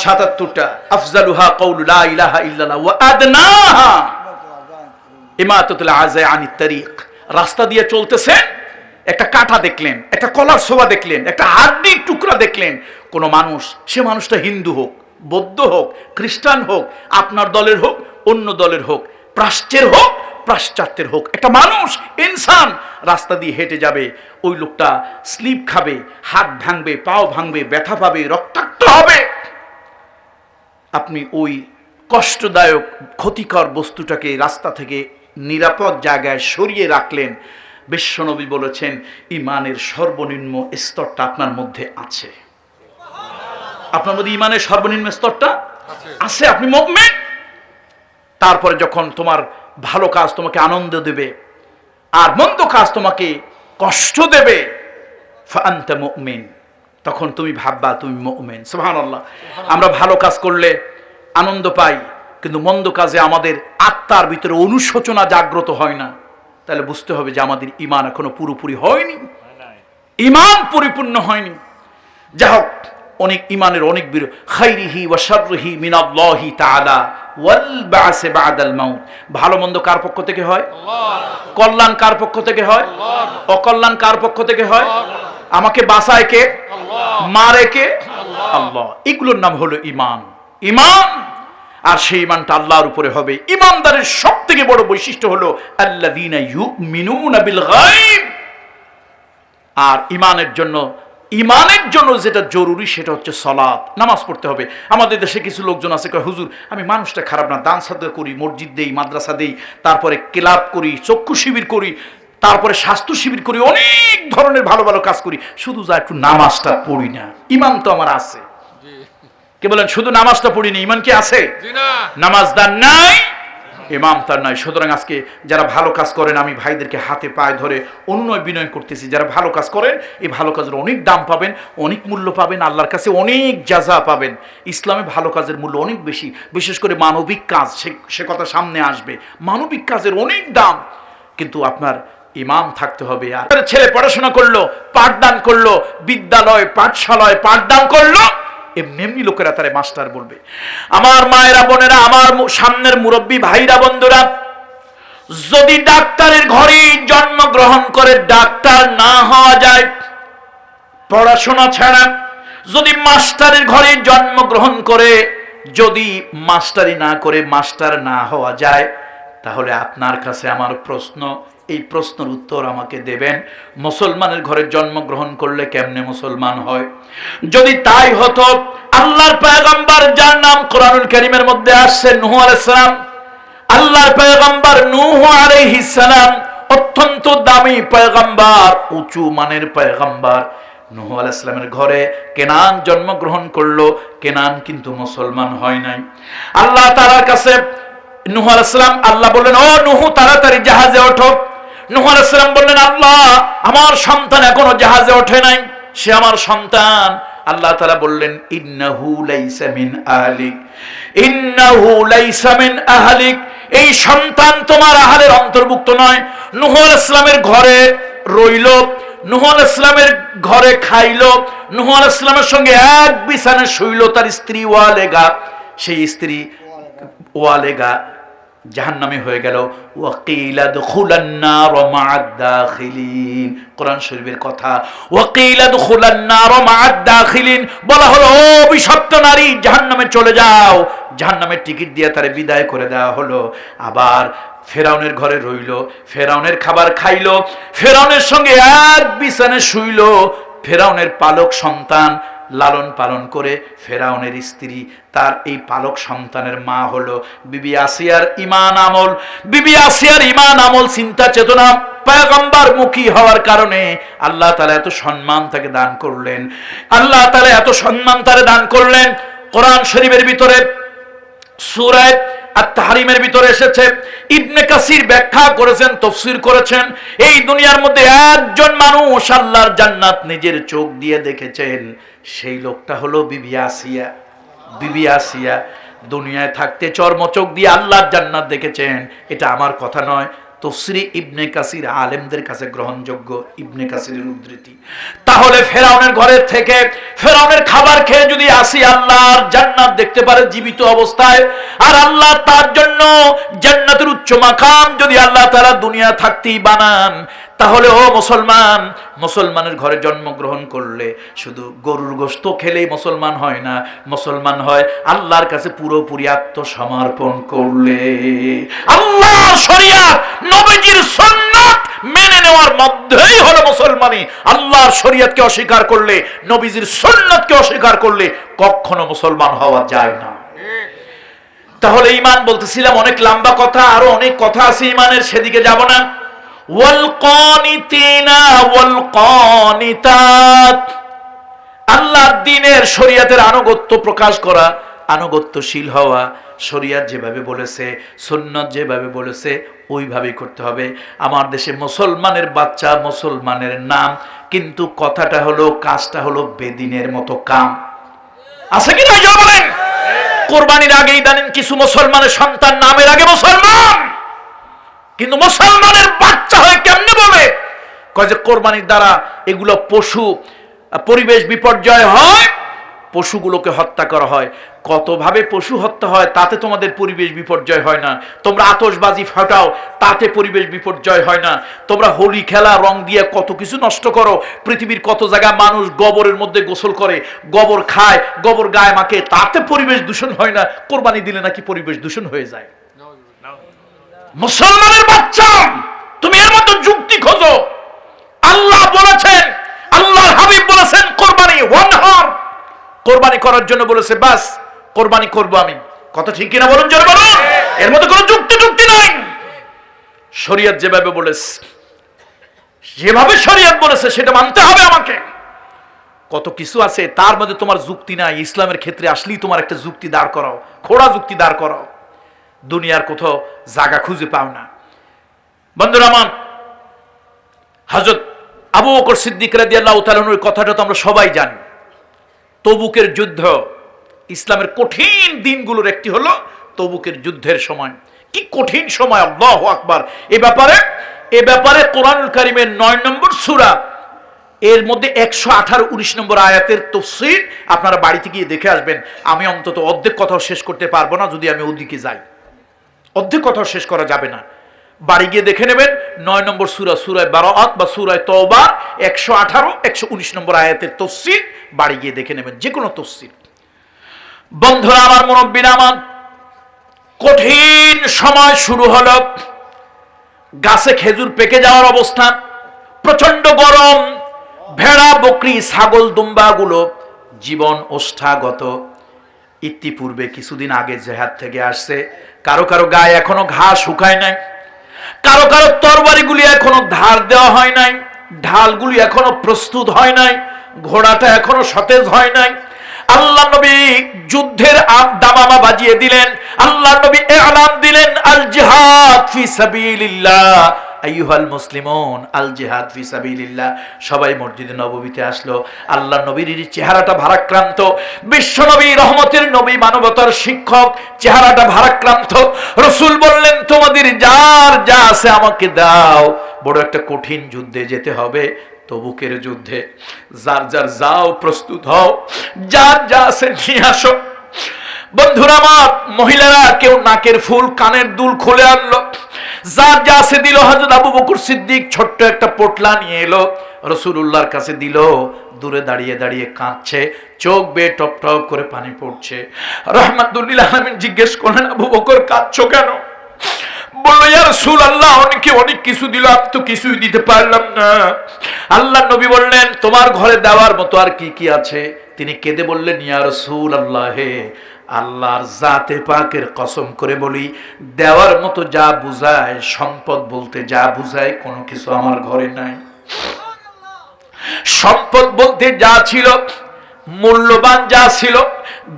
77টা। আফজালুহা কাউলু লা ইলাহা ইল্লাল্লাহ ওয়া আদনাহা ইমাতাতুল আযা আনিত তারিক। রাস্তা দিয়ে চলতেছেন, একটা কাঁটা দেখলেন, একটা কলার শোভা দেখলেন, একটা হাড্ডির টুকরা দেখলেন, কোন মানুষ, সে মানুষটা হিন্দু হোক, বৌদ্ধ হোক, খ্রিস্টান হোক, আপনার দলের হোক, অন্য দলের হোক, প্রাচ্যের হোক, পাশ্চাত্যের হোক, একটা মানুষ, ইনসান রাস্তা দিয়ে হেঁটে যাবে, ওই লোকটা স্লিপ খাবে, হাত ভাঙবে, পাও ভাঙবে, ব্যথা পাবে, রক্তাক্ত হবে। আপনি ওই কষ্টদায়ক ক্ষতিকর বস্তুটাকে রাস্তা থেকে নিরাপদ জায়গায় সরিয়ে রাখলেন। বিশ্বনবী বলেছেন ঈমানের সর্বনিম্ন স্তরটা আপনার মধ্যে আছে। আপনার মধ্যে ঈমানের সর্বনিম্ন স্তরটা আছে, আপনি মুমিন। তারপরে যখন তোমার ভালো কাজ তোমাকে আনন্দ দেবে আর মন্দ কাজ তোমাকে কষ্ট দেবে, ফাআনতা মুমিন, তখন তুমি ভাববা তুমি মুমিন। সুবহানাল্লাহ। আমরা ভালো কাজ করলে আনন্দ পাই, কিন্তু মন্দ কাজে আমাদের আত্মার ভিতরে অনুশোচনা জাগ্রত হয় না, তাহলে বুঝতে হবে যে আমাদের ঈমান এখনো পুরোপুরি হয়নি, ঈমান পরিপূর্ণ হয়নি। যা হোক, অনেক ঈমানের অনেক বিরোধ। খাইরিহি ওয়া শাররিহি মিনাল্লাহি তাআলা ওয়াল বা'স বা'দাল মাউত। ভালো মন্দ কার পক্ষ থেকে হয়? আল্লাহ। কল্যাণ কার পক্ষ থেকে হয়? আল্লাহ। অকল্যাণ কার পক্ষ থেকে হয়? আল্লাহ। আমাকে বাঁচায় কে? আল্লাহ। মারে কে? আল্লাহ। আল্লাহ। এগুলোর নাম হলো ঈমান। ঈমান, আর সেই ঈমানটা আল্লাহর উপরে হবে। ঈমানদারের সবথেকে বড় বৈশিষ্ট্য হলো আল্লাযীনা ইউমিনুনা বিল গায়ব। আর ঈমানের জন্য যেটা জরুরি সেটা হচ্ছে সালাত, নামাজ পড়তে হবে। আমাদের দেশে কিছু লোকজন আছে কয়, হুজুর আমি মানুষটা খারাপ না, দান সাদকা করি, মসজিদ দেই, মাদ্রাসা দেই, তারপরে ক্লাব করি, চক্ষু শিবির করি, তারপরে স্বাস্থ্য শিবির করি, অনেক ধরনের ভালো ভালো কাজ করি, শুধু যা একটু নামাজটা পড়ি না। ঈমান তো আমার আছে। কে বলেন শুধু নামাজটা পড়িনি, ঈমান কি আছে? নামাজ দান নাই, ইমাম তার নাই। সুতরাং আজকে যারা ভালো কাজ করেন, আমি ভাইদেরকে হাতে পায়ে ধরে অনুনয় বিনয় করতেছি, যারা ভালো কাজ করেন এই ভালো কাজের অনেক দাম পাবেন, অনেক মূল্য পাবেন, আল্লাহর কাছে অনেক জাযা পাবেন। ইসলামে ভালো কাজের মূল্য অনেক বেশি, বিশেষ করে মানবিক কাজ, সে কথা সামনে আসবে। মানবিক কাজের অনেক দাম, কিন্তু আপনার ইমাম থাকতে হবে। আর ছেলে পড়াশোনা করলো, পাঠদান করলো, বিদ্যালয় পাঠশালায় পাঠদান করলো, এমনি লোকেরা তারে মাস্টার বলবে। আমার মায়েরা বোনেরা, আমার সামনের মুরব্বী ভাইরা বন্ধুরা, যদি ডাক্তারের ঘরে জন্মগ্রহণ করে ডাক্তার না হওয়া যায়, পড়াশোনা ছাড়া যদি মাস্টারের ঘরে জন্মগ্রহণ করে যদি মাস্টারি না করে মাস্টার না হওয়া যায়, তাহলে আপনার কাছে আমার প্রশ্ন, এই প্রশ্নের উত্তর আমাকে দেবেন, মুসলমানের ঘরে জন্মগ্রহণ করলে কেমনে মুসলমান হয়? যদি তাই হতো, আল্লাহর পয়গম্বর যার নাম কোরআনুল কারীমের মধ্যে আসছে নূহ আলাইহিস সালাম, আল্লাহর পয়গম্বর নূহ আলাইহিস সালাম অত্যন্ত দামি পয়গম্বর, উঁচু মানের পয়গম্বর। নূহ আলাইহিস সালামের ঘরে কেনান জন্মগ্রহণ করলো, কেনান কিন্তু মুসলমান হয় নাই। আল্লাহ তাআলার কাছে নূহ আলাইহিস সালাম, আল্লাহ বললেন, ও নূহ তাড়াতাড়ি জাহাজে ওঠো। নূহ আলাইহিস সালাম বললেন, আল্লাহ আমার সন্তান এখনো জাহাজে ওঠে নাই, সে আমার সন্তান। আল্লাহ তাআলা বললেন, ইন্নাহু লাইসা মিন আহলিক, ইন্নাহু লাইসা মিন আহলিক, এই সন্তান তোমার আহলের অন্তর্ভুক্ত নয়। নূহ আলাইহিস সালামের ঘরে রইল, নূহ আলাইহিস সালামের ঘরে খাইল, নূহ আলাইহিস সালামের সঙ্গে এক বিছানায় শুইল তার স্ত্রী ওয়ালেগা, সেই স্ত্রী ওয়ালেগা জাহান্নামী হয়ে গেল। ওয়াকিলা দুখুলান নার মা'আদ দাখিলিন, কোরআন শরীফের কথা। ওয়াকিলা দুখুলান নার মা'আদ দাখিলিন, বলা হলো ও অভিশপ্ত নারী জাহান্নামে চলে যাও, জাহান্নামের টিকিট দিয়ে তারে বিদায় করে দেওয়া হলো। আবার ফেরাউনের ঘরে রইল, ফেরাউনের খাবার খাইল, ফেরাউনের সঙ্গে এক বিছানায় শুইল, ফেরাউনের পালক সন্তান লালন পালন করে ফেরাউনের স্ত্রী, তার এই পালক সন্তানের মা হলো বিবি আসিয়ার ঈমান আমল। বিবি আসিয়ার ঈমান আমল, চিন্তা চেতনা পয়গম্বর মুখী হওয়ার কারণে আল্লাহ তাআলা এত সম্মান তাকে দান করলেন, আল্লাহ তাআলা এত সম্মান তারে দান করলেন। কোরআন শরীফের ভিতরে সূরা আত-তাহরিমের ভিতরে এসেছে, ইবনে কাসির ব্যাখ্যা করেছেন, তাফসীর করেছেন, এই দুনিয়ার মধ্যে একজন মানুষ আল্লাহর জান্নাত নিজের চোখ দিয়ে দেখেছেন, সেই লোকটা হলো বিবি আসিয়া। বিবি আসিয়া দুনিয়ায় থাকতে চর্মচোখ দিয়ে আল্লাহর জান্নাত দেখেছেন। এটা আমার কথা নয়, তাফসীরে ইবনে কাসির আলেমদের কাছে গ্রহণযোগ্য, ইবনে কাসিরের উদ্ধৃতি। তাহলে ফেরাউনের ঘরের থেকে ফেরাউনের খাবার খেয়ে যদি আসিয়া আল্লাহর জান্নাত দেখতে পারে জীবিত অবস্থায়, আর আল্লাহ তার জন্য জান্নাতের উচ্চ মাকাম যদি আল্লাহ তাআলা দুনিয়া থাকতেই বানান, তাহলে ও মুসলমান, মুসলমানের ঘরে জন্মগ্রহণ করলে শুধু গরুর গোশত খেলেই মুসলমান হয় না, মুসলমান হয় আল্লাহর কাছে পুরোপুরি আত্মসমর্পণ করলে। আল্লাহর শরীয়ত, নবীজির সুন্নাত মেনে নেওয়ার মধ্যেই হলো মুসলমানি। আল্লাহর শরীয়তকে অস্বীকার করলে, নবীজির সুন্নাতকে অস্বীকার করলে কখনো মুসলমান হওয়া যায় না। তাহলে ঈমান বলতেছিলাম, অনেক লম্বা কথা, আরো অনেক কথা আছে ঈমানের, সেদিকে যাব না। ওয়াল কানিতিনা ওয়াল কানিতাত, আল্লাহর দ্বীনের শরীয়তের আনুগত্য প্রকাশ করা, আনুগত্যশীল হওয়া, শরীয়ত যেভাবে বলেছে, সুন্নাত যেভাবে বলেছে ওইভাবেই করতে হবে। আমার দেশে মুসলমানের বাচ্চা, মুসলমানের নাম, কিন্তু কথাটা হলো, কাজটা হলো বেদিনের মতো কাম। আছে কি না বলেন? কোরবানির আগে ইদানিং কিছু মুসলমানের সন্তান নামের আগে মুসলমান, কিন্তু মুসলমানের বাচ্চা হয়ে কেমনে বলে? কয় যে কোরবানির দ্বারা এগুলো পশু, পরিবেশ বিপর্যয় হয়, পশুগুলোকে হত্যা করা হয়। কতভাবে পশু হত্যা হয়, তাতে তোমাদের পরিবেশ বিপর্যয় হয় না। তোমরা আতশবাজি ফাটাও, তাতে পরিবেশ বিপর্যয় হয় না। তোমরা হোলি খেলা, রং দিয়ে কত কিছু নষ্ট করো। পৃথিবীর কত জায়গায় মানুষ গোবরের মধ্যে গোসল করে, গোবর খায়, গোবর গায়ে মাখে, তাতে পরিবেশ দূষণ হয় না। কোরবানি দিলে নাকি পরিবেশ দূষণ হয়ে যায়। মুসলমানের বাচ্চা, তুমি এর মতো যুক্তি খোঁজো। আল্লাহ বলেছেন, আল্লাহর হাবিব বলেছেন কোরবানি ওয়ানহার, কোরবানি করার জন্য বলেছে, বাস কোরবানি করব আমি। কত ঠিক কিনা বলুন, জোরে বলুন। এর মধ্যে কোনো যুক্তি নাই। শরীয়ত যেভাবে বলেছে, যেভাবে শরীয়ত বলেছে সেটা মানতে হবে আমাকে। কত কিছু আছে তার মধ্যে তোমার যুক্তি নাই, ইসলামের ক্ষেত্রে আসলেই তোমার একটা যুক্তি দাঁড় করাও, খোড়া যুক্তি দাঁড় করাও। দুনিয়ার কোথাও জায়গা খুঁজে পাও না। বন্ধুরা আমার, হযরত আবু বকর সিদ্দিক রাদিয়াল্লাহু তাআলা আনহুর কথাটা তো আমরা সবাই জানি। তবুকের যুদ্ধ ইসলামের কঠিন দিনগুলোর একটি হলো তবুকের যুদ্ধের সময়। কি কঠিন সময়, আল্লাহু আকবার। এ ব্যাপারে কোরআনুল কারীমের 9 নম্বর সূরা, এর মধ্যে 118-19 নম্বর আয়াতের তাফসীর আপনারা বাড়িতে গিয়ে দেখে আসবেন। আমি অন্তত অর্ধেক কথাও শেষ করতে পারবো না যদি আমি ওদিকে যাই, অর্ধেক কথাও শেষ করা যাবে না। বাড়ি গিয়ে দেখে নেবেন 9 নম্বর সূরা, সূরা বারাআত বা সূরা তওবা 118-119 নম্বর আয়াতের তাফসীর বাড়ি গিয়ে দেখে নেবেন, যে কোনো তাফসীর। বন্ধুরা আমার, মুরব্বিরা আমার, কঠিন সময় শুরু হলো। গাছে খেজুর পেকে যাওয়ার অবস্থা, প্রচন্ড গরম, ভেড়া বকরি ছাগল দুম্বাগুলো জীবন ওষ্ঠাগত। ইতিপূর্বে কিছুদিন আগে জিহাদ থেকে আসছে, কারো কারো গায়ে এখনো ঘাস শুকায় নাই, কারো কারো তরবারিগুলি এখনো ধার দেওয়া হয় নাই, ঢালগুলি এখনো প্রস্তুত হয় নাই, ঘোড়াটা এখনো সতেজ হয় নাই। আল্লাহ নবী যুদ্ধের দামামা বাজিয়ে দিলেন। আল্লাহ নবী এলান দিলেন, আল জিহাদ ফি সাবিলিল্লাহ, আইয়ুহাল মুসলিমুন আল জিহাদ ফি সাবিলিল্লাহ। সবাই মসজিদে নববীতে আসলো। আল্লাহ নবীর চেহারাটা ভারাক্রান্ত, বিশ্ব নবী, রহমতের নবী, মানবতার শিক্ষক, চেহারাটা ভারাক্রান্ত। রাসূল বললেন, তোমাদের যার যা আছে আমাকে দাও, বড় একটা কঠিন যুদ্ধে যেতে হবে, তবুকের যুদ্ধে। যার যার যাও, প্রস্তুত হও, যার যা আছে নিয়ে আসো। বন্ধুরা আমার, মহিলারা কেউ নাকের ফুল কানের দুল খুলে আনলো, যার যা আছে দিল। হযরত আবু বকর সিদ্দিক ছোট্ট একটা পোটলা নিয়ে এলো, রাসূলুল্লাহর কাছে দিল। দূরে দাঁড়িয়ে দাঁড়িয়ে কাঁদছে, চোখ বেয়ে টপ টপ করে পানি পড়ছে। রাহমাতুল লিল আলামিন জিজ্ঞেস করলেন, আবু বকর কাঁদছো কেন? বলল, ইয়া রাসূলুল্লাহ, অনেক কিছু দিল, আমি তো কিছুই দিতে পারলাম না। আল্লাহ নবী বললেন, তোমার ঘরে দেওয়ার মতো আর কি কি আছে? তিনি কেঁদে বললেন, ইয়া রাসূলুল্লাহ, হে আল্লাহর জাতে পাকের কসম করে বলি, দেওয়ার মতো যা বুঝায়, সম্পদ বলতে যা বুঝায়, কোনো কিছু আমার ঘরে নাই। সম্পদ বলতে যা ছিল, মূল্যবান যা ছিল,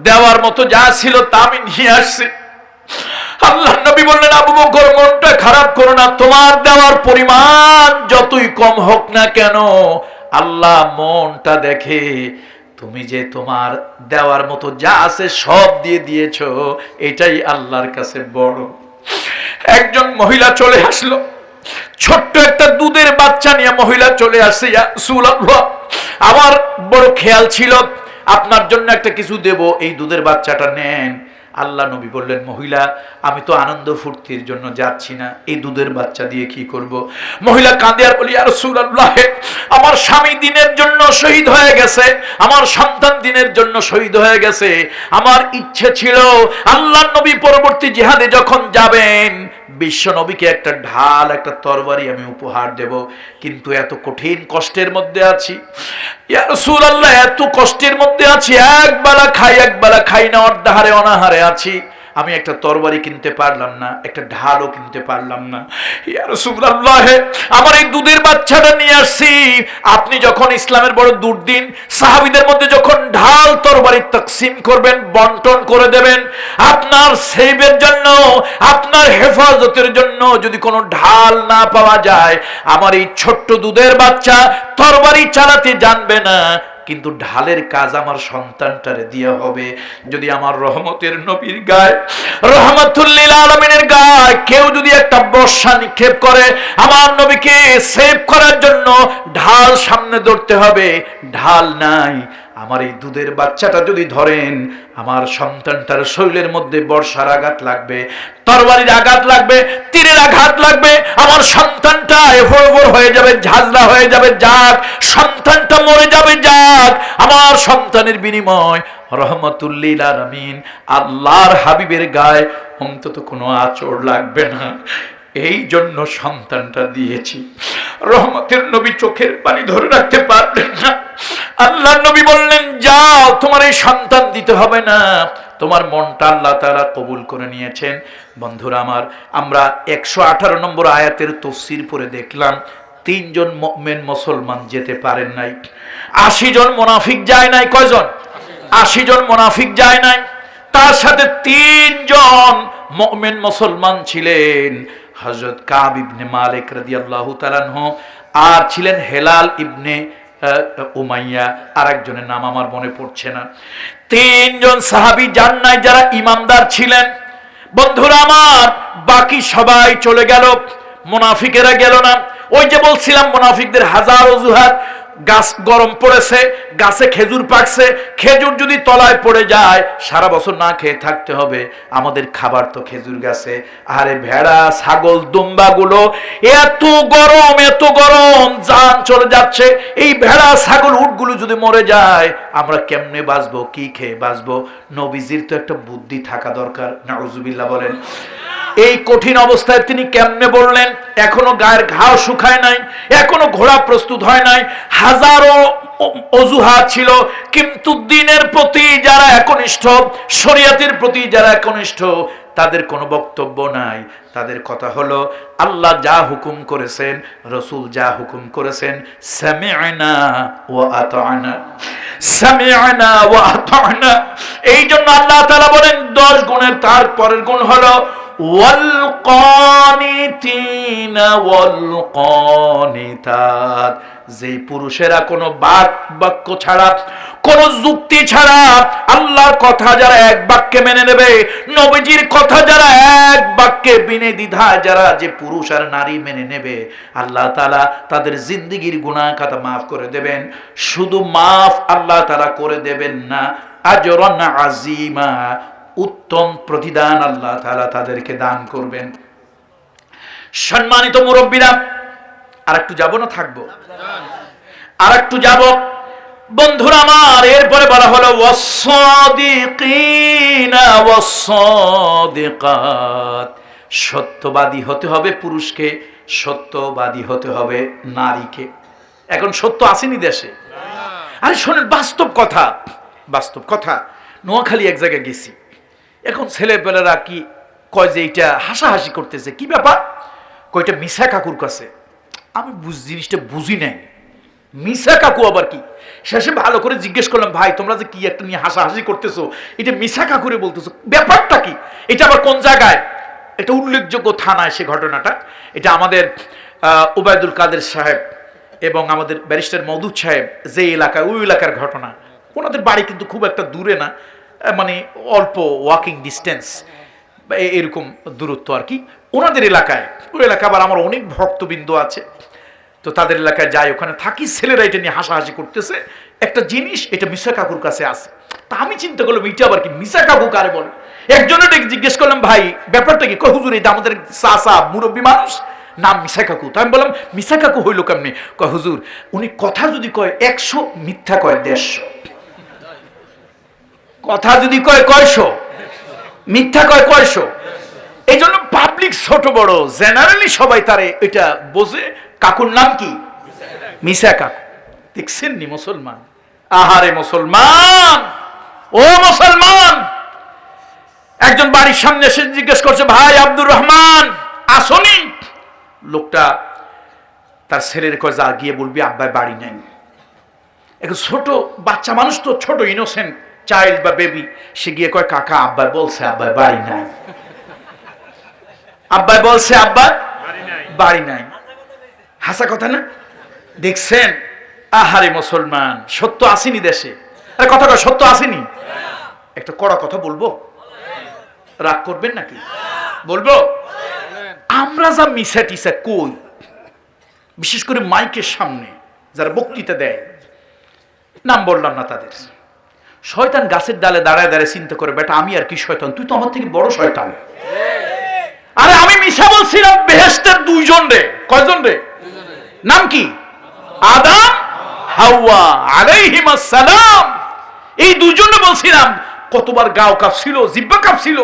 দেওয়ার মতো যা ছিল, তা আমি নিয়ে আসছি। আল্লাহ নবী বললেন, আবু বকর, মনটা খারাপ করো না, তোমার দেওয়ার পরিমাণ যতই কম হোক না কেন, আল্লাহ মনটা দেখে। তুমি যে তোমার দেওয়ার মতো যা আছে সব দিয়ে দিয়েছো, এটাই আল্লাহর কাছে বড়। একজন মহিলা চলে আসলো, ছোট্ট একটা দুধের বাচ্চা নিয়ে মহিলা চলে আসছে। ইয়া রাসূলুল্লাহ, আমার বড় খেয়াল ছিল আপনার জন্য একটা কিছু দেব, এই দুধের বাচ্চাটা নেন। আল্লাহ নবী বললেন, মহিলা, আমি তো আনন্দ ফুর্তির জন্য যাচ্ছি না, এই দুধের বাচ্চা দিয়ে কি করব? মহিলা কাঁদে আর বলি, ইয়া রাসূলুল্লাহ, আমার স্বামী দিনের জন্য শহীদ হয়ে গেছে, আমার সন্তান দিনের জন্য শহীদ হয়ে গেছে। আমার ইচ্ছে ছিল আল্লাহ নবী পরবর্তী জিহাদে যখন যাবেন, বিশ্ব নবীকে একটা ঢাল, একটা তরবারি আমি উপহার দেব, কিন্তু এত কঠিন কষ্টের মধ্যে আছি। ইয়া রাসূলুল্লাহ, এত কষ্টের মধ্যে আছি, একবেলা খাই না, অর্ধাহারে অনাহারে আছি, আমি একটা তরবারি কিনতে পারলাম না, একটা ঢালও কিনতে পারলাম না। ইয়া রাসূলুল্লাহ, আমার এই দুধের বাচ্চাটা নিয়ে আসছি, আপনি যখন ইসলামের বড় দুর্দিন, সাহাবীদের মধ্যে যখন ঢাল তরবারি তাকসিম করবেন, বন্টন করে দেবেন, আপনার সেভের জন্য, আপনার হেফাজতের জন্য যদি কোনো ঢাল না পাওয়া যায়, আমার এই ছোট্ট দুধের বাচ্চা তরবারি চালাতে জানবে না, কিন্তু ঢালের কাজ আমার সন্তানটারে দিয়ে হবে। যদি আমার রহমতের নবীর গায়ে, রহমাতুল লিল আলামিনের গায়ে কেউ যদি একটা বর্ষা নিক্ষেপ করে, আমার নবীকে সেভ করার জন্য ঢাল সামনে ধরতে হবে, ঢাল নাই, আমার এই দুধের বাচ্চাটা যদি ধরেন, আমার সন্তানটার শরীরের মধ্যে বর্ষার আঘাত লাগবে, তরবারির আঘাত লাগবে, তীরের আঘাত লাগবে, আমার সন্তানটা এফোর হয়ে যাবে, ঝাঁঝরা হয়ে যাবে, যাক, সন্তানটা মরে যাবে, যাক, আমার সন্তানের বিনিময় রহমাতুল লিল আলামিন আল্লাহর হাবিবের গায়ে অন্তত কোনো আঁচড় লাগবে না, এই জন্য সন্তানটা দিয়েছি। রহমতের নবী চোখের পানি ধরে রাখতে পারলেন না। আল্লাহ নবী বললেন, যাও, তোমার এই সন্তান দিতে হবে না, তোমার মনটা আল্লাহ তাআলা কবুল করে নিয়েছেন। বন্ধুরা আমার, আমরা 118 নম্বর আয়াতের তাফসীর পড়ে দেখলাম 3 জন মুমিন মুসলমান যেতে পারেন নাই, 80 জন মুনাফিক যায় নাই। কয়জন? 80 জন মুনাফিক যায় নাই, তার সাথে 3 জন মুমিন মুসলমান ছিলেন হযরত কাব ইবনে মালিক রাদিয়াল্লাহু তাআলা আনহু, আর ছিলেন হেলাল ইবনে উমাইয়া, আরেকজনের নাম আমার মনে পড়ছে না। তিনজন সাহাবী জান্নায় যারা ইমানদার ছিলেন। বন্ধুরা আমার, বাকি সবাই চলে গেল, মুনাফিকেরা গেল না। ওই যে বলছিলাম মুনাফিকদের হাজার অজুহাত। গাছ গরম পড়েছে, গাছে খেজুর পাকছে, খেজুর যদি তলায় পড়ে যায় সারা বছর না খেয়ে থাকতে হবে, আমাদের খাবার তো খেজুর গাছে। আরে ভেড়া ছাগল দুম্বাগুলো এত গরম জান চলে যাচ্ছে, এই ভেড়া ছাগল উটগুলো যদি মরে যায় আমরা কেমনে বাঁচবো, কি খেয়ে বাঁচবো? নবীজির তো একটা বুদ্ধি থাকা দরকার, নাউজুবিল্লাহ বলেন। এই কঠিন অবস্থায় তিনি কেমনে বললেন? এখনো গায়ের ঘাও শুকায় নাই, এখনো ঘোড়া প্রস্তুত হয় নাই, হাজারো অজুহাত ছিল, কিন্তু দ্বীনের প্রতি যারা একনিষ্ঠ, শরীয়তের প্রতি যারা একনিষ্ঠ, তাদের কোনো বক্তব্য নাই। তাদের কথা হলো আল্লাহ যা হুকুম করেছেন, রাসূল যা হুকুম করেছেন, সামি'না ওয়া আতা'না, সামি'না ওয়া আতা'না। এই জন্য আল্লাহ তাআলা বলেন 10 গুণের তার পরের গুণ হলো ওয়াল কানিতিনা ওয়াল কানিতাত। যেই পুরুষেরা কোনো বাক্য ছাড়া, কোন যুক্তি ছাড়া আল্লাহর কথা যারা এক বাক্যে মেনে নেবে, নবীজির কথা যারা এক বাক্যে বিনে দ্বিধায় যারা যে পুরুষ আর নারী মেনে নেবে, আল্লাহ তাআলা তাদের জিন্দেগির গুনাহ খাতা মাফ করে দেবেন। শুধু মাফ আল্লাহ তাআলা করে দেবেন না, আজরান আযীমা, উত্তম প্রতিদান আল্লাহ তাআলা তাদেরকে দান করবেন। সম্মানিত মুরব্বীরা, আর একটু যাব না থাকবো? আর একটু যাব। বন্ধুরা আমার, এরপরে বলা হলো ওয়াস-সাদিকিনা ওয়াস-সাদিকাত। সত্যবাদী হতে হবে পুরুষকে, সত্যবাদী হতে হবে নারীকে। এখন সত্য আসেনি দেশে। আরে শোনেন, বাস্তব কথা। নোয়াখালী এক জায়গায় গেছি, এখন ছেলেপেলেরা কি কয় যে এটা হাসাহাসি করতেছে, কি ব্যাপার? কয়টা মিশা কাকুর কাছে। আমি জিনিসটা বুঝি নাই, মিশা কাকু আবার কি? শেষে ভালো করে জিজ্ঞেস করলাম, ভাই তোমরা যে কি একটা নিয়ে হাসাহাসি করতেছো, এটা মিশা কাকুরে বলতেছো, ব্যাপারটা কি? এটা আবার কোন জায়গায়? এটা উল্লেখযোগ্য থানায় সে ঘটনাটা। এটা আমাদের ওবায়দুল কাদের সাহেব এবং আমাদের ব্যারিস্টার মওদুদ সাহেব যে এলাকায়, ওই এলাকার ঘটনা। ওনাদের বাড়ি কিন্তু খুব একটা দূরে না, মানে অল্প ওয়াকিং ডিস্টেন্স, এরকম দূরত্ব আর কি ওনাদের এলাকায়। ওই এলাকা আবার আমার অনেক ভক্তবৃন্দ আছে, তো তাদের এলাকায় যাই, ওখানে থাকি। ছেলেরা এটা নিয়ে হাসাহাসি করতেছে, একটা জিনিস এটা মিশা কাকুর কাছে আছে। তা আমি চিন্তা করলাম এটা আবার কি, মিশা কাকু কারে বলে? একজনের জিজ্ঞেস করলাম, ভাই ব্যাপারটা কি? কয় হুজুর এটা আমাদের চাচা মুরব্বী মানুষ, নাম মিশা কাকু। তো আমি বললাম মিশা কাকু হইল কেমনি? কয় হুজুর উনি কথা যদি কয় 100, মিথ্যা কয় 150। কথা যদি কয় 100, মিথ্যা কয় 100। এই জন্য পাবলিক ছোট বড় জেনারেলি সবাই তারে এটা বোঝে। কাকুর নাম কি? মিশা কাকু। দেখছেন নি মুসলমান? আহারে মুসলমান, ও মুসলমান! একজন বাড়ির সামনে এসে জিজ্ঞেস করছে, ভাই আব্দুর রহমান আসনি? লোকটা তার ছেলের কয়, যা গিয়ে বলবি আব্বাই বাড়ি নাই। এখন ছোট বাচ্চা মানুষ তো, ছোট ইনোসেন্ট চাইল্ড বা বেবি, সে গিয়ে কয়, কাকা আব্বাই বলছে আব্বাই বাড়ি নাই, আব্বাই বলছে আব্বা বাড়ি নাই। হাসা কথা না? দেখছেন? আহারে মুসলমান, সত্য আসেনি দেশে। আরে কথা কয়, সত্য আসেনি? একটা কড়া কথা বলবো, রাগ করবেন নাকি? বলবো, আমরা যা মিশা টিসা কই, বিশেষ করে মাইকের সামনে যারা বক্তৃতা দেয়, নাম বললাম না তাদের, শয়তান গাছের ডালে দাঁড়ায় দাঁড়ায় চিন্তা করে, বেটা আমি আর কি শয়তান, তুই তো আমার থেকে বড় শয়তান। আরে আমি মিশা বলছিলাম বেহেশতের 2 জন রে। কয়জন রে? নাম কি? আদম হাওয়া আলাইহিমাস সালাম। এই 2 জনে বলছিলাম। কতবার গাও কাঁপছিল, জিহ্বা কাঁপছিল,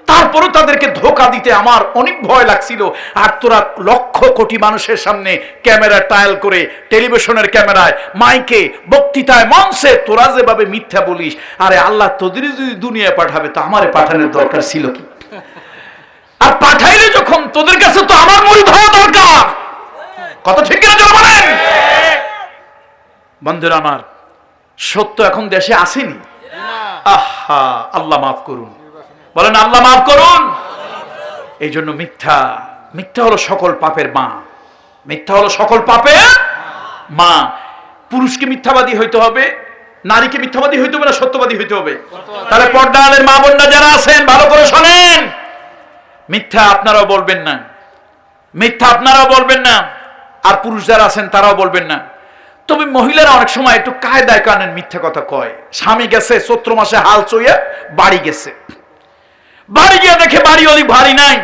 তারপরও তাদেরকে ধোঁকা দিতে আমার অনেক ভয় লাগছিল। আর তোরা লক্ষ কোটি মানুষের সামনে ক্যামেরা ট্রায়াল করে, টেলিভিশনের ক্যামেরায়, মাইকে, বক্তৃতায়, মঞ্চে তোরা যেভাবে মিথ্যা বলিস, আরে আল্লাহ তোদের যদি দুনিয়ায় পাঠাবে তো আমারে পাঠানোর দরকার ছিল কি? আর পাঠাইলে যখন, তোদের কাছে তো আমার মুরিদ হওয়া দরকার। কত ঠিক কিনা জোরে বলেন? বন্ধুরা আমার, সত্য এখন দেশে আসেনি। আহা, আল্লাহ মাফ করুন, বলেন আল্লাহ মাফ করুন। এই জন্য মিথ্যা, মিথ্যা হলো সকল পাপের মা। মিথ্যা হলো সকল পাপের মা। পুরুষকে মিথ্যাবাদী হইতে হবে, নারীকে মিথ্যাবাদী হইতে হবে না সত্যবাদী হইতে হবে? তাহলে পর্দা আলের মা বোনরা যারা আছেন ভালো করে শোনেন, মিথ্যা আপনারাও বলবেন না, মিথ্যা আপনারাও বলবেন না, আর পুরুষ যারা আছেন তারাও বলবেন না। তবে মহিলারা অনেক সময় একটু কায়দায় কানেন মিথ্যা কথা কয়। স্বামী গেছে চৈত্র মাসে হাল চইয়া বাড়ি গেছে, বাড়ি গিয়ে দেখে বাড়ি অলি ভারী নাই,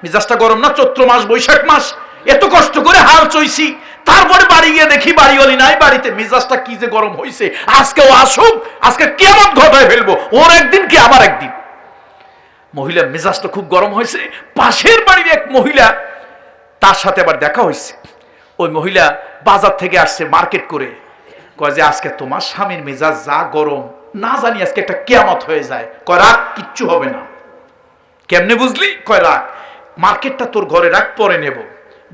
মেজাজটা গরম না, চৈত্র মাস বৈশাখ মাস এত কষ্ট করে হাল চইছি, তারপরে বাড়ি গিয়ে দেখি বাড়ি অলি নাই, বাড়িতে মেজাজটা কি যে গরম হয়েছে, আজকে ও আসুক, আজকে কিয়ামত ঘটায় ফেলবো, ওর একদিন কি আমার একদিন। মহিলা মেজাজটা খুব গরম হয়েছে, পাশের বাড়ির এক মহিলা, তার সাথে আবার দেখা হয়েছে। ওই মহিলা বাজার থেকে আসছে মার্কেট করে, কয় যে আজকে তোমার স্বামীর মেজাজ যা গরম, না জানি আজকে একটা কিয়ামত হয়ে যায়। কয় রাখ, কিচ্ছু হবে না। কেমনে বুঝলি? কয় রাখ, মার্কেটটা তোর ঘরে রাখ, পরে নেব,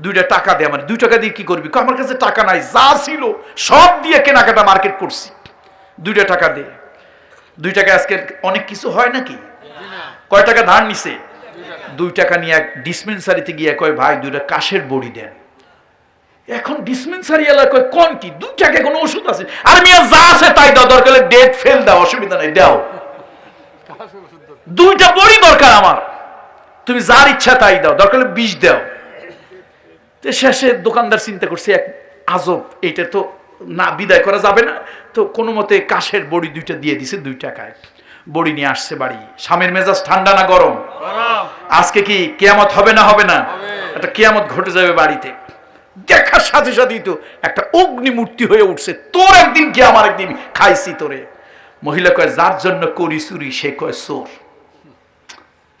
2 টাকা দে আমার। 2 টাকা দিয়ে কি করবি? আমার কাছে টাকা নাই, যা ছিল সব দিয়ে কেনাকাটা মার্কেট করছি, 2 টাকা দে। 2 টাকা আজকে অনেক কিছু হয় নাকি? কয় টাকা ধার নিছে? 2 টাকা নিয়ে এক ডিসপেন্সারিতে গিয়ে কয় ভাই 2টা কাশের বড়ি দেন। এখন ডিসপেন্সারি এলাকায় কোন কি 2 টাকা কোনো ওষুধ আছে? আর মিয়া যা আছে তাই দাও, দরকার হলে ডেট ফেল দাও, অসুবিধা নাই, দাও। 2টা বড়ি দরকার আমার, তুমি যার ইচ্ছা তাই দাও, দরকার হলে 20 দাও। তো শেষে দোকানদার চিন্তা করছে এক আজব, এইটা তো না বিদায় করা যাবে না, তো কোনো মতে কাশের বড়ি 2টা দিয়ে দিছে 2 টাকায়। বড়ি নিয়ে আসছে বাড়ি। স্বামীর মেজাজ ঠান্ডা না গরম? আজকে কি কিয়ামত হবে না হবে না? একটা কিয়ামত ঘটে যাবে বাড়িতে। দেখার সাথে সাথেই তো একটা অগ্নি মূর্তি হয়ে উঠছে, তোর একদিন কি আমার একদিন, খাইছি তোরে। মহিলা কয় যার জন্য করি চুরি সে কয় চোর।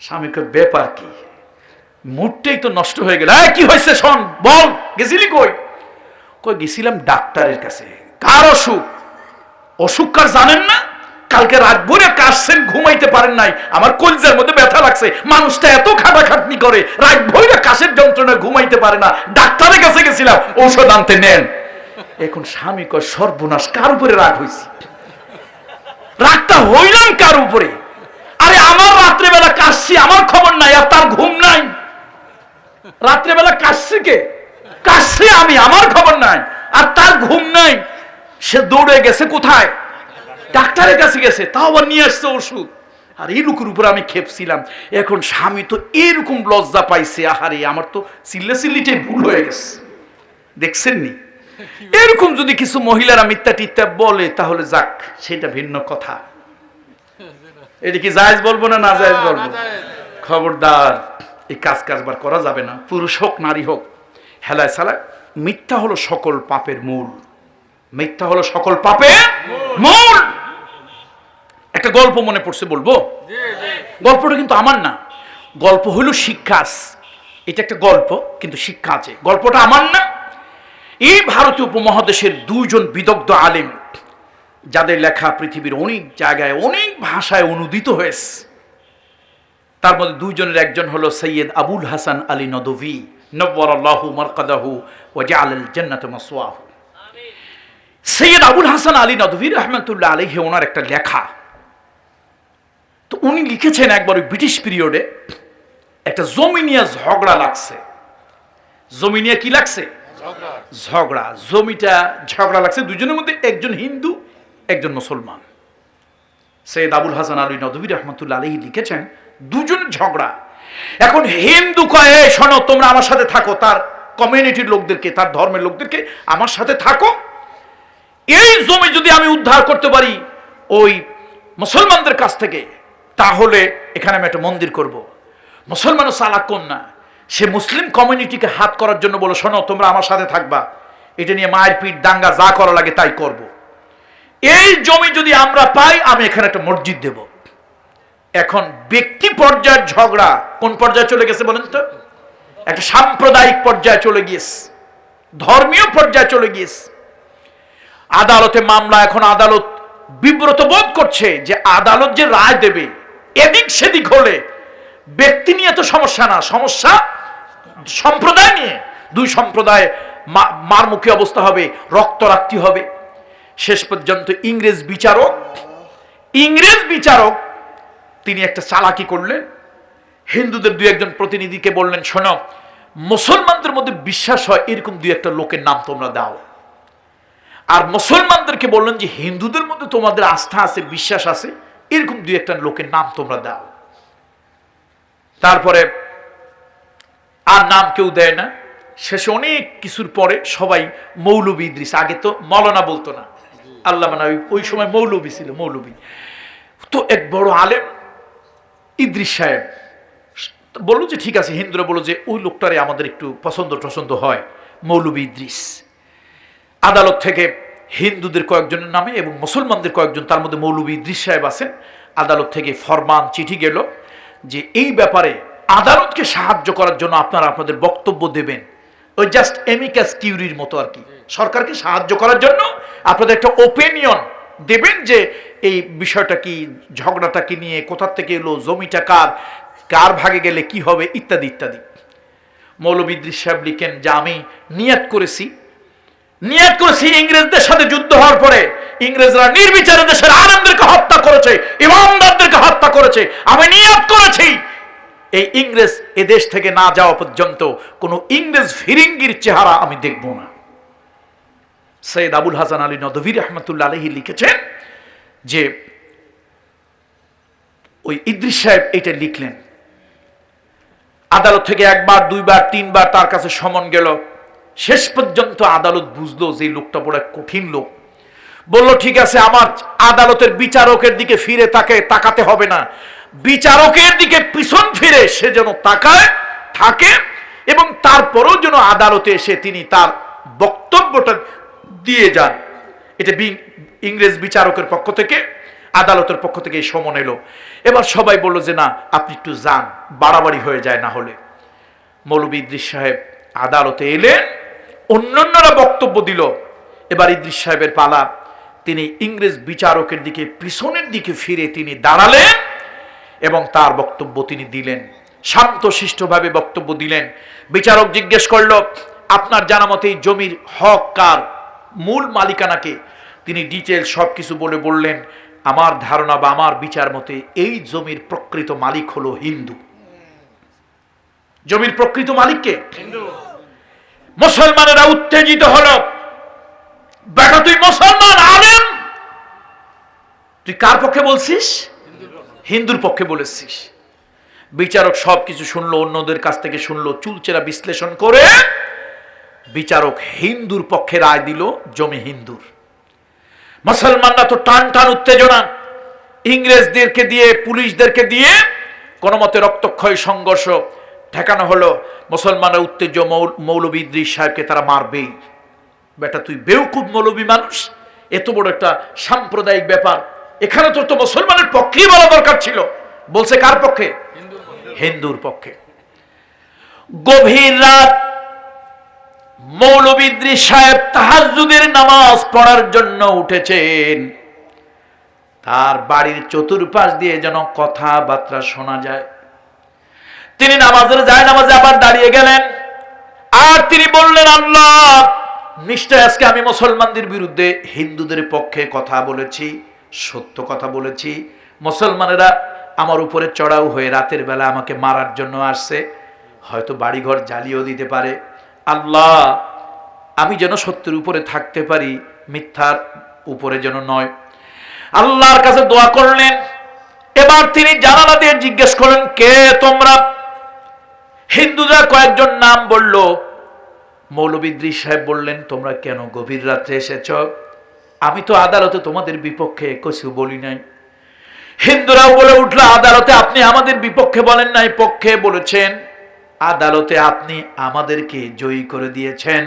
স্বামী কয় ব্যাপার কি? মুডটাই তো নষ্ট হয়ে গেল। কি হয়েছে শোন, বল, গেছিলি কই? কই গেছিলাম ডাক্তারের কাছে। কার অসুখ? অসুখ কার জানেন না? কালকে রাত ভরে কাশছেন, ঘুমাইতে পারেন নাই, আমার কলজার মধ্যে ব্যথা লাগছে। মানুষটা এত খাটাখাটনি করে, রাত ভরে কাশের যন্ত্রণা ঘুমাইতে পারে না, ডাক্তারের কাছে গেছিলাম, ঔষধ আনতে নেন। এখন স্বামী কয় সর্বনাশ, কার উপরে রাগ হয়েছে? রাগটা হইলাম কার উপরে? আরে আমার রাত্রেবেলা কাশছি, আমার খবর নাই, আর তার ঘুম নাই। রাত্রেবেলা কাশছি কে? কাশছি আমি, আমার খবর নাই, আর তার ঘুম নাই। সে দৌড়ে গেছে কোথায়? ডাক্তারের কাছে গেছে, তাও আবার নিয়ে আসছে ওষুধ। আর এই লোকের উপর আমি খেপছিলাম। এখন স্বামী তো এরকম লজ্জা পাইছে, আহারে আমার তো চিল্লাচিল্লিটাই ভুল হয়ে গেছে। দেখছেন নি? এরকম যদি কিছু মহিলারা মিথ্যা টিথ্যা বলে তাহলে যাক, সেটা ভিন্ন কথা। এটা কি জায়েজ বলবো না না জায়েজ বলবো? খবরদার, এই কাজ কাজবার করা যাবে না, পুরুষ হোক নারী হোক। হেলায় সালায়, মিথ্যা হলো সকল পাপের মূল। মিথ্যা হলো সকল পাপের মূল। একটা গল্প মনে পড়ছে, বলবো? গল্পটা কিন্তু আমার না, গল্প হলো শিক্ষা। এটা একটা গল্প কিন্তু শিক্ষা আছে। গল্পটা আমার না, এই ভারতীয় উপমহাদেশের 2 জন বিদগ্ধ আলেম, যাদের লেখা পৃথিবীর অনেক জায়গায় অনেক ভাষায় অনুদিত হয়েছে। তার মধ্যে 2 জনের একজন হলো সৈয়দ আবুল হাসান আলী নদভী, নব্বরাল্লাহু মারকাদাহু ওয়া জাআলাল জান্নাতা মাসওয়াহু। সৈয়দ আবুল হাসান আলী নদভী রাহমাতুল্লাহ আলাইহি, ওনার একটা লেখা। তো উনি লিখেছেন একবার ব্রিটিশ পিরিয়ডে একটা জমি নিয়ে ঝগড়া লাগছে। জমি নিয়ে কি লাগছে? ঝগড়া। জমিটা ঝগড়া লাগছে 2 জনের মধ্যে, একজন হিন্দু একজন মুসলমান। সৈয়দ আবুল হাসান আলী নদভী রাহমাতুল্লাহ আলাইহি লিখেছেন 2 জনের ঝগড়া। এখন হিন্দু কয় এই শোনো, তোমরা আমার সাথে থাকো, তার কমিউনিটির লোকদেরকে, তার ধর্মের লোকদেরকে আমার সাথে থাকো, এই জমি যদি আমি উদ্ধার করতে পারি ওই মুসলমানদের কাছ থেকে, তাহলে এখানে আমি একটা মন্দির করব। মুসলমানও চালাক কন্যা, সে মুসলিম কমিউনিটিকে হাত করার জন্য বলো শোনো তোমরা আমার সাথে থাকবা, এটা নিয়ে মায়ের পিঠ দাঙ্গা যা করা লাগে তাই করব। এই জমি যদি আমরা পাই আমি এখানে একটা মসজিদ দেব। এখন ব্যক্তি পর্যায়ের ঝগড়া কোন পর্যায়ে চলে গেছে বলেন তো? একটা সাম্প্রদায়িক পর্যায়ে চলে গিয়েছে, ধর্মীয় পর্যায়ে চলে গিয়েছে। আদালতে মামলা। এখন আদালত বিব্রত বোধ করছে যে আদালত যে রায় দেবে এদিক সেদিক হলে ব্যক্তি নিয়ে তো সমস্যা না, সমস্যা সম্প্রদায় নিয়ে। 2 সম্প্রদায় মারমুখী অবস্থা হবে, রক্তারক্তি হবে। শেষ পর্যন্ত ইংরেজ বিচারক তিনি একটা চালাকি করলেন। হিন্দুদের দুই একজন প্রতিনিধিকে বললেন, শোনো, মুসলমানদের মধ্যে বিশ্বাস হয় এরকম দুই একটা লোকের নাম তোমরা দাও। আর মুসলমানদেরকে বললেন যে হিন্দুদের মধ্যে তোমাদের আস্থা আছে, বিশ্বাস আছে, এরকম দুই একটা লোকের নাম তোমরা দাও। তারপরে আর নাম কেউ দেয় না। শেষে অনেক কিছুর পরে সবাই মৌলবী ইদ্রিস, আগে তো মৌলানা বলতো না, আল্লাহ মানে ওই সময় মৌলবী ছিল, মৌলবী। তো এক বড় আলেম ইদ্রিস সাহেব বললো যে ঠিক আছে, হিন্দুরা বললো যে ওই লোকটারে আমাদের একটু পছন্দ হয়, মৌলবী ইদ্রিস। আদালত থেকে হিন্দুদের কয়েকজনের নামে এবং মুসলমানদের কয়েকজন, তার মধ্যে মৌলবী ইদ্রিস সাহেব আছেন, আদালত থেকে ফরমান চিঠি গেল যে এই ব্যাপারে আদালতকে সাহায্য করার জন্য আপনারা আপনাদের বক্তব্য দেবেন, ওই জাস্ট এমিকাস কিউরির মতো আর কি, সরকারকে সাহায্য করার জন্য আপনাদের একটা ওপিনিয়ন দেবেন যে এই বিষয়টা কি, ঝগড়াটা কি নিয়ে, কোথা থেকে এলো, জমিটা কার ভাগে গেলে কি হবে, ইত্যাদি ইত্যাদি। মৌলবী ইদ্রিস সাহেব লিখেন যে আমি নিয়ত করেছি ইংরেজদের সাথে যুদ্ধ হওয়ার পরে ইংরেজরা নির্বিচারে দেশের আলেমদেরকে হত্যা করেছে, ইমামদারদেরকে হত্যা করেছে, আমি নিয়ত করেছি এই ইংরেজ এদেশ থেকে না যাওয়া পর্যন্ত কোন ইংরেজ ফিরিঙ্গির চেহারা আমি দেখব না। সৈয়দ আবুল হাসান আলী নদভী রহমতুল্লাহ আলাইহি লিখেছেন যে ওই ইদ্রিস সাহেব এটা লিখলেন। আদালত থেকে একবার, দুইবার, তিনবার তার কাছে সমন গেল। শেষ পর্যন্ত আদালত বুঝলো যে লোকটা বড় কঠিন লোক। বলল ঠিক আছে, আমার আদালতের বিচারকের দিকে ফিরে তাকাতে হবে না, বিচারকের দিকে পিছন ফিরে সে যেন তাকায় থাকে এবং তারপরেও যেন আদালতে এসে তিনি তার বক্তব্যটা দিয়ে যান। এটা ইংরেজ বিচারকের পক্ষ থেকে, আদালতের পক্ষ থেকে এই সমন এলো। এবার সবাই বলল যে না, আপনি একটু যান, বাড়াবাড়ি হয়ে যায় না হলে। মৌলবী ইদ্রিস সাহেব আদালতে এলেন, অন্যান্যরা বক্তব্য দিল, এবার ইদ্রিস সাহেবের পালা। তিনি ইংরেজ বিচারকের দিকে পিছনের দিকে ফিরে তিনি দাঁড়ালেন এবং তার বক্তব্য তিনি দিলেন, শান্তশিষ্টভাবে বক্তব্য দিলেন। বিচারক জিজ্ঞেস করল, আপনার জানা মতে এই জমির হক কার, মূল মালিকানাকে? তিনি ডিটেল সবকিছু বললেন, আমার ধারণা বা আমার বিচার মতে এই জমির প্রকৃত মালিক হলো হিন্দু। জমির প্রকৃত মালিককে হিন্দু। মুসলমানেরা উত্তেজিত হলো, বেটা তুই মুসলমান আলেম, তুই কার পক্ষে বলছিস? হিন্দুর পক্ষে বলেছিস। বিচারক সবকিছু শুনলো, অন্যদের কাছ থেকে শুনলো, চুলচেরা বিশ্লেষণ করে বিচারক হিন্দুর পক্ষে রায় দিল, জমি হিন্দুর। মুসলমানরা তো টান টান উত্তেজনা, ইংরেজদেরকে দিয়ে, পুলিশদেরকে দিয়ে কোন মতে রক্তক্ষয়ী সংঘর্ষ ঠেকানো হলো। মুসলমানরা উত্তেজ, মৌলবী ইদ্রিস সাহেবকে তারা মারবেই। বেটা তুই বেউকুব মৌলবী মানুষ, এত বড় একটা সাম্প্রদায়িক ব্যাপার, এখানে তো মুসলমানের পক্ষেই বলা দরকার ছিল। বলছে কার পক্ষে? হিন্দুর পক্ষে। গভীর রাত মৌলবী ইদ্রিস সাহেব তাহাজ্জুদের নামাজ পড়ার জন্য উঠেছেন। তার বাড়ির চতুর্পাশ দিয়ে যেন কথাবার্তা শোনা যায়। তিনি নামাজে আবার দাঁড়িয়ে গেলেন আর তিনি বললেন, আল্লাহ, নিশ্চয় আজকে আমি মুসলমানদের বিরুদ্ধে হিন্দুদের পক্ষে কথা বলেছি, সত্য কথা বলেছি। মুসলমানেরা আমার উপরে চড়াও হয়ে রাতের বেলা আমাকে মারার জন্য আসছে, হয়তো বাড়িঘর জ্বালিয়েও দিতে পারে। আল্লাহ, আমি যেন সত্যের উপরে থাকতে পারি, মিথ্যার উপরে যেন নয়। আল্লাহর কাছে দোয়া করলেন। এবার তিনি জানালা দিয়ে জিজ্ঞেস করলেন, কে তোমরা? হিন্দুরা কয়েকজন নাম বলল। মৌলবী ইদ্রিস সাহেব বললেন, তোমরা কেন গভীর রাত্রে এসেছ? আমি তো আদালতে তোমাদের বিপক্ষে কিছু বলি নাই। হিন্দুরাও বলে উঠল, আদালতে আপনি আমাদের বিপক্ষে বলেন নাই, পক্ষে বলেছেন। আদালতে আপনি আমাদেরকে জয়ী করে দিয়েছেন,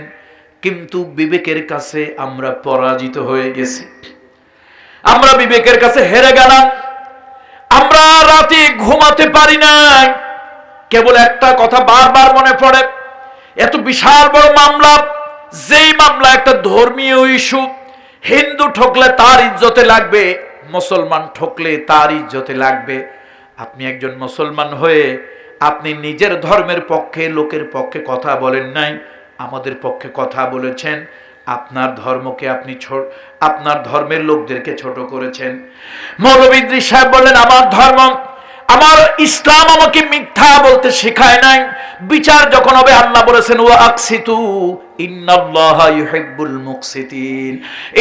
কিন্তু বিবেকের কাছে আমরা পরাজিত হয়ে গেছি, আমরা বিবেকের কাছে হেরে গেলাম। আমরা রাতে ঘুমাতে পারি নাই, কেবল একটা কথা বারবার মনে পড়ে, এত বিশাল বড় মামলা, যেই মামলা একটা ধর্মীয় ইস্যু, হিন্দু ঠকলে তার ইজ্জতে লাগবে, মুসলমান ঠকলে তার ইজ্জতে লাগবে। আপনি একজন মুসলমান হয়ে আপনি নিজের ধর্মের পক্ষে, লোকের পক্ষে কথা বলেন নাই, আমাদের পক্ষে কথা বলেছেন। আপনার ধর্মকে আপনি আপনার ধর্মের লোকদেরকে ছোট করেছেন। মৌলবী ইদ্রিস সাহেব বললেন, আমার ধর্ম আমার ইসলাম আমাকে মিথ্যা বলতে শেখায় নাই। বিচার যখন হবে আল্লাহ বলেছেন ওয়া আকসিতু ইন্নাল্লাহা ইউহিব্বুল মুকসিতিন,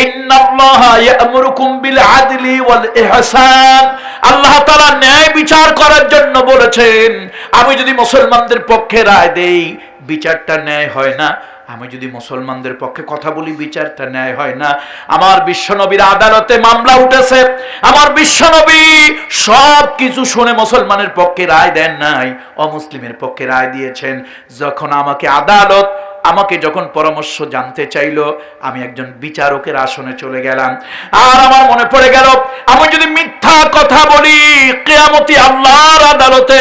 ইন্নাল্লাহা ইয়া'মুরুকুম বিল আদলি ওয়াল ইহসান। আল্লাহ তাআলা ন্যায় বিচার করার জন্য বলেছেন। আমি যদি মুসলমানদের পক্ষে রায় দেই, বিচারটা ন্যায় হয় না। আমি যদি মুসলমানদের পক্ষে কথা বলি, বিচারটা ন্যায় হয় না। আমার বিশ্বনবীর আদালতে মামলা উঠেছে, আমার বিশ্বনবী সব কিছু শুনে মুসলমানের পক্ষে রায় দেন নাই, অমুসলিমের পক্ষে রায় দিয়েছেন। যখন আমাকে আদালত আমাকে যখন পরামর্শ জানতে চাইলো, আমি একজন বিচারকের আসনে চলে গেলাম। আর আমার মনে পড়ে গেল, আমি যদি মিথ্যা কথা বলি, কিয়ামতে আল্লাহর আদালতে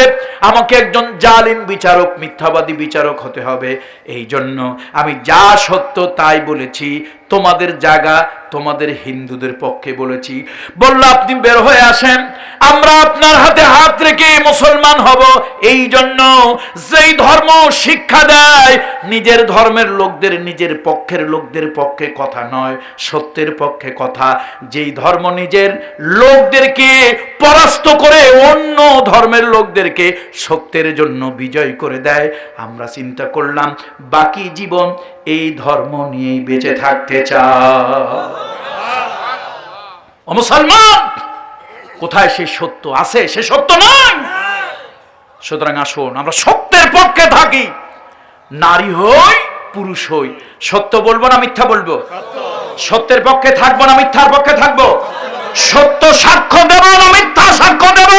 আমাকে একজন জালিম বিচারক, মিথ্যাবাদী বিচারক হতে হবে। এই জন্য আমি যা সত্য তাই বলেছি। তোমাদের জায়গা, তোমাদের হিন্দুদের পক্ষে বলেছি। বলল আপনি বের হয়ে আসেন, আমরা আপনার হাতে হাত রেখে মুসলমান হব। এই জন্য যেই ধর্ম শিক্ষা দেয় নিজের ধর্মের লোকদের, নিজের পক্ষের লোকদের পক্ষে কথা নয়, সত্যের পক্ষে কথা। যেই ধর্ম নিজের লোকদেরকে পরাস্ত করে অন্য ধর্মের লোকদেরকে সত্যের জন্য বিজয় করে দেয়, আমরা চিন্তা করলাম বাকি জীবন এই ধর্ম নিয়েই বেঁচে থাকতে চাই। ও মুসলমান, কোথায় সেই সত্য আছে? সে সত্য নয়। সুতরাং আসুন আমরা সত্যের পক্ষে থাকি, নারী হই পুরুষ হই। সত্য বলবো না মিথ্যা বলবো? সত্যের পক্ষে থাকবো না মিথ্যার পক্ষে থাকবো? সত্য সাক্ষ্য দেব না মিথ্যা সাক্ষ্য দেব?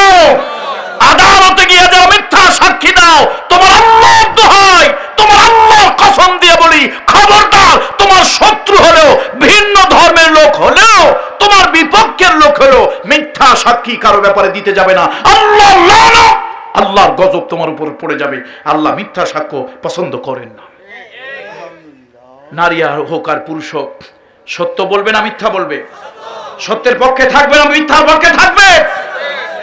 আদালতে গিয়ে যাও মিথ্যা সাক্ষী দাও, তোমার আল্লাহর দোহাই, তোমার আল্লাহর কসম দিয়ে বলি, খবরদার তোমার শত্রু হলেও, ভিন্ন ধর্মের লোক হলেও, তোমার বিপক্ষের লোক হলেও মিথ্যা সাক্ষী কারো ব্যাপারে দিতে যাবে না। আল্লাহ লানত, আল্লাহর গজব তোমার উপর পড়ে যাবে। আল্লাহ মিথ্যা সাক্ষ্য পছন্দ করেন না। নারী হোক আর পুরুষ হোক, সত্য বলবে না মিথ্যা বলবে? সত্যের পক্ষে থাকবে না মিথ্যার পক্ষে থাকবে?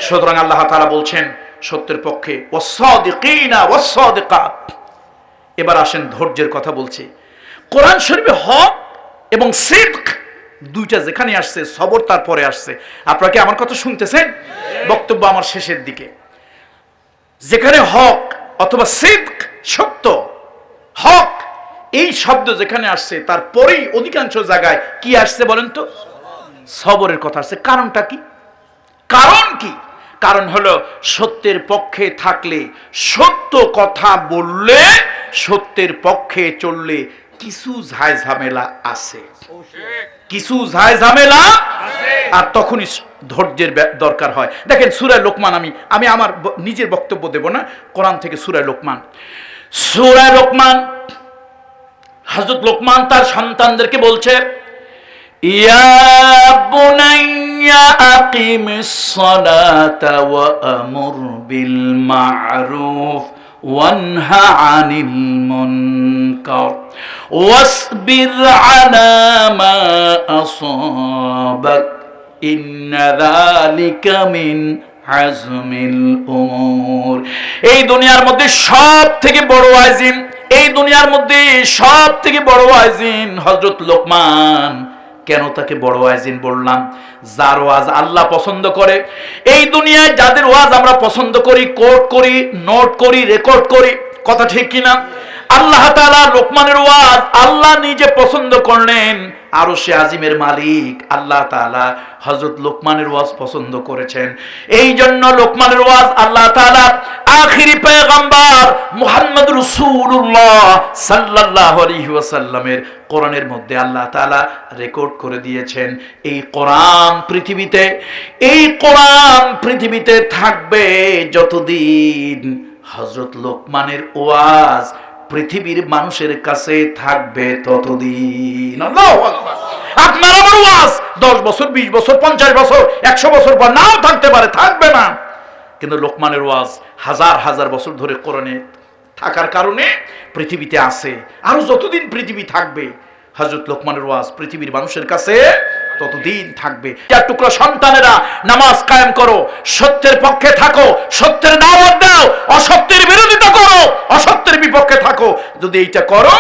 সুতরাং আল্লাহ তাআলা বলছেন সত্যের পক্ষে ওয়াস-সাদিকিনা ওয়াস-সাদিকাত। এবার আসেন ধৈর্যের কথা বলছি। কোরআন শরীফে হক এবং সিদক দুইটা যেখানে আসছে, সবর তারপরে আসছে। আপনারা কি আমার কথা শুনতেছেন? বক্তব্য আমার শেষের দিকে। যেখানে হক অথবা সিদক, সত্য, হক, এই শব্দ যেখানে আসছে তারপরেই অধিকাংশ জায়গায় কি আসছে বলেন তো? সবরের কথা আসছে। কারণটা কি? কারণ কি? কারণ হলো সত্যের পক্ষে থাকলে, সত্য কথা বললে, সত্যের পক্ষে চললে কিছু ঝামেলা আছে, কিছু ঝামেলা, আর তখনই ধৈর্যের দরকার হয়। দেখেন সূরা লোকমান, আমি আমার নিজের বক্তব্য দেব না, কোরআন থেকে সূরা লোকমান। সূরা লোকমান, হযরত লোকমান তার সন্তানদেরকে বলছে, ইয়া বুনাইয়া আকিমিস সালাতা ওয়া আমুর বিল মা'রুফ ওয়ানহা আনিল মুনকার ওয়াসবির আলা মা আসাবাক ইন্না যালিকা মিন আজমিল উমুর। এই দুনিয়ার মধ্যে সব থেকে বড় ওয়াজিন, এই দুনিয়ার মধ্যে সব থেকে বড় ওয়াজিন হযরত লোকমান। কেন তাকে বড় ওয়াজিন বললাম? যার ওয়াজ আল্লাহ পছন্দ করে। এই দুনিয়ায় যাদের ওয়াজ আমরা পছন্দ করি, কোট করি, নোট করি, রেকর্ড করি, কথা ঠিক কিনা? আল্লাহ তাআলা লোকমানের ওয়াজ আল্লাহ নিজে পছন্দ করলেন। আরশে আজিমের মালিক আল্লাহ তাআলা হযরত লোকমানের ওয়াজ পছন্দ করেছেন। এই জন্য লোকমানের ওয়াজ আল্লাহ তাআলা আখিরি পয়গম্বর মুহাম্মদ রাসূলুল্লাহ সাল্লাল্লাহু আলাইহি ওয়াসাল্লামের কোরআনের মধ্যে আল্লাহ তাআলা রেকর্ড করে দিয়েছেন। এই কোরআন পৃথিবীতে থাকবে যতদিন, হযরত লোকমানের ওয়াজ পৃথিবীর মানুষের কাছে থাকবে ততদিন। আল্লাহু আকবার। আপনার আমার ওয়াজ 10 বছর, 20 বছর, 50 বছর, 100 বছর পর নাও থাকতে পারে, থাকবে না। কিন্তু লোকমানের ওয়াজ হাজার হাজার বছর ধরে কোরআনে থাকার কারণে পৃথিবীতে আছে। আরো যতদিন পৃথিবী থাকবে হযরত লোকমানের ওয়াজ পৃথিবীর মানুষের কাছে ততদিন থাকবে। চার টুকরা সন্তানেরা, নামাজ কায়েম করো, সত্যের পক্ষে থাকো, সত্যের দাওয়াত দাও, অসত্যের বিরোধিতা করো, অসত্যের বিপক্ষে থাকো। যদি এইটা করো,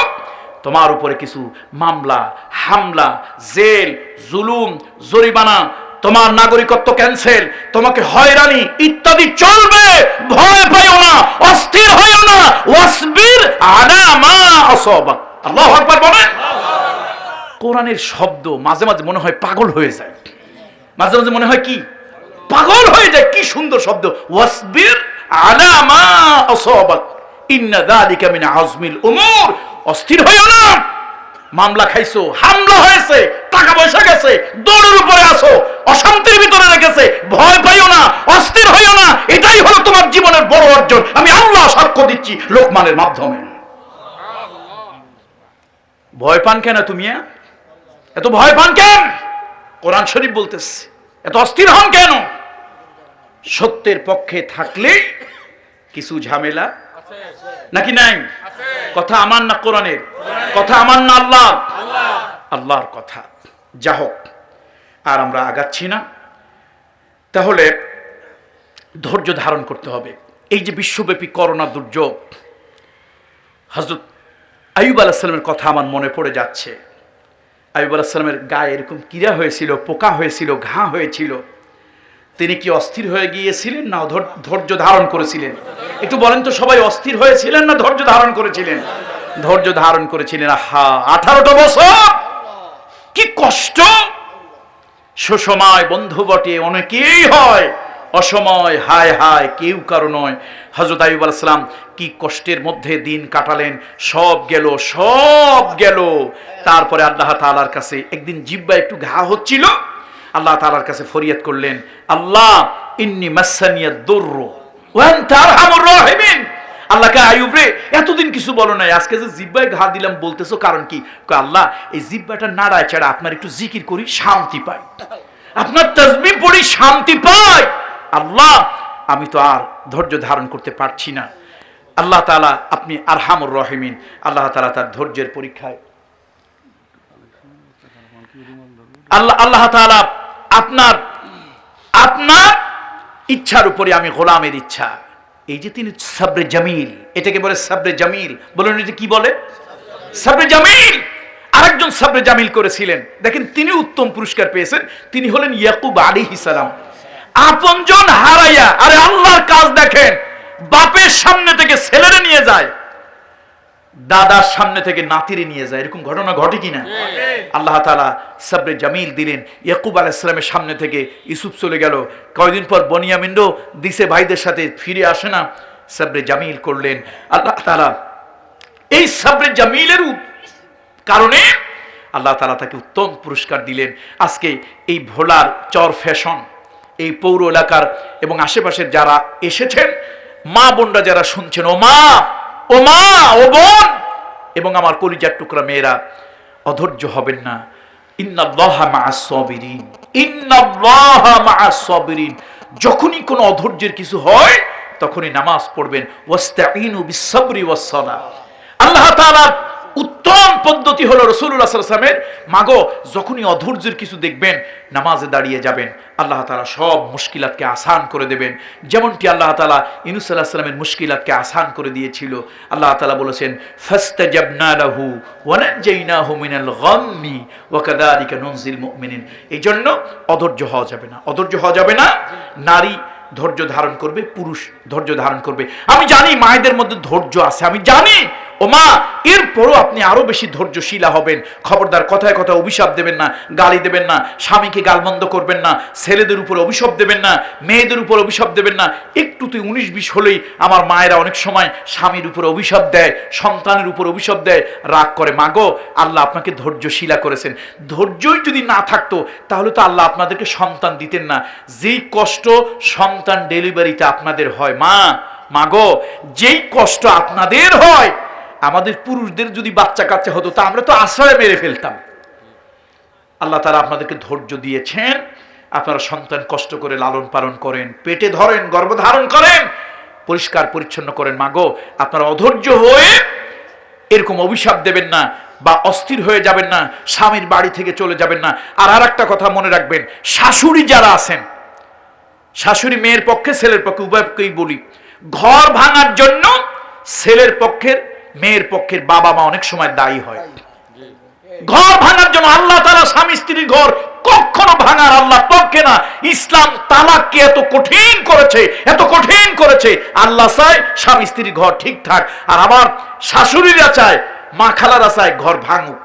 তোমার উপরে কিছু মামলা, হামলা, জেল, জুলুম, জরিমানা তোমার নাগরিকত্ব ক্যান্সেল, তোমাকে হয়রানি ইত্যাদি চলবে, ভয় পাইও না, অস্থির হইও না। ওয়াসবির আলা মা আসাবাক। আল্লাহু আকবার বলেন। কোরআনের শব্দ মাঝে মাঝে মনে হয় পাগল হয়ে যায়, মাঝে মাঝে মনে হয় কি পাগল হয়ে যায়। কি সুন্দর শব্দ, ওয়াসবির আলা মা আসাবাক ইন্না যালিকা মিন আজমিল উমুর। অস্থির হইও না, মামলা খাইছো, হামলা হয়েছে, টাকা পয়সা গেছে, দৌড়ের উপরে আসো, অশান্তির ভিতরে রেখেছে, ভয় পাইও না, অস্থির হইও না। এটাই হলো তোমার জীবনের বড় অর্জন, আমি আল্লাহ সাক্ষ্য দিচ্ছি লোকমানের মাধ্যমে। ভয় পান কেন তুমি? এত ভয় পান কেন? কোরআন শরীফ বলতেছে এত অস্থির হন কেন? সত্যের পক্ষে থাকলে কিছু ঝামেলা নাকি নাই? কথা আমার না কোরআনের? কথা আমার না আল্লাহ? আল্লাহর কথা। যা হোক, আর আমরা আগাচ্ছি না। তাহলে ধৈর্য ধারণ করতে হবে। এই যে বিশ্বব্যাপী করোনা দুর্যোগ, হযরত আইয়ুব আলাইহিস সালামের কথা আমার মনে পড়ে যাচ্ছে। আইয়ুব আলাইহিস সালামের গায়ে এরকম কিরা হয়েছিল, পোকা হয়েছিল, ঘা হয়েছিল। তিনি কি অস্থির হয়ে গিয়েছিলেন না ধৈর্য ধারণ করেছিলেন? একটু বলেন তো সবাই, অস্থির হয়েছিলেন না ধৈর্য ধারণ করেছিলেন? ধৈর্য ধারণ করেছিলেন। আহা, 18টা বছর কি কষ্ট! সুসময় বন্ধু বটে অনেকেই হয়, অসময় হায় হায় কেউ কারো নয়। হযরত আইয়ুব আলাইহিস সালাম কি কষ্টের মধ্যে দিন কাটালেন, সব গেল, সব গেল। তারপরে আল্লাহ তাআলার কাছে একদিন জিহ্বায় একটু ঘা হচ্ছিল, আল্লাহ তাআলার কাছে ফরিয়াদ করলেন, আল্লাহ ইন্নী মাসানিয়াদ দুররু ওয়া আনতা আরহামুর রাহিমিন। আল্লাহকে, আইয়ুব রে, এতদিন কিছু বলো নাই, আজকে যে জিহ্বায় ঘা দিলাম বলতেছো কারণ কি? আল্লাহ, এই জিহ্বাটা নাড়ায় ছাড়া আপনার একটু জিকির করি, শান্তি পাই, আপনার তাসবিহ পড়ি, শান্তি পাই। আল্লাহ, আমি তো আর ধৈর্য ধারণ করতে পারছি না। আল্লাহ তাআলা, আপনি আরহামুর রাহিমিন। আল্লাহ তাআলা তার ধৈর্যের পরীক্ষায় আল্লাহ তাআলা আপনার ইচ্ছার উপরে আমি গোলামের ইচ্ছা। এই যে তিনি সাবরে জামিল, এটাকে বলে সাবরে জামিল। বলুন এটা কি বলে? সাবরে জামিল। আরেকজন সাবরে জামিল করেছিলেন, দেখেন তিনি উত্তম পুরস্কার পেয়েছেন। তিনি হলেন ইয়াকুব আলাইহিস সালাম। আপনজন হারাইয়া, আরে আল্লাহর কাজ দেখেন, বাপের সামনে থেকে ছেলেরে নিয়ে যায়, দাদার সামনে থেকে নাতিরে নিয়ে যায়। এরকম ঘটনা ঘটে কিনা? আল্লাহ তাআলা সাবরে জামিল দিলেন। ইয়াকুব আলাইহিস সালামের সামনে থেকে ইউসুফ চলে গেল, কয়েকদিন পর বনিয়ামিনও দিছে ভাইদের সাথে, ফিরে আসে না, সাবরে জামিল করলেন আল্লাহ তাআলা। এই সাবরে জামিলের কারণে আল্লাহ তাআলা তাকে উত্তম পুরস্কার দিলেন। আজকে এই ভোলার চর ফ্যাশন, এই পৌর এলাকার এবং আশেপাশের যারা এসেছেন, মা বোনরা যারা শুনছেন, ও মা, ও মা, ও বোন, এবং আমার কলিজার টুকরা মেয়েরা, অধৈর্য হবেন না। ইন্নাল্লাহা মাআস সাবিরিন, ইন্নাল্লাহা মাআস সাবিরিন। যখনই কোনো অধৈর্যের কিছু হয় তখনই নামাজ পড়বেন। ওয়াস্তাঈনু বিস-সাবরি ওয়াস-সালাহ। আল্লাহ তাআলার উত্তম পদ্ধতি হলো রাসূলুল্লাহ সাল্লাল্লাহু আলাইহি ওয়াসাল্লামের, মাগো যখনই অধৈর্যের কিছু দেখবেন নামাজে দাঁড়িয়ে যাবেন, আল্লাহ তাআলা সব মুশকিলাতকে আসান করে দেবেন। যেমনটি আল্লাহ তাআলা ইউনূস আলাইহিস সালামের মুশকিলাতকে আসান করে দিয়েছিল। আল্লাহ তাআলা বলেছেন, ফাস্তাজাবনা লাহু ওয়া নাজাইনাহু মিনাল গাম্মি ওয়া কাযালিকা নুনজিল মুমিনিন। এই জন্য অধৈর্য হওয়া যাবে না, অধৈর্য হওয়া যাবে না। নারী ধৈর্য ধারণ করবে, পুরুষ ধৈর্য ধারণ করবে। আমি জানি মায়েদের মধ্যে ধৈর্য আছে, আমি জানি, ও মা, এরপরও আপনি আরো বেশি ধৈর্যশীলা হবেন। খবরদার কথায় কথায় অভিশাপ দেবেন না, গালি দেবেন না, স্বামীকে গালমন্দ করবেন না, ছেলেদের উপর অভিশাপ দেবেন না, মেয়েদের উপর অভিশাপ দেবেন না। একটু তুই 19-20 হলেই আমার মায়েরা অনেক সময় স্বামীর উপর অভিশাপ দেয়, সন্তানের উপর অভিশাপ দেয়, রাগ করে। মাগো, আল্লাহ আপনাকে ধৈর্যশীলা করেছেন। ধৈর্যই যদি না থাকতো তাহলে তো আল্লাহ আপনাদেরকে সন্তান দিতেন না। যেই কষ্ট সন্তান ডেলিভারিতে আপনাদের হয়, মাগো, যেই কষ্ট আপনাদের হয়, আমাদের পুরুষদের যদি বাচ্চা কাচ্চা হতো তা আমরা তো আশ্রয় মেরে ফেলতাম। আল্লাহ তাআলা আপনাদেরকে ধৈর্য দিয়েছেন, আপনারা সন্তান কষ্ট করে লালন পালন করেন, পেটে ধরেন, গর্ভধারণ করেন, পরিষ্কার পরিচ্ছন্ন করেন। মাগো, আপনারা অধৈর্য হয়ে এরকম অভিশাপ দেবেন না বা অস্থির হয়ে যাবেন না, স্বামীর বাড়ি থেকে চলে যাবেন না। আর আরেকটা কথা মনে রাখবেন, শাশুড়ি যারা আছেন, শাশুড়ি মেয়ের পক্ষে ছেলের পক্ষে উভয়কেই বলি, ঘর ভাঙার জন্য ছেলের পক্ষের মেয়ের পক্ষের বাবা মা অনেক সময় দায়ী হয়। ঘর ভাঙার জন্য আল্লাহ তাআলা স্বামী স্ত্রীর ঘর কখনো ভাঙার আল্লাহ কাউকে না। ইসলাম তালাককে এত কঠিন করেছে, এত কঠিন করেছে। আল্লাহ চায় স্বামী স্ত্রীর ঘর ঠিকঠাক, আর আমার শাশুড়িরা চায়, মা খালারা চায় ঘর ভাঙুক।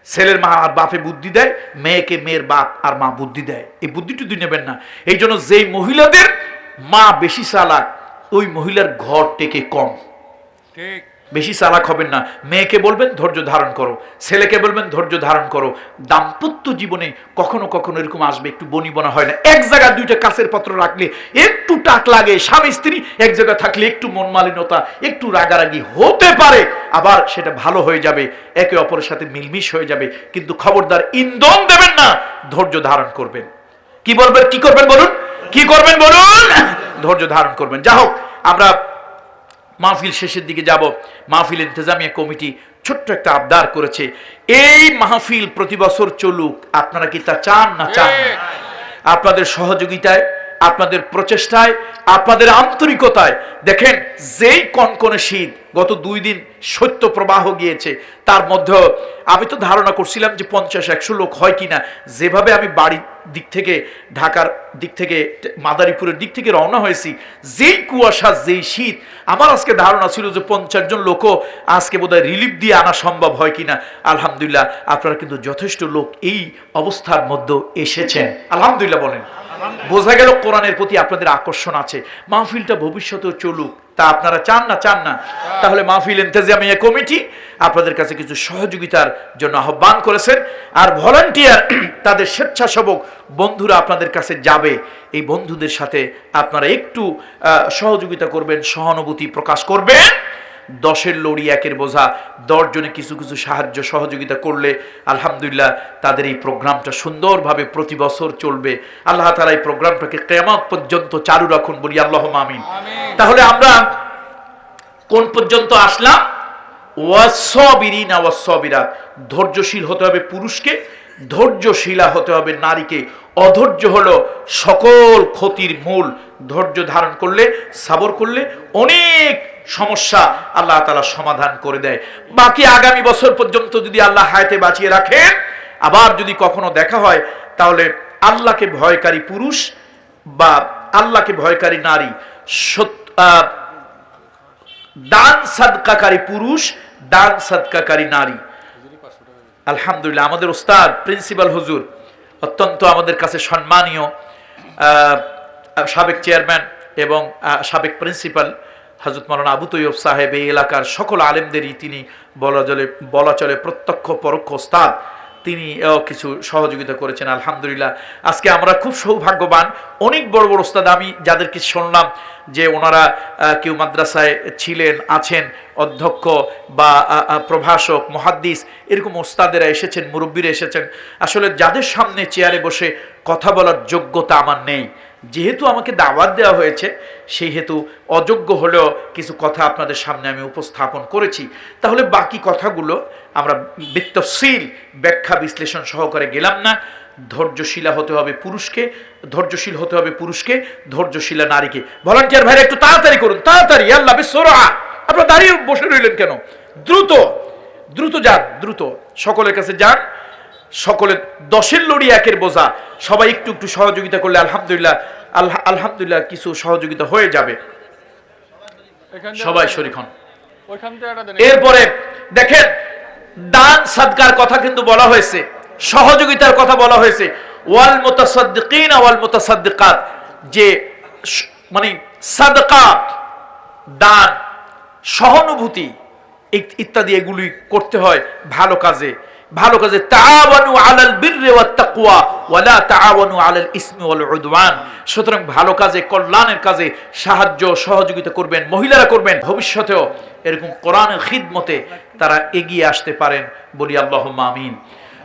ছেলের মা আর বাপে বুদ্ধি দেয়, মেয়েকে মেয়ের বাপ আর মা বুদ্ধি দেয়। এই বুদ্ধিটি তুই নেবেন না। এই জন্য যেই মহিলাদের মা বেশি চালাক, ওই মহিলার ঘর টেকে কম। ঠিক। বেশি চালাক হবেন না। মেয়েকে বলবেন ধৈর্য ধারণ করো, ছেলেকে বলবেন ধৈর্য ধারণ করো। দাম্পত্য জীবনে কখনো কখনো এরকম আসবে, একটু বনিবনা হয় না। এক জায়গায় দুইটা কাছের পত্র রাখলে একটু টাক লাগে, স্বামী স্ত্রী এক জায়গায় থাকলে একটু মন মালিনতা, একটু রাগারাগি হতে পারে, আবার সেটা ভালো হয়ে যাবে, একে অপরের সাথে মিলমিশ হয়ে যাবে। কিন্তু খবরদার ইন্ধন দেবেন না, ধৈর্য ধারণ করবেন। কি বলবেন, কি করবেন বলুন, কি করবেন বলুন? ধৈর্য ধারণ করবেন। যা হোক, আমরা মাহফিল শেষের দিকে যাব। মাহফিল ইন্তেজামিয়া কমিটি ছোট্ট একটা আবদার করেছে, এই মাহফিল প্রতি বছর চলুক। আপনারা কি তা চান না চান না? আপনাদের সহযোগিতায়, আপনাদের প্রচেষ্টায়, আপনাদের আন্তরিকতায় দেখেন, যেই কনকনে শীত, গত 2 দিন শৈত্য প্রবাহ গিয়েছে, তার মধ্যে আমি তো ধারণা করছিলাম যে 50-100 লোক হয় কিনা। যেভাবে আমি বাড়ির দিক থেকে, ঢাকার দিক থেকে, মাদারীপুরের দিক থেকে রওনা হয়েছি, যেই কুয়াশা, যেই শীত, আমার আজকে ধারণা ছিল যে 50 জন লোকও আজকে বোধহয় রিলিফ দিয়ে আনা সম্ভব হয় কিনা। আলহামদুলিল্লাহ, আপনারা কিন্তু যথেষ্ট লোক এই অবস্থার মধ্যে এসেছেন। আলহামদুলিল্লাহ বলেন। বোঝা গেল কোরআনের প্রতি আপনাদের আকর্ষণ আছে। মাহফিলটা ভবিষ্যতেও চলুক, তা আপনারা চান না চান না? তাহলে মাহফিল ইন্তেজামিয়া কমিটি আপনাদের কাছে কিছু সহযোগিতার জন্য আহ্বান করেছেন। আর ভলান্টিয়ার, তাদের স্বেচ্ছাসেবক বন্ধুরা আপনাদের কাছে যাবে। এই বন্ধুদের সাথে আপনারা একটু সহযোগিতা করবেন, সহানুভূতি প্রকাশ করবেন। 10-এর লড়ি 1-এর বোঝা, 10 জনে কিছু কিছু সাহায্য সহযোগিতা করলে আলহামদুলিল্লাহ তাদের এই প্রোগ্রামটা সুন্দরভাবে প্রতি বছর চলবে। আল্লাহ তাআলা এই প্রোগ্রামটাকে কিয়ামত পর্যন্ত চালু রাখুন, বলি আল্লাহুম্মা আমিন। তাহলে আমরা কোন পর্যন্ত আসলাম? ওয়াসসাবিরিনা ওয়াসসাবিরাত। ধৈর্যশীল হতে হবে পুরুষকে, ধৈর্যশীলা হতে হবে নারীকে। অধৈর্য হলো সকল ক্ষতির মূল। ধৈর্য ধারণ করলে, সবর করলে অনেক সমস্যা আল্লাহ তাআলা সমাধান করে দেয়। বাকি আগামী বছর পর্যন্ত যদি আল্লাহ হায়াতে বাঁচিয়ে রাখেন, আবার যদি কখনো দেখা হয়, তাহলে আল্লাহকে ভয়কারী পুরুষ বা আল্লাহকে ভয়কারী নারী, দান সাদকাকারী পুরুষ, দান সাদকাকারী নারী। আলহামদুলিল্লাহ, আমাদের উস্তাদ প্রিন্সিপাল হুজুর অত্যন্ত আমাদের কাছে সম্মানীয়, সাবেক চেয়ারম্যান এবং সাবেক প্রিন্সিপাল হযরত মাওলানা আবু তৈয়ব সাহেব এই এলাকার সকল আলেমদেরই তিনি বলা চলে প্রত্যক্ষ পরোক্ষ উস্তাদ। তিনি কিছু সহযোগিতা করেছেন। আলহামদুলিল্লাহ, আজকে আমরা খুব সৌভাগ্যবান। অনেক বড় বড় উস্তাদ আমি যাদেরকে শুনলাম যে ওনারা কেউ মাদ্রাসায় ছিলেন, আছেন, অধ্যক্ষ বা প্রভাষক, মুহাদ্দিস, এরকম উস্তাদেরা এসেছেন, মুরব্বীরা এসেছেন। আসলে যাদের সামনে চেয়ারে বসে কথা বলার যোগ্যতা আমার নেই, যেহেতু আমাকে দাওয়াত দেওয়া হয়েছে, সেই হেতু অযোগ্য হলেও কিছু কথা আপনাদের সামনে আমি উপস্থাপন করেছি। তাহলে বাকি কথাগুলো আমরা বিতফসিল ব্যাখ্যা বিশ্লেষণ সহকারে গেলাম না। ধৈর্যশীলা হতে হবে পুরুষকে, ধৈর্যশীল হতে হবে পুরুষকে, ধৈর্যশীলা নারীকে। ভলান্টিয়ার ভাইরা একটু তাড়াতাড়ি করুন, তাড়াতাড়ি। আল্লাহ বিসরা, আপনারা দাঁড়িয়ে বসে রইলেন কেন? দ্রুত দ্রুত যান, দ্রুত সকলের কাছে যান। সকলে 10-এর লড়ি 1-এর বোঝা, সবাই একটু একটু সহযোগিতা করলে আলহামদুলিল্লাহ আলহামদুলিল্লাহ কিছু সহযোগিতা হয়ে যাবে। সবাই শরীক হন। এরপরে দেখেন, দান সাদকার কথা কিন্তু বলা হয়েছে, সহযোগিতার কথা বলা হয়েছে। ওয়াল মুতাসাদ্দিকিনা ওয়াল মুতাসাদ্দিকাত, যে মানে সাদকা, দান, সহানুভূতি ইত্যাদি এগুলি করতে হয় ভালো কাজে। ভালো কাজে তাআওয়ানু আলাল বিররি ওয়াত তাকওয়া ওয়া লা তাআওয়ানু আলাল ইসমি ওয়াল উদওয়ান। সুতরাং ভালো কাজে, কল্যাণের কাজে সাহায্য সহযোগিতা করবেন, মহিলারা করবেন। ভবিষ্যতেও এরকম কোরআনের খিদমতে তারা এগিয়ে আসতে পারেন, বলি আল্লাহুম্মা আমিন।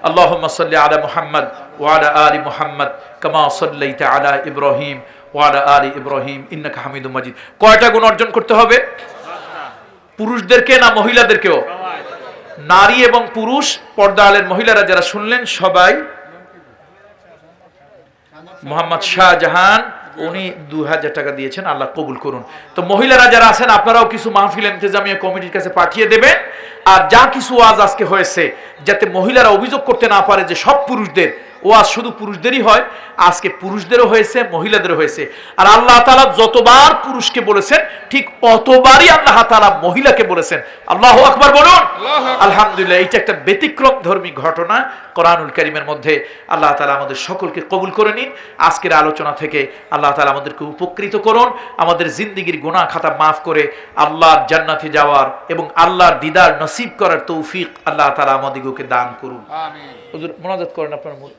আল্লাহুম্মা সাল্লি আলা মুহাম্মদ ওয়া আলা আলি মুহাম্মদ কামা সাল্লাইতা আলা ইব্রাহিম ওয়া আলা আলি ইব্রাহিম ইন্নাকা হামিদুম মাজিদ। কয়টা গুণ অর্জন করতে হবে? পুরুষদেরকে না মহিলাদেরকেও? নারী এবং পুরুষ, পর্দা আলের মহিলারা যারা শুনলেন সবাই মোহাম্মদ শাহজাহান উনি 2000 টাকা দিয়েছেন, আল্লাহ কবুল করুন। তো মহিলারা যারা আছেন আপনারাও কিছু মাহফিল ইন্তেজামিয়া কমিটির কাছে পাঠিয়ে দেবেন। আর যা কিছু ওয়াজ আজকে হয়েছে, যাতে মহিলারা অভিযোগ করতে না পারে যে সব পুরুষদের ওয়াজ শুধু পুরুষদেরই হয়, আজকে পুরুষদেরও হয়েছে, মহিলাদেরও হয়েছে। আর আল্লাহ তাআলা যতবার পুরুষকে বলেছেন ঠিক অতবারই আল্লাহ তাআলা মহিলাকে বলেছেন। আল্লাহু আকবার বলুন। আলহামদুলিল্লাহ। এটা একটা ব্যতিক্রম ধর্মী ঘটনা কোরআনুল কারীমের মধ্যে। আল্লাহ তাআলা আমাদের সকলকে কবুল করে নিন। আজকের আলোচনা থেকে আল্লাহ তাআলা আমাদেরকে উপকৃত করুন, আমাদের জিন্দেগির গুনাহ খাতা মাফ করে আল্লাহর জান্নাতে যাওয়ার এবং আল্লাহর দিদার নসিব করার তৌফিক আল্লাহ তাআলা আমাদেরকে দান করুন। আমিন। হুজুর মোনাজাত করেন আপনার মুখ।